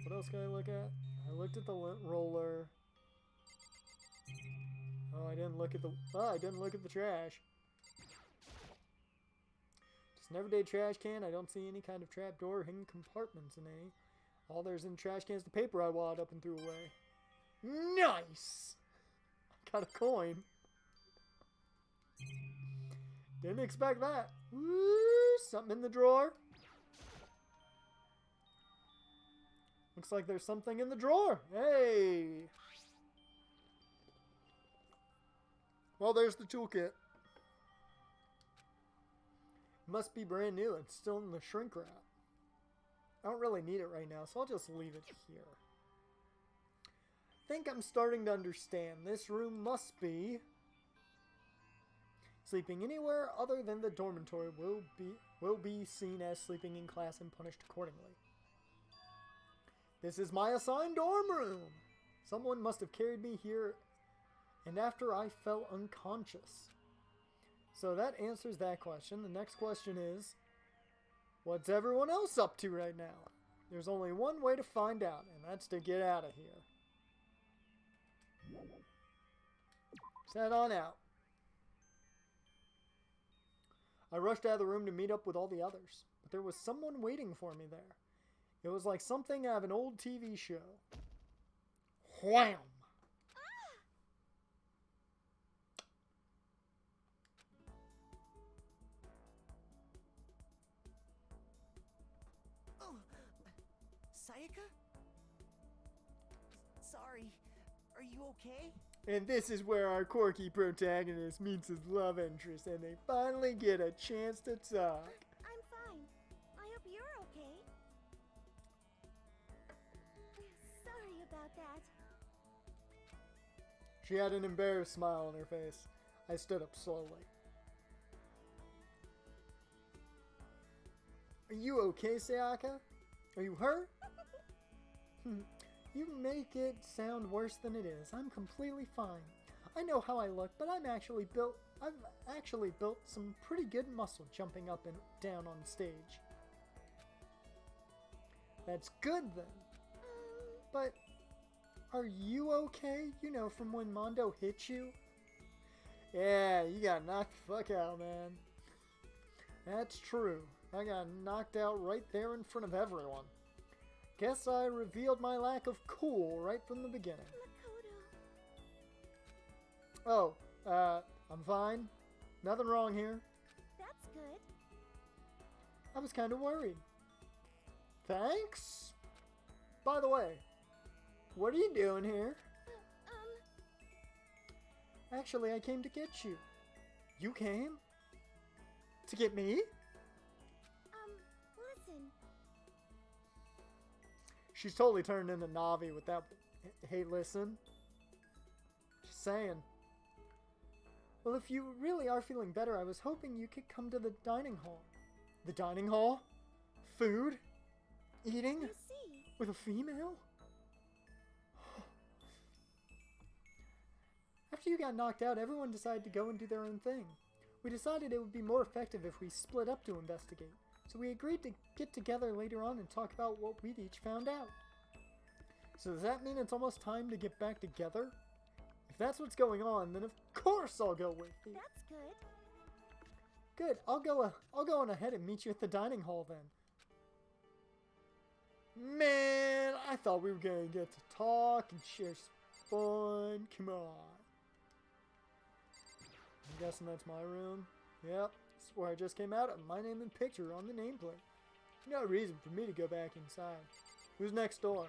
What else can I look at? I looked at the lint roller. Oh, I didn't look at the trash. Just an everyday trash can. I don't see any kind of trapdoor or hidden compartments in any. All there's in the trash can is the paper I wad up and threw away. Nice! I got a coin. Didn't expect that. Woo! Something in the drawer. Looks like there's something in the drawer. Hey! Well, there's the toolkit. Must be brand new. It's still in the shrink wrap. I don't really need it right now, so I'll just leave it here. I think I'm starting to understand. This room must be... Sleeping anywhere other than the dormitory will be seen as sleeping in class and punished accordingly. This is my assigned dorm room. Someone must have carried me here and after I fell unconscious. So that answers that question. The next question is, what's everyone else up to right now? There's only one way to find out, and that's to get out of here. Let's head on out. I rushed out of the room to meet up with all the others, but there was someone waiting for me there. It was like something out of an old TV show. Wham! Oh, Sayaka? Sorry. Are you okay? And this is where our quirky protagonist meets his love interest and they finally get a chance to talk. I'm fine. I hope you're okay. Sorry about that. She had an embarrassed smile on her face. I stood up slowly. Are you okay, Sayaka? Are you hurt? You make it sound worse than it is. I'm completely fine. I know how I look, but I've actually built some pretty good muscle jumping up and down on stage. That's good then. But are you okay? You know, from when Mondo hit you? Yeah, you got knocked the fuck out, man. That's true. I got knocked out right there in front of everyone. Guess I revealed my lack of cool right from the beginning. Makoto. Oh, I'm fine. Nothing wrong here. That's good. I was kind of worried. Thanks? By the way, what are you doing here? Actually, I came to get you. You came? To get me? Listen. She's totally turned into Navi with that. Hey, listen. Just saying. Well, if you really are feeling better, I was hoping you could come to the dining hall. The dining hall? Food? Eating? You see. With a female? After you got knocked out, everyone decided to go and do their own thing. We decided it would be more effective if we split up to investigate. So we agreed to get together later on and talk about what we'd each found out. So does that mean it's almost time to get back together? If that's what's going on, then of course I'll go with you. That's good. Good. I'll go on ahead and meet you at the dining hall then. Man, I thought we were gonna get to talk and share some fun. Come on. I'm guessing that's my room. Yep. This is where I just came out of my name and picture on the nameplate. No reason for me to go back inside. Who's next door?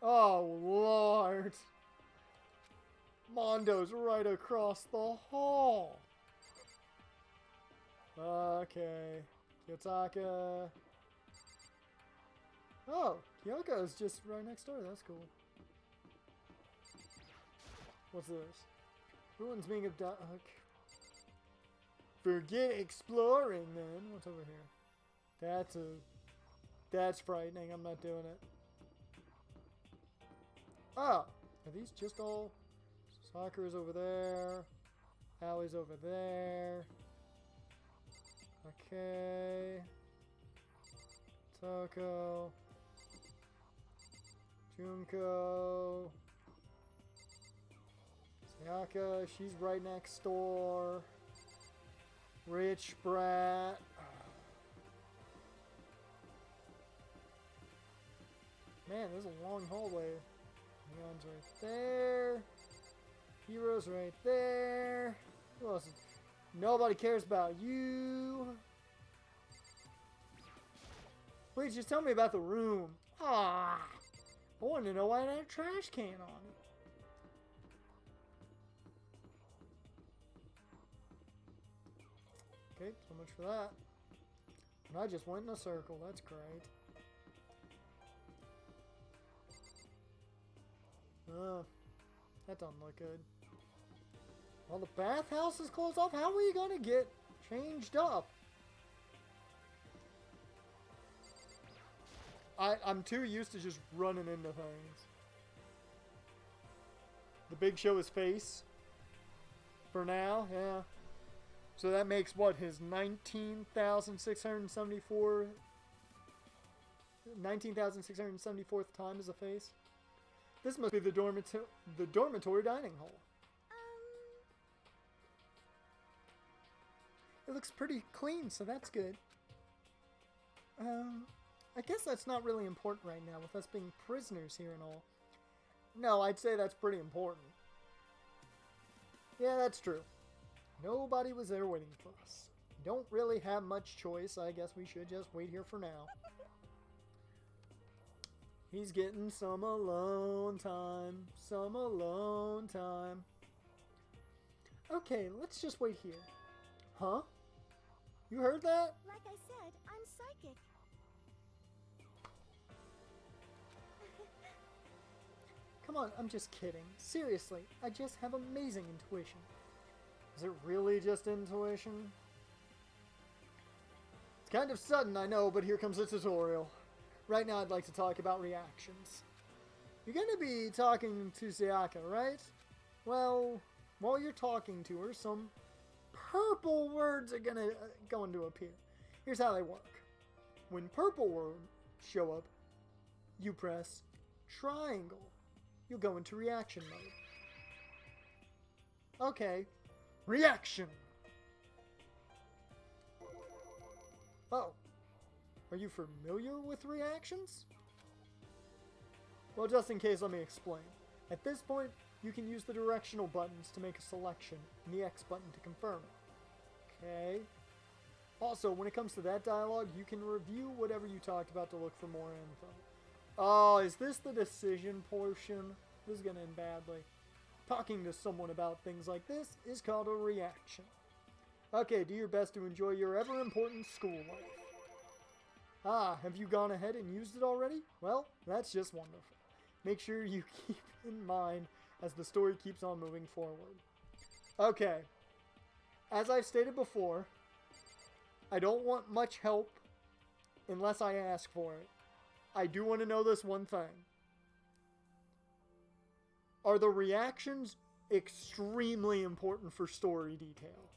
Oh, Lord. Mondo's right across the hall. Okay. Kyotaka. Oh, Kyoko's just right next door. That's cool. What's this? Ruins being abducted. Forget exploring, then. What's over here? That's frightening. I'm not doing it. Oh, are these just all? Sakura's over there. Allie's over there. Okay. Toko. Junko. Sayaka, she's right next door. Rich brat. Man, there's a long hallway. Neon's right there. Hero's right there. Who else? Nobody cares about you. Please just tell me about the room. Ah, I want to know why it had a trash can on it. Okay, so much for that. And I just went in a circle. That's great. That doesn't look good. Well, the bathhouse is closed off. How are we gonna get changed up? I'm too used to just running into things. The big show is face. For now, yeah. So that makes what, his 19,674th time as a face? This must be the dormitory dining hall. It looks pretty clean, so that's good. I guess that's not really important right now with us being prisoners here and all. No, I'd say that's pretty important. Yeah, that's true. Nobody was there waiting for us. Don't really have much choice. I guess we should just wait here for now. He's getting some alone time. Some alone time. Okay, let's just wait here. Huh? You heard that? Like I said, I'm psychic. Come on, I'm just kidding. Seriously, I just have amazing intuition. Is it really just intuition? It's kind of sudden, I know, but here comes the tutorial. Right now, I'd like to talk about reactions. You're going to be talking to Sayaka, right? Well, while you're talking to her, some purple words are going to appear. Here's how they work. When purple words show up, you press triangle. You'll go into reaction mode. Okay, reaction. Oh, are you familiar with reactions? Well, just in case, let me explain. At this point, you can use the directional buttons to make a selection and the X button to confirm it. Okay. Also, when it comes to that dialogue, you can review whatever you talked about to look for more info. Oh, is this the decision portion? This is going to end badly. Talking to someone about things like this is called a reaction. Okay, do your best to enjoy your ever-important school life. Ah, have you gone ahead and used it already? Well, that's just wonderful. Make sure you keep in mind as the story keeps on moving forward. Okay, as I've stated before, I don't want much help unless I ask for it. I do want to know this one thing. Are the reactions extremely important for story detail?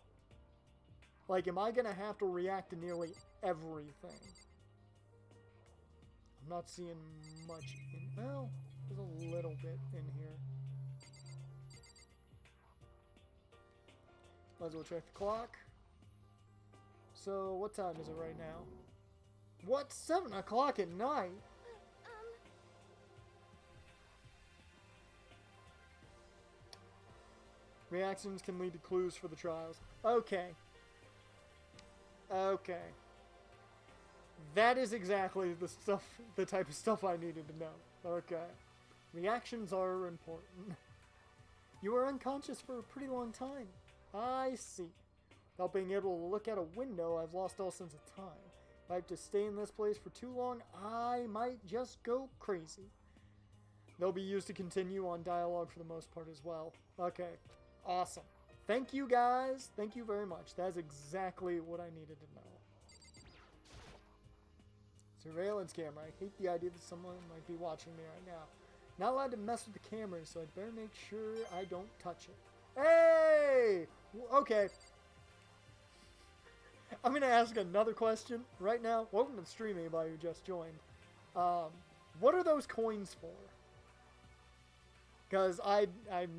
Like, am I going to have to react to nearly everything? I'm not seeing much in... Well, there's a little bit in here. Might as well check the clock. So, what time is it right now? What? 7 o'clock at night? Reactions can lead to clues for the trials. Okay. Okay. That is exactly the type of stuff I needed to know. Okay. Reactions are important. You were unconscious for a pretty long time. I see. Without being able to look out a window, I've lost all sense of time. If I have to stay in this place for too long, I might just go crazy. They'll be used to continue on dialogue for the most part as well. Okay. Awesome. Thank you, guys. Thank you very much. That's exactly what I needed to know. Surveillance camera. I hate the idea that someone might be watching me right now. Not allowed to mess with the camera, so I'd better make sure I don't touch it. Hey! Okay. I'm going to ask another question right now. Welcome to the stream, anybody who just joined. What are those coins for? Because I've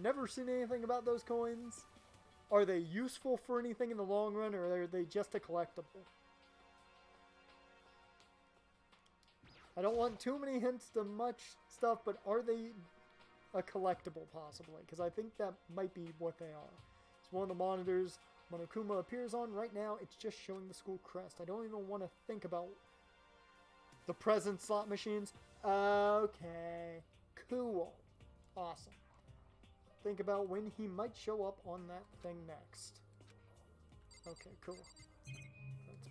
never seen anything about those coins. Are they useful for anything in the long run, or are they just a collectible? I don't want too many hints to much stuff, but are they a collectible, possibly? Because I think that might be what they are. It's one of the monitors Monokuma appears on. Right now, it's just showing the school crest. I don't even want to think about the present slot machines. Okay. Cool. Awesome. Think about when he might show up on that thing next. Okay, cool. That's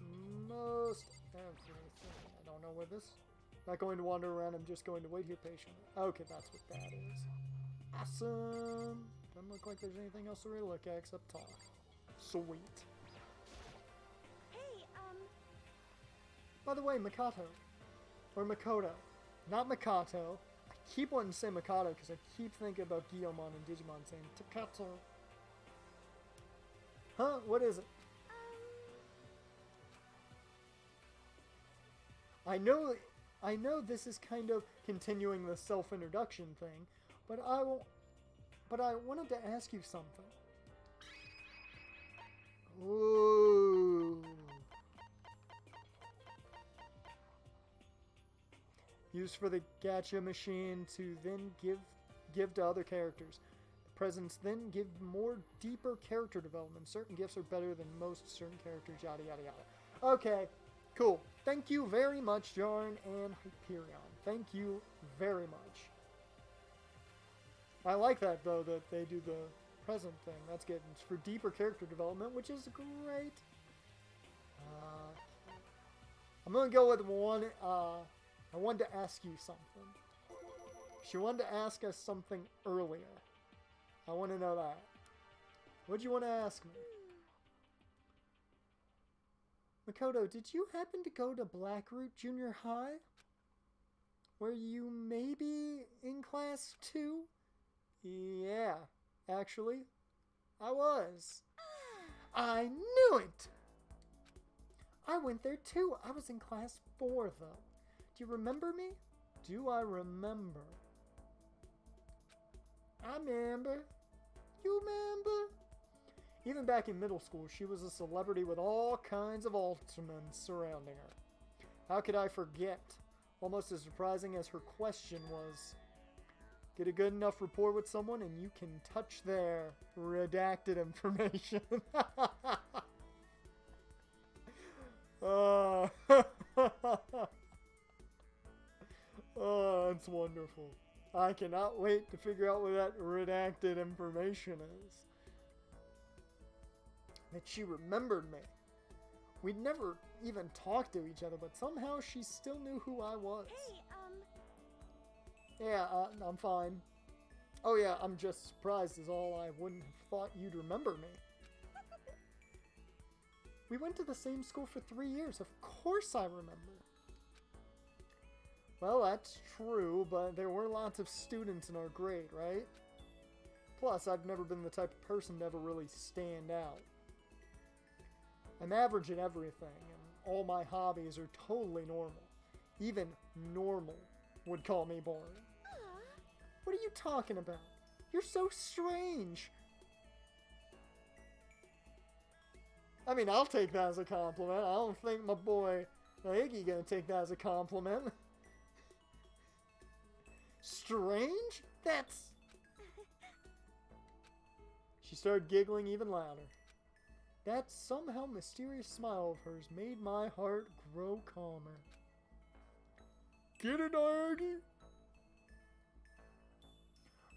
most everything. I don't know where this... Not going to wander around, I'm just going to wait here patiently. Okay, that's what that is. Awesome! Doesn't look like there's anything else to really look at except talk. Sweet. Hey, By the way, Makato. Or Makoto. Not Makato. I keep wanting to say Makato because I keep thinking about Guillemon and Digimon saying Takato. Huh? What is it? I know this is kind of continuing the self-introduction thing, but I wanted to ask you something. Ooh. used for the gacha machine to then give to other characters. The presents then give more deeper character development. Certain gifts are better than most certain characters, yada yada yada. Okay, cool. Thank you very much, Jarn and Hyperion. Thank you very much. I like that, though, that they do the present thing. That's good. It's for deeper character development, which is great. I'm going to go with one. I wanted to ask you something. She wanted to ask us something earlier. I want to know that. What'd you want to ask me? Makoto, did you happen to go to Blackroot Junior High? Were you maybe in class 2? Yeah, actually, I was. I knew it! I went there too. I was in class 4, though. Do you remember me? Do I remember? I remember. You remember? Even back in middle school, she was a celebrity with all kinds of Ultimans surrounding her. How could I forget? Almost as surprising as her question was. Get a good enough rapport with someone and you can touch their redacted information. Oh, it's wonderful. I cannot wait to figure out what that redacted information is. That she remembered me. We'd never even talked to each other, but somehow she still knew who I was. Hey, Yeah, I'm fine. Oh yeah, I'm just surprised is all. I wouldn't have thought you'd remember me. We went to the same school for 3 years. Of course I remember. Well, that's true, but there were lots of students in our grade, right? Plus, I've never been the type of person to ever really stand out. I'm average at everything, and all my hobbies are totally normal. Even normal would call me boring. What are you talking about? You're so strange. I mean, I'll take that as a compliment. I don't think my boy Iggy gonna take that as a compliment. Strange? That's... She started giggling even louder. That somehow mysterious smile of hers made my heart grow calmer. Get it, Iggy?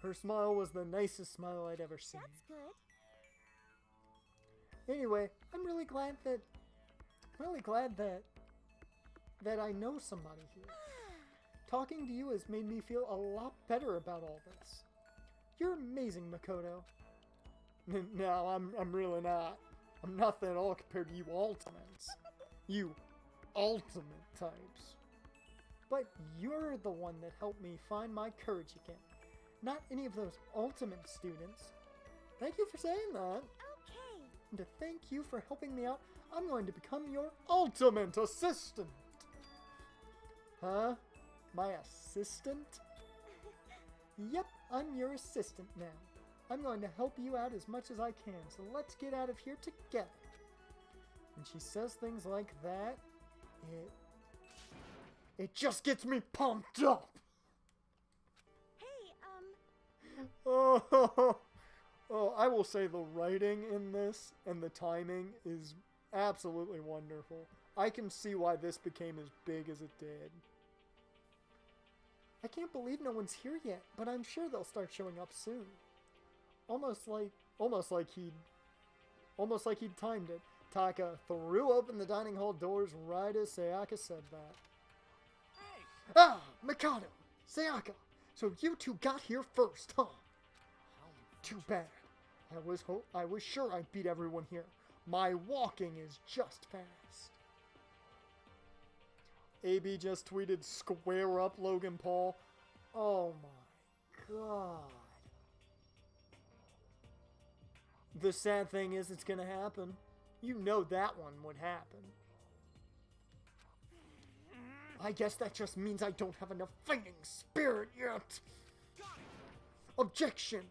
Her smile was the nicest smile I'd ever seen. that's good. Anyway, I'm really glad that I know somebody here. Talking to you has made me feel a lot better about all this. You're amazing, Makoto. No, I'm really not. I'm nothing at all compared to you Ultimates. You ultimate types. But you're the one that helped me find my courage again. Not any of those ultimate students. Thank you for saying that. Okay. And to thank you for helping me out, I'm going to become your ultimate assistant. Huh? My assistant? Yep, I'm your assistant now. I'm going to help you out as much as I can, so let's get out of here together. When she says things like that, it just gets me pumped up. Hey, Oh, I will say the writing in this and the timing is absolutely wonderful. I can see why this became as big as it did. I can't believe no one's here yet, but I'm sure they'll start showing up soon. Almost like he'd timed it. Taka threw open the dining hall doors right as Sayaka said that. Hey! Ah, Mikado! Sayaka! So you two got here first, huh? Too bad. I was sure I'd beat everyone here. My walking is just fast. AB just tweeted, "Square up, Logan Paul." Oh my god. The sad thing is it's gonna happen. You know that one would happen. I guess that just means I don't have enough fighting spirit yet. Objection!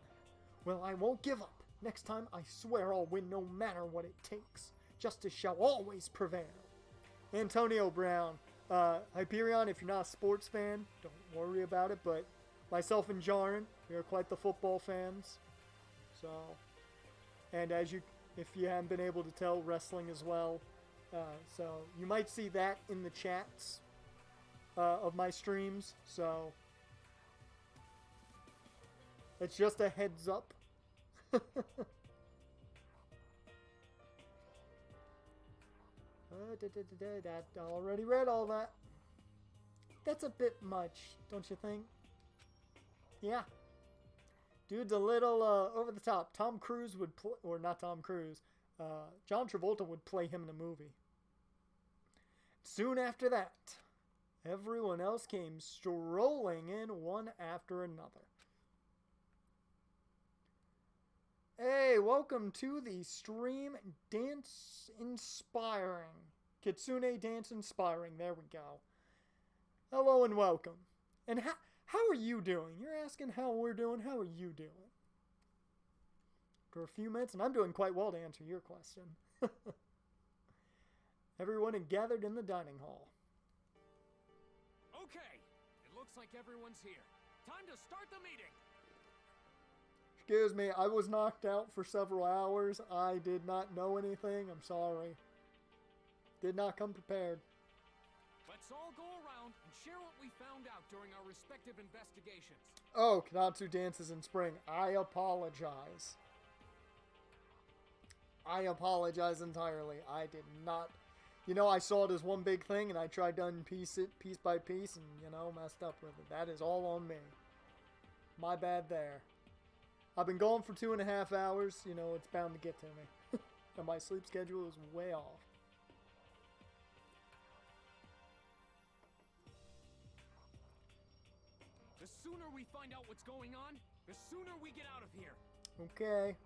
Well, I won't give up. Next time, I swear I'll win no matter what it takes. Justice shall always prevail. Antonio Brown, Hyperion, if you're not a sports fan, don't worry about it, but myself and Jaren, we are quite the football fans. So, and if you haven't been able to tell, wrestling as well. So you might see that in the chats of my streams. So it's just a heads up. That I already read all that. That's a bit much, don't you think? Yeah. Dude's a little over the top. Tom Cruise would play, or not Tom Cruise, John Travolta would play him in a movie. Soon after that, everyone else came strolling in one after another. Hey, welcome to the stream Dance Inspiring. Kitsune Dance Inspiring, there we go. Hello and welcome. And how are you doing? You're asking how we're doing. How are you doing? For a few minutes, and I'm doing quite well to answer your question. Everyone had gathered in the dining hall. Okay, it looks like everyone's here. Time to start the meeting. Excuse me, I was knocked out for several hours. I did not know anything. I'm sorry. Did not come prepared. Let's all go around and share what we found out during our respective investigations. Oh, Kanatsu dances in spring. I apologize. I apologize entirely. I did not... You know, I saw it as one big thing, and I tried to unpiece it piece by piece, and, you know, messed up with it. That is all on me. My bad there. I've been gone for 2.5 hours. You know, it's bound to get to me. And my sleep schedule is way off. The sooner we find out what's going on, the sooner we get out of here. Okay.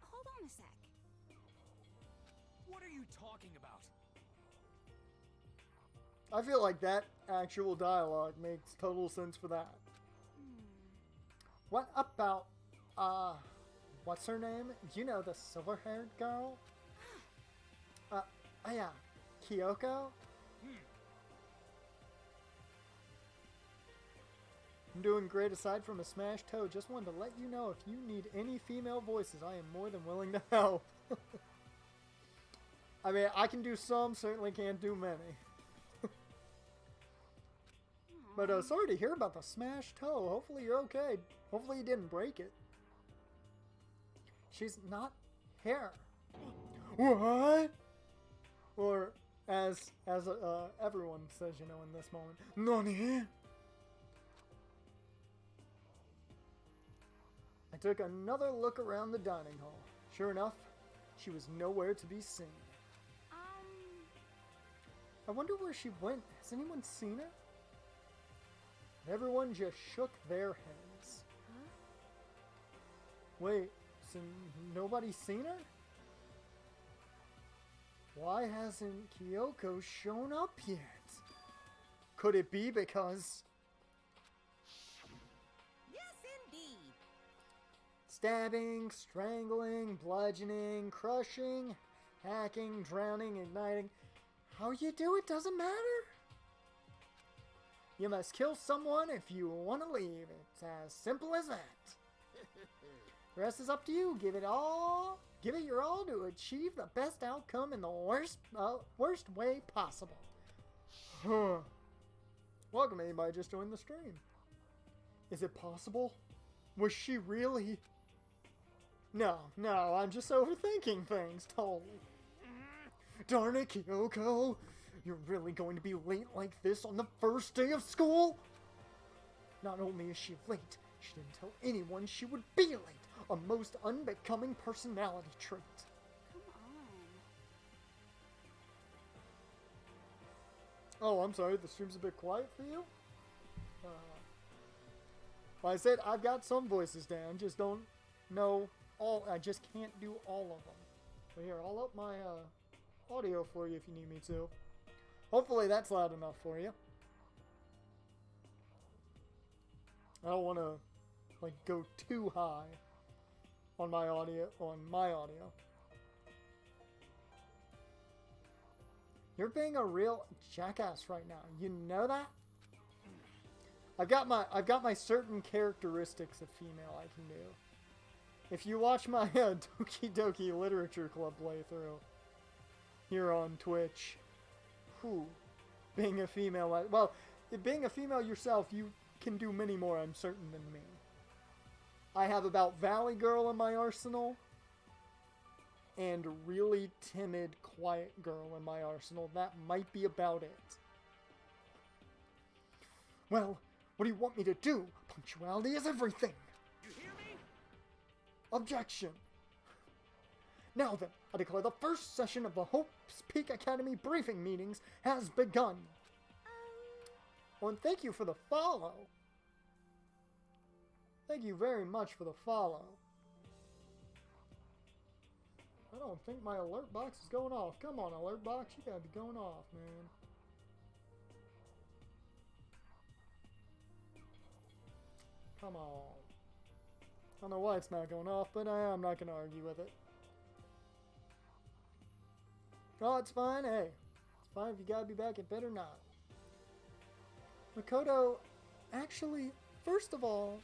Hold on a sec. What are you talking about? I feel like that actual dialogue makes total sense for that. What about, what's her name? You know, the silver-haired girl? Yeah, Kyoko? I'm doing great aside from a smashed toe. Just wanted to let you know if you need any female voices, I am more than willing to help. I mean, I can do some, certainly can't do many. But sorry to hear about the smashed toe. Hopefully you're okay. Hopefully you didn't break it. She's not here. What? Or as everyone says, you know, in this moment, Nani? I took another look around the dining hall. Sure enough, she was nowhere to be seen. I wonder where she went. Has anyone seen her? Everyone just shook their heads. Huh? Wait, so nobody's seen her? Why hasn't Kyoko shown up yet? Could it be because... Yes, indeed. Stabbing, strangling, bludgeoning, crushing, hacking, drowning, igniting. How you do it doesn't matter. You must kill someone if you want to leave. It's as simple as that. The rest is up to you. Give it your all to achieve the best outcome in the worst way possible. Welcome anybody just joined the stream. Is it possible? Was she really? No, I'm just overthinking things, totally. Darn it, Kyoko. You're really going to be late like this on the first day of school? Not only is she late, she didn't tell anyone she would be late. A most unbecoming personality trait. Come on. Oh, I'm sorry, the stream's a bit quiet for you? Like I said, I've got some voices down, just don't know all, I just can't do all of them. But here, I'll up my audio for you if you need me to. Hopefully that's loud enough for you. I don't want to like go too high on my audio. You're being a real jackass right now. You know that? I've got my certain characteristics of female I can do. If you watch my Doki Doki Literature Club playthrough here on Twitch, being a female, well, being a female yourself, you can do many more, I'm certain, than me. I have about Valley Girl in my arsenal, and really timid, quiet girl in my arsenal. That might be about it. Well, what do you want me to do? Punctuality is everything. You hear me? Objection. Now then, I declare the first session of the Hope's Peak Academy briefing meetings has begun. Oh, and thank you for the follow. Thank you very much for the follow. I don't think my alert box is going off. Come on, alert box, you gotta be going off, man. Come on. I don't know why it's not going off, but I'm not gonna argue with it. Oh, it's fine. Hey, it's fine if you gotta be back. It better not. Makoto, actually, first of all,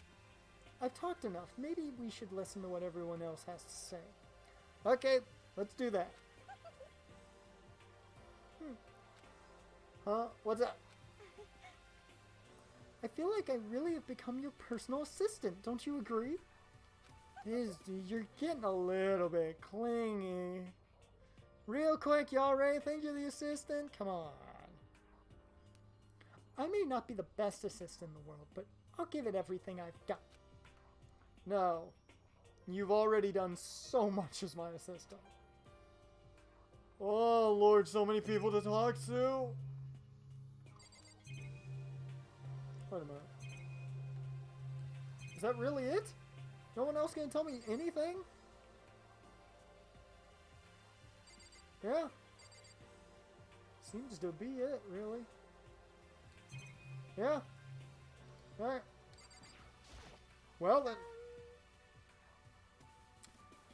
I've talked enough. Maybe we should listen to what everyone else has to say. Okay, let's do that. Huh? What's up? I feel like I really have become your personal assistant. Don't you agree? You're getting a little bit clingy. Real quick, y'all ready to think you're the assistant? Come on. I may not be the best assistant in the world, but I'll give it everything I've got. No. You've already done so much as my assistant. Oh, Lord, so many people to talk to. Wait a minute. Is that really it? No one else gonna tell me anything? Yeah. Seems to be it, really. Yeah. Alright. Well then.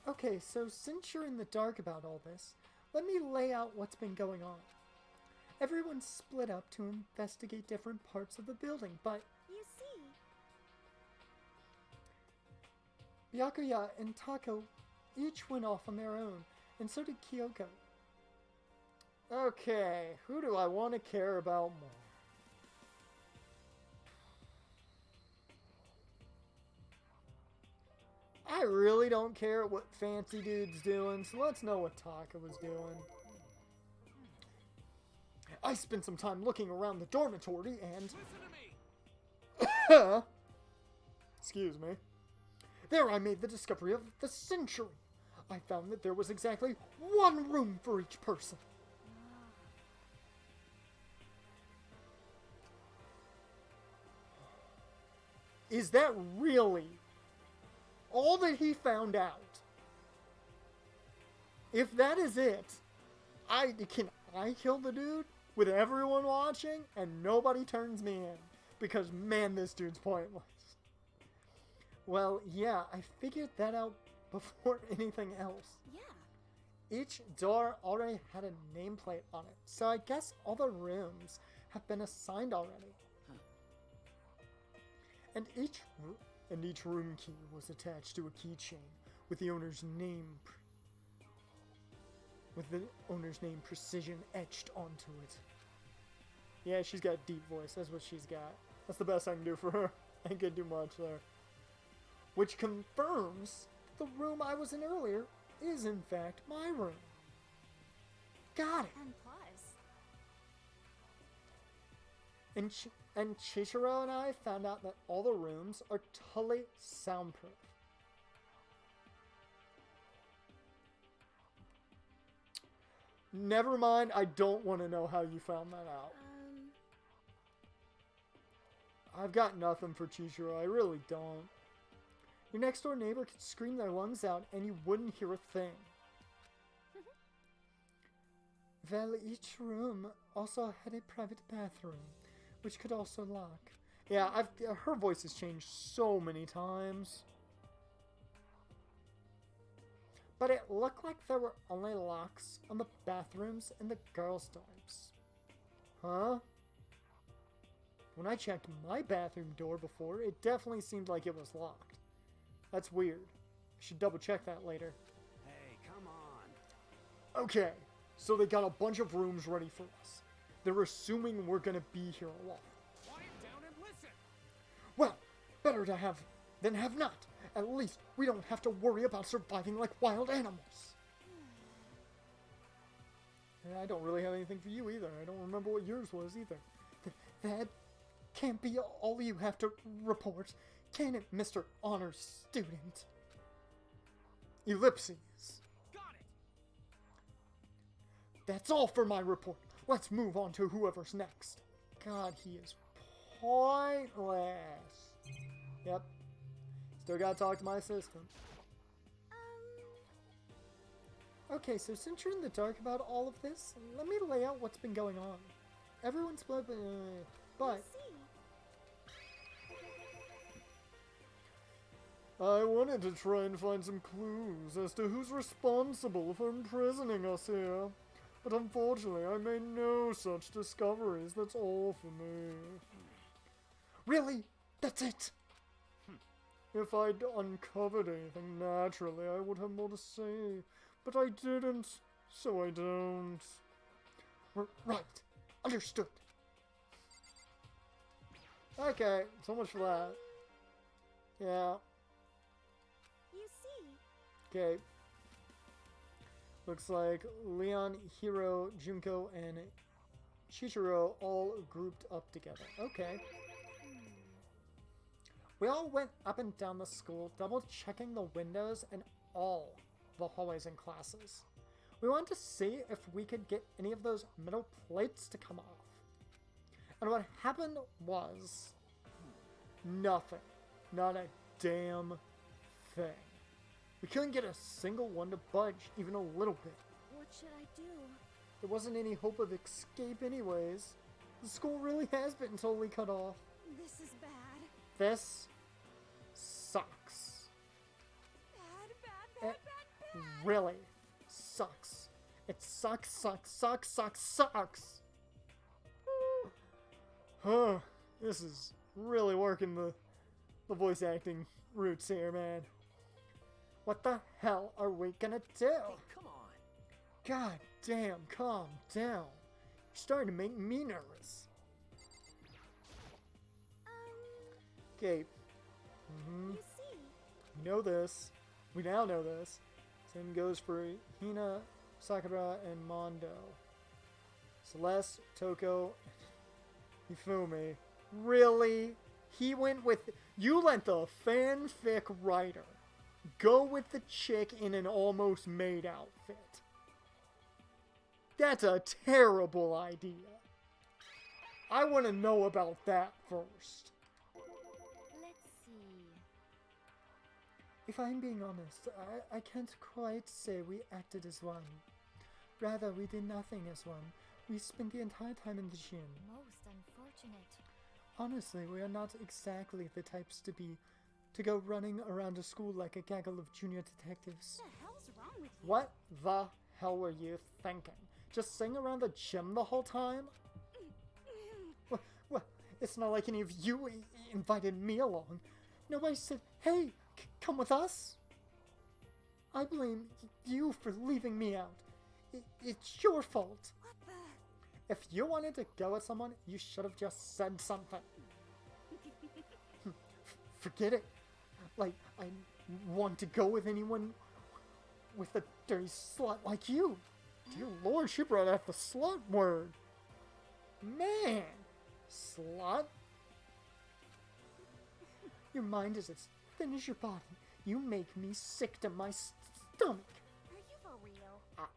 Okay, so since you're in the dark about all this, let me lay out what's been going on. Everyone's split up to investigate different parts of the building, but You see, Byakuya and Tako each went off on their own, and so did Kyoko. Okay, who do I want to care about more? I really don't care what Fancy Dude's doing, so let's know what Taka was doing. I spent some time looking around the dormitory and... Listen to me! Excuse me. There I made the discovery of the century. I found that there was exactly one room for each person. Is that really all that he found out? If that is it, can I kill the dude with everyone watching and nobody turns me in? Because man, this dude's pointless. Well, yeah, I figured that out before anything else. yeah. Each door already had a nameplate on it, so I guess all the rooms have been assigned already. And each room key was attached to a keychain with the owner's name precision etched onto it. Yeah, she's got a deep voice. That's what she's got. That's the best I can do for her. I ain't gonna do much there. Which confirms the room I was in earlier is in fact my room. Got it. And plus, And Chihiro and I found out that all the rooms are totally soundproof. Never mind, I don't want to know how you found that out. I've got nothing for Chihiro, I really don't. Your next door neighbor could scream their lungs out and you wouldn't hear a thing. Well, each room also had a private bathroom, which could also lock. Yeah, her voice has changed so many times. but it looked like there were only locks on the bathrooms and the girls' dorms. Huh? When I checked my bathroom door before, it definitely seemed like it was locked. That's weird. I should double check that later. Hey, come on. Okay, so they got a bunch of rooms ready for us. They're assuming we're gonna be here a while. Quiet down and listen. Well, better to have than have not. At least we don't have to worry about surviving like wild animals. And I don't really have anything for you either. I don't remember what yours was either. That can't be all you have to report, can it, Mr. Honor Student? Ellipses. Got it. That's all for my report. Let's move on to whoever's next. God, he is pointless. Yep. Still gotta talk to my assistant. Okay, so since you're in the dark about all of this, let me lay out what's been going on. Everyone's but I wanted to try and find some clues as to who's responsible for imprisoning us here. But unfortunately, I made no such discoveries. That's all for me. Really? That's it? If I'd uncovered anything naturally, I would have more to say. But I didn't, so I don't. Right. Understood. Okay, so much for that. Yeah. You see. Okay. Looks like Leon, Hiro, Junko, and Chichiro all grouped up together. Okay. We all went up and down the school, double checking the windows and all the hallways and classes. We wanted to see if we could get any of those metal plates to come off. And what happened was nothing. Not a damn thing. We couldn't get a single one to budge, even a little bit. What should I do? There wasn't any hope of escape anyways. The school really has been totally cut off. This is bad. This sucks. Bad. It really sucks. It sucks. Huh. This is really working the voice acting roots here, man. What the hell are we gonna do? Hey, come on. God damn, calm down. You're starting to make me nervous. Okay. You see. We know this. We now know this. Same goes for Hina, Sakura, and Mondo. Celeste, Toko, Hifumi. Really? He went with... You let the fanfic writer go with the chick in an almost maid outfit. That's a terrible idea. I want to know about that first. Let's see. If I'm being honest, I can't quite say we acted as one. Rather, we did nothing as one. We spent the entire time in the gym. Most unfortunate. Honestly, we are not exactly the types to go running around a school like a gaggle of junior detectives. What the hell's wrong with you? What the hell were you thinking? Just sitting around the gym the whole time? Well, it's not like any of you invited me along. Nobody said, hey, come with us. I blame you for leaving me out. It's your fault. What the? If you wanted to go with someone, you should have just said something. Forget it. Like, I want to go with anyone with a dirty slut like you. Dear Lord, she brought out the slut word. Man, slut. Your mind is as thin as your body. You make me sick to my stomach. Are you for real?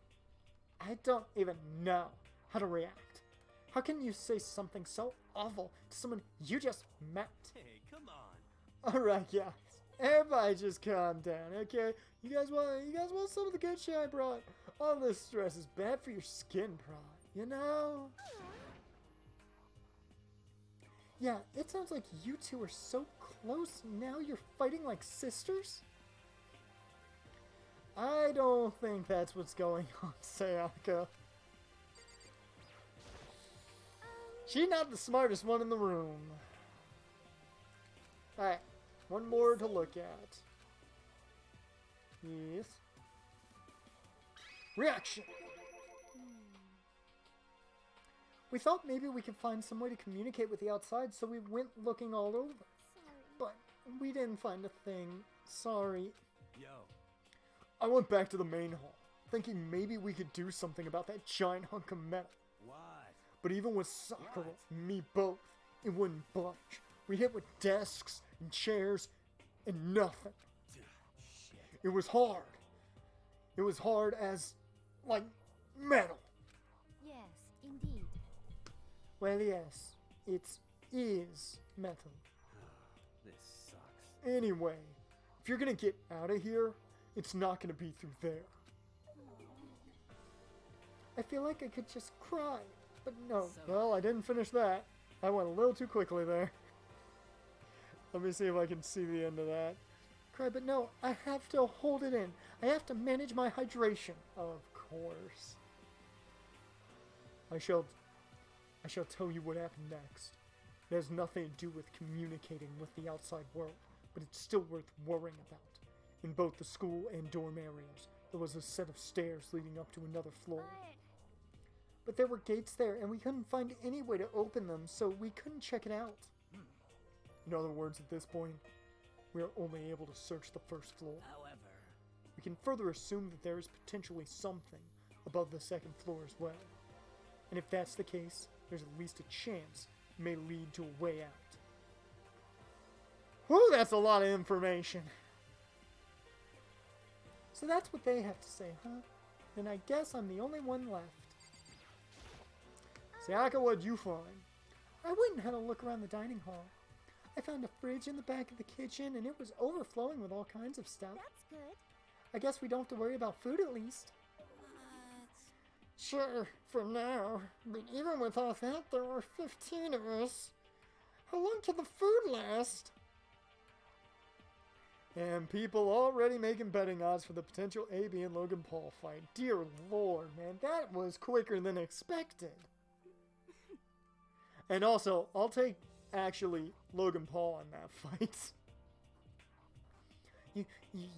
I don't even know how to react. How can you say something so awful to someone you just met? Hey, come on. Alright, guys. Everybody just calm down, okay? You guys want some of the good shit I brought? All this stress is bad for your skin, Pride, you know? Yeah, it sounds like you two are so close now you're fighting like sisters? I don't think that's what's going on, Sayaka. She's not the smartest one in the room. Alright, one more to look at. Yes. Reaction! We thought maybe we could find some way to communicate with the outside, so we went looking all over. But we didn't find a thing. Sorry. Yo. I went back to the main hall, thinking maybe we could do something about that giant hunk of metal. What? But even with Sakura and me both, it wouldn't budge. We hit with desks and chairs and nothing. Shit. It was hard. It was hard as, like, metal. Yes, indeed. Well, yes, it is metal. This sucks. Anyway, if you're gonna get out of here, it's not gonna be through there. I feel like I could just cry, but no. Well, I didn't finish that. I went a little too quickly there. Let me see if I can see the end of that. Cry, but no, I have to hold it in. I have to manage my hydration. Of course. I shall tell you what happened next. It has nothing to do with communicating with the outside world, but it's still worth worrying about. In both the school and dorm areas, there was a set of stairs leading up to another floor. But there were gates there, and we couldn't find any way to open them, so we couldn't check it out. In other words, at this point, we are only able to search the first floor. However, We can further assume that there is potentially something above the second floor as well. And if that's the case, there's at least a chance it may lead to a way out. Whew, that's a lot of information. So that's what they have to say, huh? Then I guess I'm the only one left. Sayaka, what'd you find? I went and had a look around the dining hall. I found a fridge in the back of the kitchen, and it was overflowing with all kinds of stuff. That's good. I guess we don't have to worry about food at least. Sure, for now. But even with all that, there are 15 of us. How long can the food last? And people already making betting odds for the potential AB and Logan Paul fight. Dear Lord, man, that was quicker than expected. And also, I'll take, actually, Logan Paul in that fight.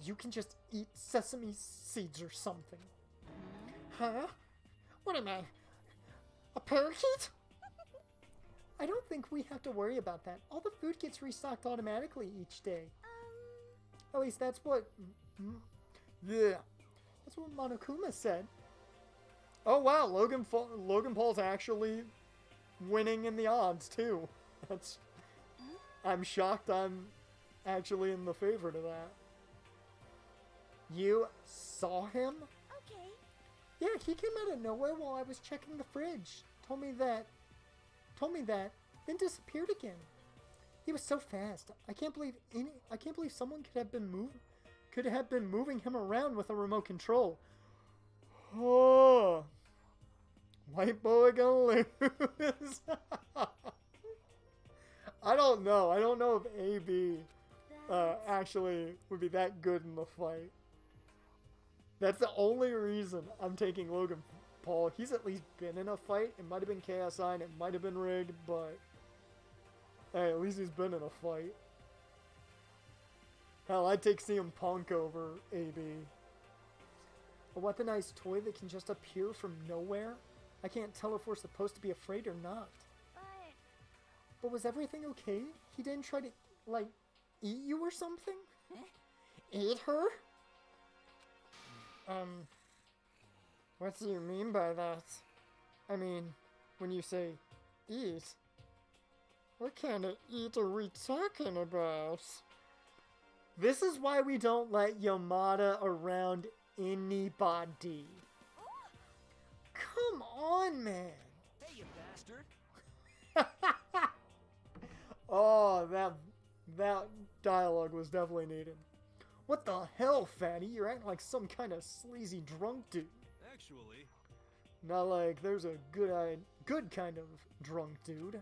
You can just eat sesame seeds or something. Huh? What am I? A parakeet? I don't think we have to worry about that. All the food gets restocked automatically each day. At least that's what... Yeah. That's what Monokuma said. Oh wow, Logan Paul's actually winning in the odds too. That's... I'm shocked I'm actually in the favorite of that. You saw him? Okay. Yeah, he came out of nowhere while I was checking the fridge. Told me that, then disappeared again. He was so fast. I can't believe someone could have been moving him around with a remote control. Oh, white boy gonna lose. I don't know. I don't know if AB actually would be that good in the fight. That's the only reason I'm taking Logan Paul. He's at least been in a fight. It might have been KSI and it might have been rigged, but hey, at least he's been in a fight. Hell, I'd take CM Punk over AB. A weaponized toy that can just appear from nowhere? I can't tell if we're supposed to be afraid or not. But was everything okay? He didn't try to, like, eat you or something? Eat her? What do you mean by that? I mean, when you say eat, what kind of eat are we talking about? This is why we don't let Yamada around anybody. Come on, man. hey, you bastard! Oh, that dialogue was definitely needed. What the hell, fatty? You're acting like some kind of sleazy drunk dude. Actually, Not like there's a good kind of drunk dude.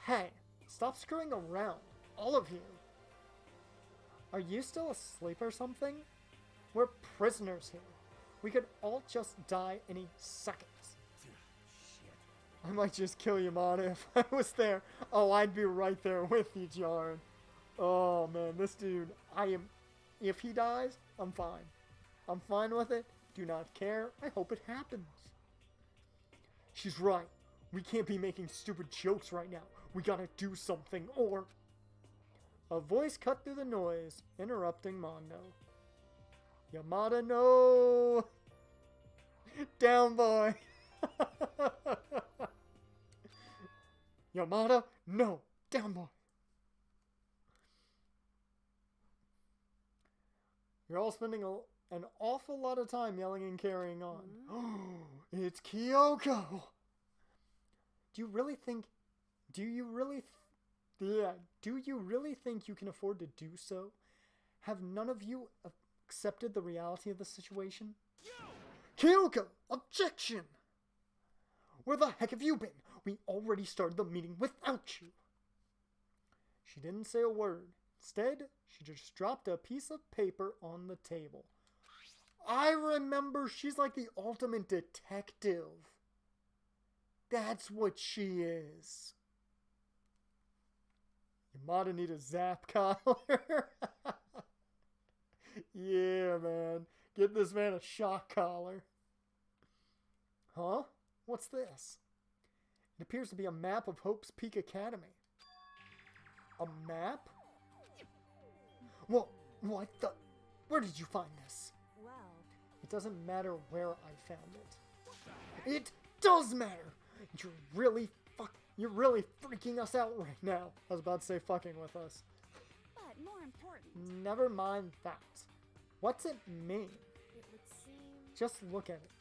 Hey, stop screwing around, all of you. Are you still asleep or something? We're prisoners here. We could all just die any second. I might just kill Yamada if I was there. Oh, I'd be right there with you, Jarin. Oh, man, this dude, if he dies, I'm fine. I'm fine with it. Do not care. I hope it happens. She's right. We can't be making stupid jokes right now. We gotta do something, or... A voice cut through the noise, interrupting Mondo. Yamada, no! Down, boy! Yamada, no! Down, boy! You're all spending an awful lot of time yelling and carrying on. It's Kyoko! Do you really think you can afford to do so? Have none of you accepted the reality of the situation? Kyoko! Objection! Where the heck have you been? We already started the meeting without you. She didn't say a word. Instead, she just dropped a piece of paper on the table. I remember, she's like the ultimate detective. That's what she is. Yamada need a zap collar. Yeah, man. Get this man a shock collar. Huh? What's this? It appears to be a map of Hope's Peak Academy. A map? What the? Where did you find this? Well, It doesn't matter where I found it. It does matter! You're really freaking us out right now. I was about to say fucking with us. but more important, Never mind that. What's it mean? it would seem... Just look at it.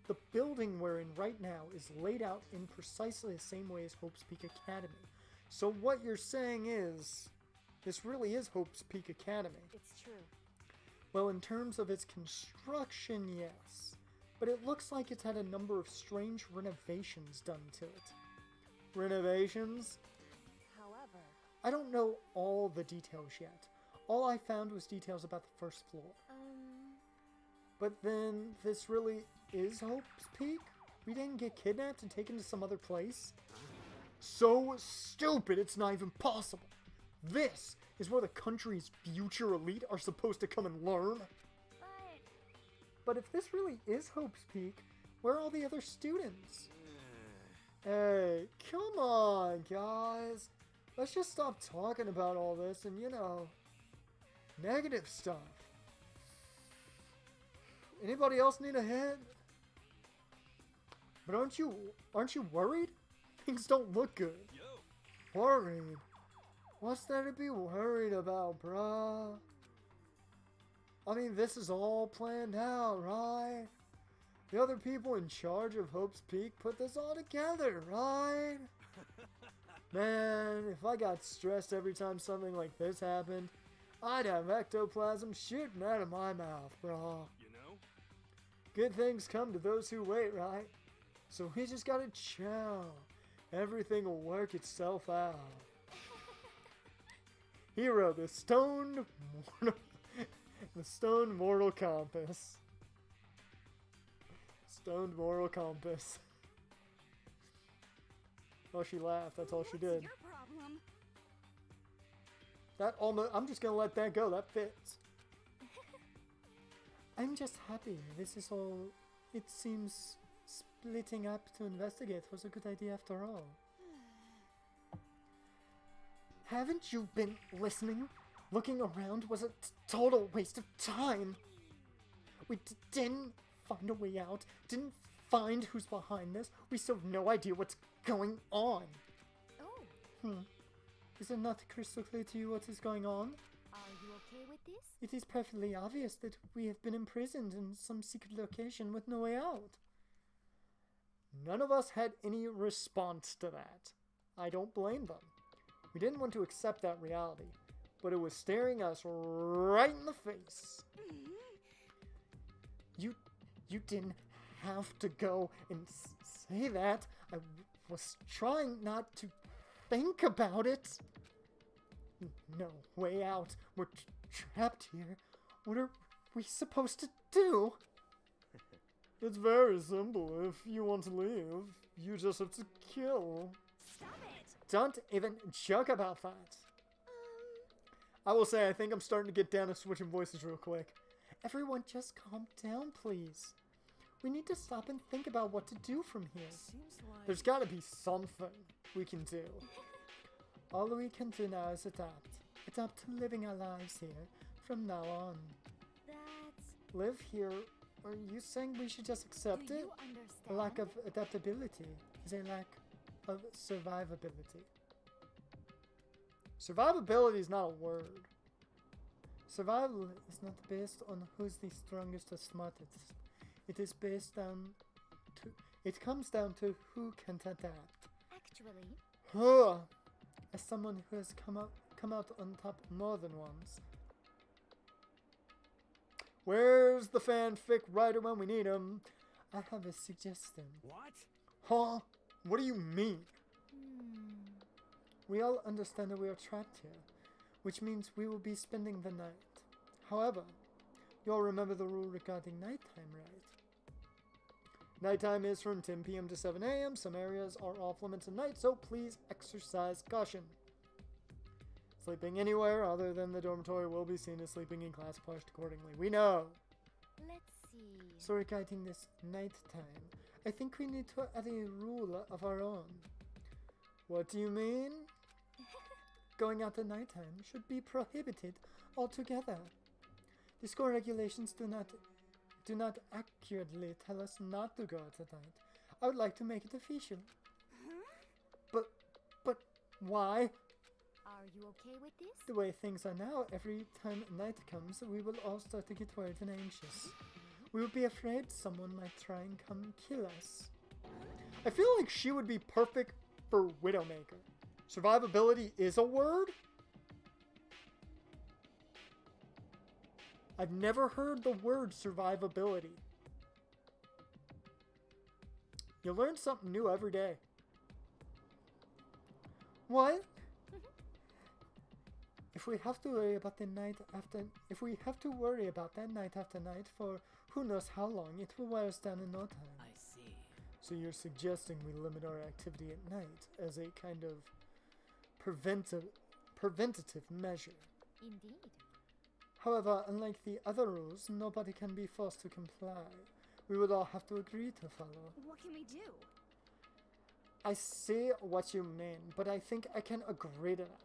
The building we're in right now is laid out in precisely the same way as Hope's Peak Academy. So what you're saying is, this really is Hope's Peak Academy. It's true. Well, in terms of its construction, yes. But it looks like it's had a number of strange renovations done to it. Renovations? However... I don't know all the details yet. All I found was details about the first floor. But then, this really is Hope's Peak? We didn't get kidnapped and taken to some other place? So stupid, it's not even possible. This is where the country's future elite are supposed to come and learn. But if this really is Hope's Peak, where are all the other students? Hey, come on, guys. Let's just stop talking about all this and, negative stuff. Anybody else need a hint? But aren't you worried? Things don't look good. Worried? What's there to be worried about, bruh? I mean, this is all planned out, right? The other people in charge of Hope's Peak put this all together, right? Man, if I got stressed every time something like this happened, I'd have ectoplasm shooting out of my mouth, bro. Good things come to those who wait, right? So we just gotta chill. Everything will work itself out. Hero, the stoned mortal compass. Stoned moral compass. Oh, she laughed. That's all she did. Your problem. That almost. I'm just gonna let that go. That fits. I'm just happy. This is all. It seems splitting up to investigate was a good idea after all. Haven't you been listening? Looking around was a total waste of time. We didn't find a way out. Didn't find who's behind this. We still have no idea what's going on. Oh, Is it not crystal clear to you what is going on? are you okay with this? It is perfectly obvious that we have been imprisoned in some secret location with no way out. None of us had any response to that. I don't blame them. We didn't want to accept that reality, but it was staring us right in the face. You didn't have to go and say that. I was trying not to think about it. No way out. We're trapped here. What are we supposed to do? It's very simple. If you want to leave, you just have to kill. Stop it! Don't even joke about that. I will say, I think I'm starting to get down to switching voices real quick. Everyone just calm down, please. We need to stop and think about what to do from here. Seems like... There's gotta be something we can do. All we can do now is adapt. Adapt to living our lives here from now on. That's... Live here? Are you saying we should just accept Do it? you understand? A lack of adaptability is a lack of survivability. Survivability is not a word. Survival is not based on who's the strongest or smartest. It is based down to... It comes down to who can adapt. Actually, Huh. As someone who has come out on top more than once. Where's the fanfic writer when we need him? I have a suggestion. What? Huh? What do you mean? hmm. We all understand that we are trapped here, which means we will be spending the night. However, you all remember the rule regarding nighttime, right? Nighttime is from 10 p.m. to 7 a.m. Some areas are off limits at night, so please exercise caution. Sleeping anywhere other than the dormitory will be seen as sleeping in class, punished accordingly. We know. Let's see. So regarding this nighttime, I think we need to add a rule of our own. What do you mean? Going out at nighttime should be prohibited altogether. The school regulations do not accurately tell us not to go out at night. I would like to make it official. But why? Are you okay with this? The way things are now, every time night comes, we will all start to get worried and anxious. We will be afraid someone might try and come kill us. I feel like she would be perfect for Widowmaker. Survivability is a word? I've never heard the word survivability. You learn something new every day. What? If we have to worry about that night after night for who knows how long, it will wear us down in no time. I see. So you're suggesting we limit our activity at night as a kind of preventative measure. Indeed. However, unlike the other rules, nobody can be forced to comply. We would all have to agree to follow. What can we do? I see what you mean, but I think I can agree to that.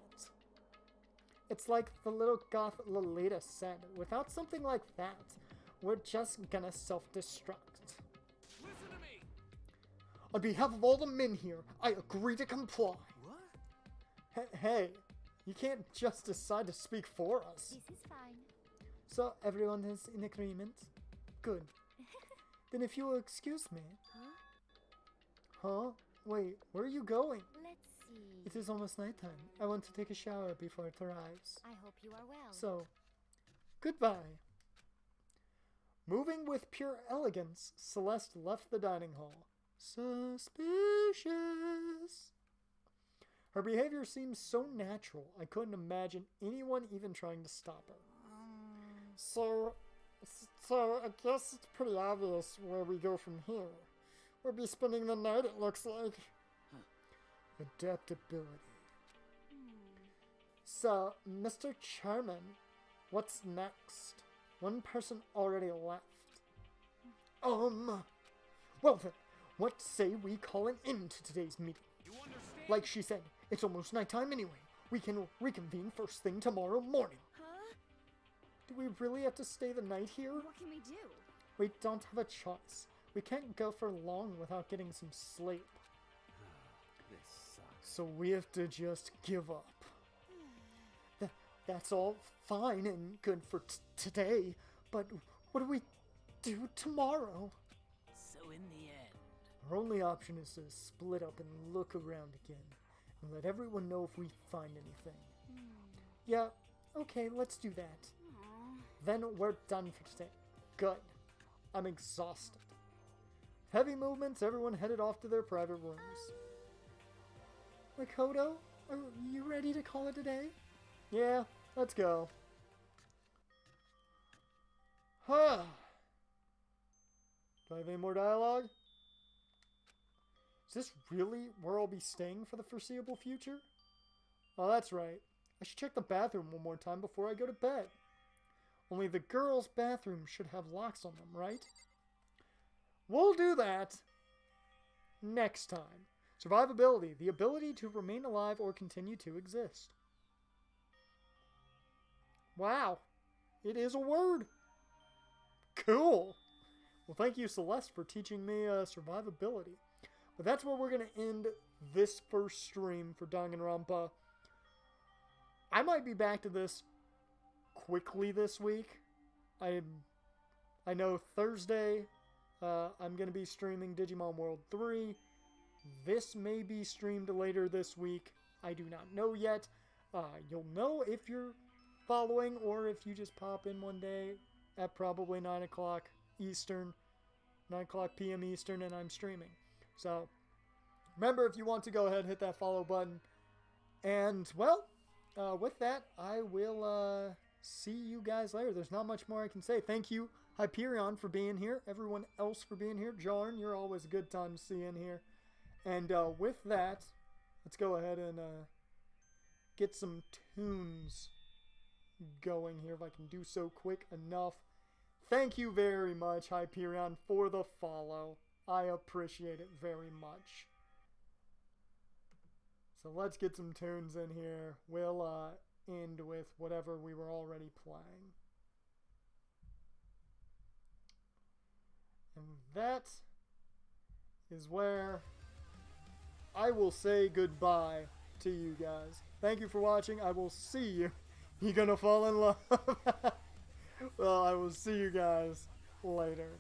It's like the little goth Lolita said, without something like that, we're just gonna self-destruct. Listen to me! On behalf of all the men here, I agree to comply. What? Hey, you can't just decide to speak for us. This is fine. So everyone is in agreement? Good. Then if you will excuse me. Huh? Wait, where are you going? Let's see. It is almost nighttime. I want to take a shower before it arrives. I hope you are well. So, goodbye. Moving with pure elegance, Celeste left the dining hall. Suspicious. Her behavior seems so natural, I couldn't imagine anyone even trying to stop her. So I guess it's pretty obvious where we go from here. We'll be spending the night, it looks like. Adaptability. So, Mr. Charman, what's next? One person already left. Well then, what say we call an end to today's meeting? You understand? Like she said, it's almost nighttime anyway. We can reconvene first thing tomorrow morning. Huh? Do we really have to stay the night here? What can we do? We don't have a choice. We can't go for long without getting some sleep. This sucks. So we have to just give up. That's all fine and good for today, but what do we do tomorrow? So in the end... Our only option is to split up and look around again, and let everyone know if we find anything. Yeah, okay, let's do that. Then we're done for today. Good. I'm exhausted. Heavy movements, everyone headed off to their private rooms. Makoto, are you ready to call it a day? Yeah, let's go. Huh. Do I have any more dialogue? Is this really where I'll be staying for the foreseeable future? Oh, that's right. I should check the bathroom one more time before I go to bed. Only the girls' bathroom should have locks on them, right? We'll do that next time. Survivability, the ability to remain alive or continue to exist. Wow, it is a word. Cool. Well, thank you, Celeste, for teaching me survivability. But that's where we're going to end this first stream for Danganronpa. I might be back to this quickly this week. I know Thursday I'm going to be streaming Digimon World 3. This may be streamed later this week. I do not know yet. You'll know if you're following or if you just pop in one day at probably 9 o'clock Eastern, 9 o'clock p.m. Eastern, and I'm streaming. So remember, if you want to go ahead and hit that follow button. And, well, with that, I will see you guys later. There's not much more I can say. Thank you, Hyperion, for being here. Everyone else for being here. Jarn, you're always a good time to see in here. And with that, let's go ahead and get some tunes going here, if I can do so quick enough. Thank you very much, Hyperion, for the follow. I appreciate it very much. So let's get some tunes in here. We'll end with whatever we were already playing. And that is where I will say goodbye to you guys. Thank you for watching. I will see you. You gonna fall in love? Well, I will see you guys later.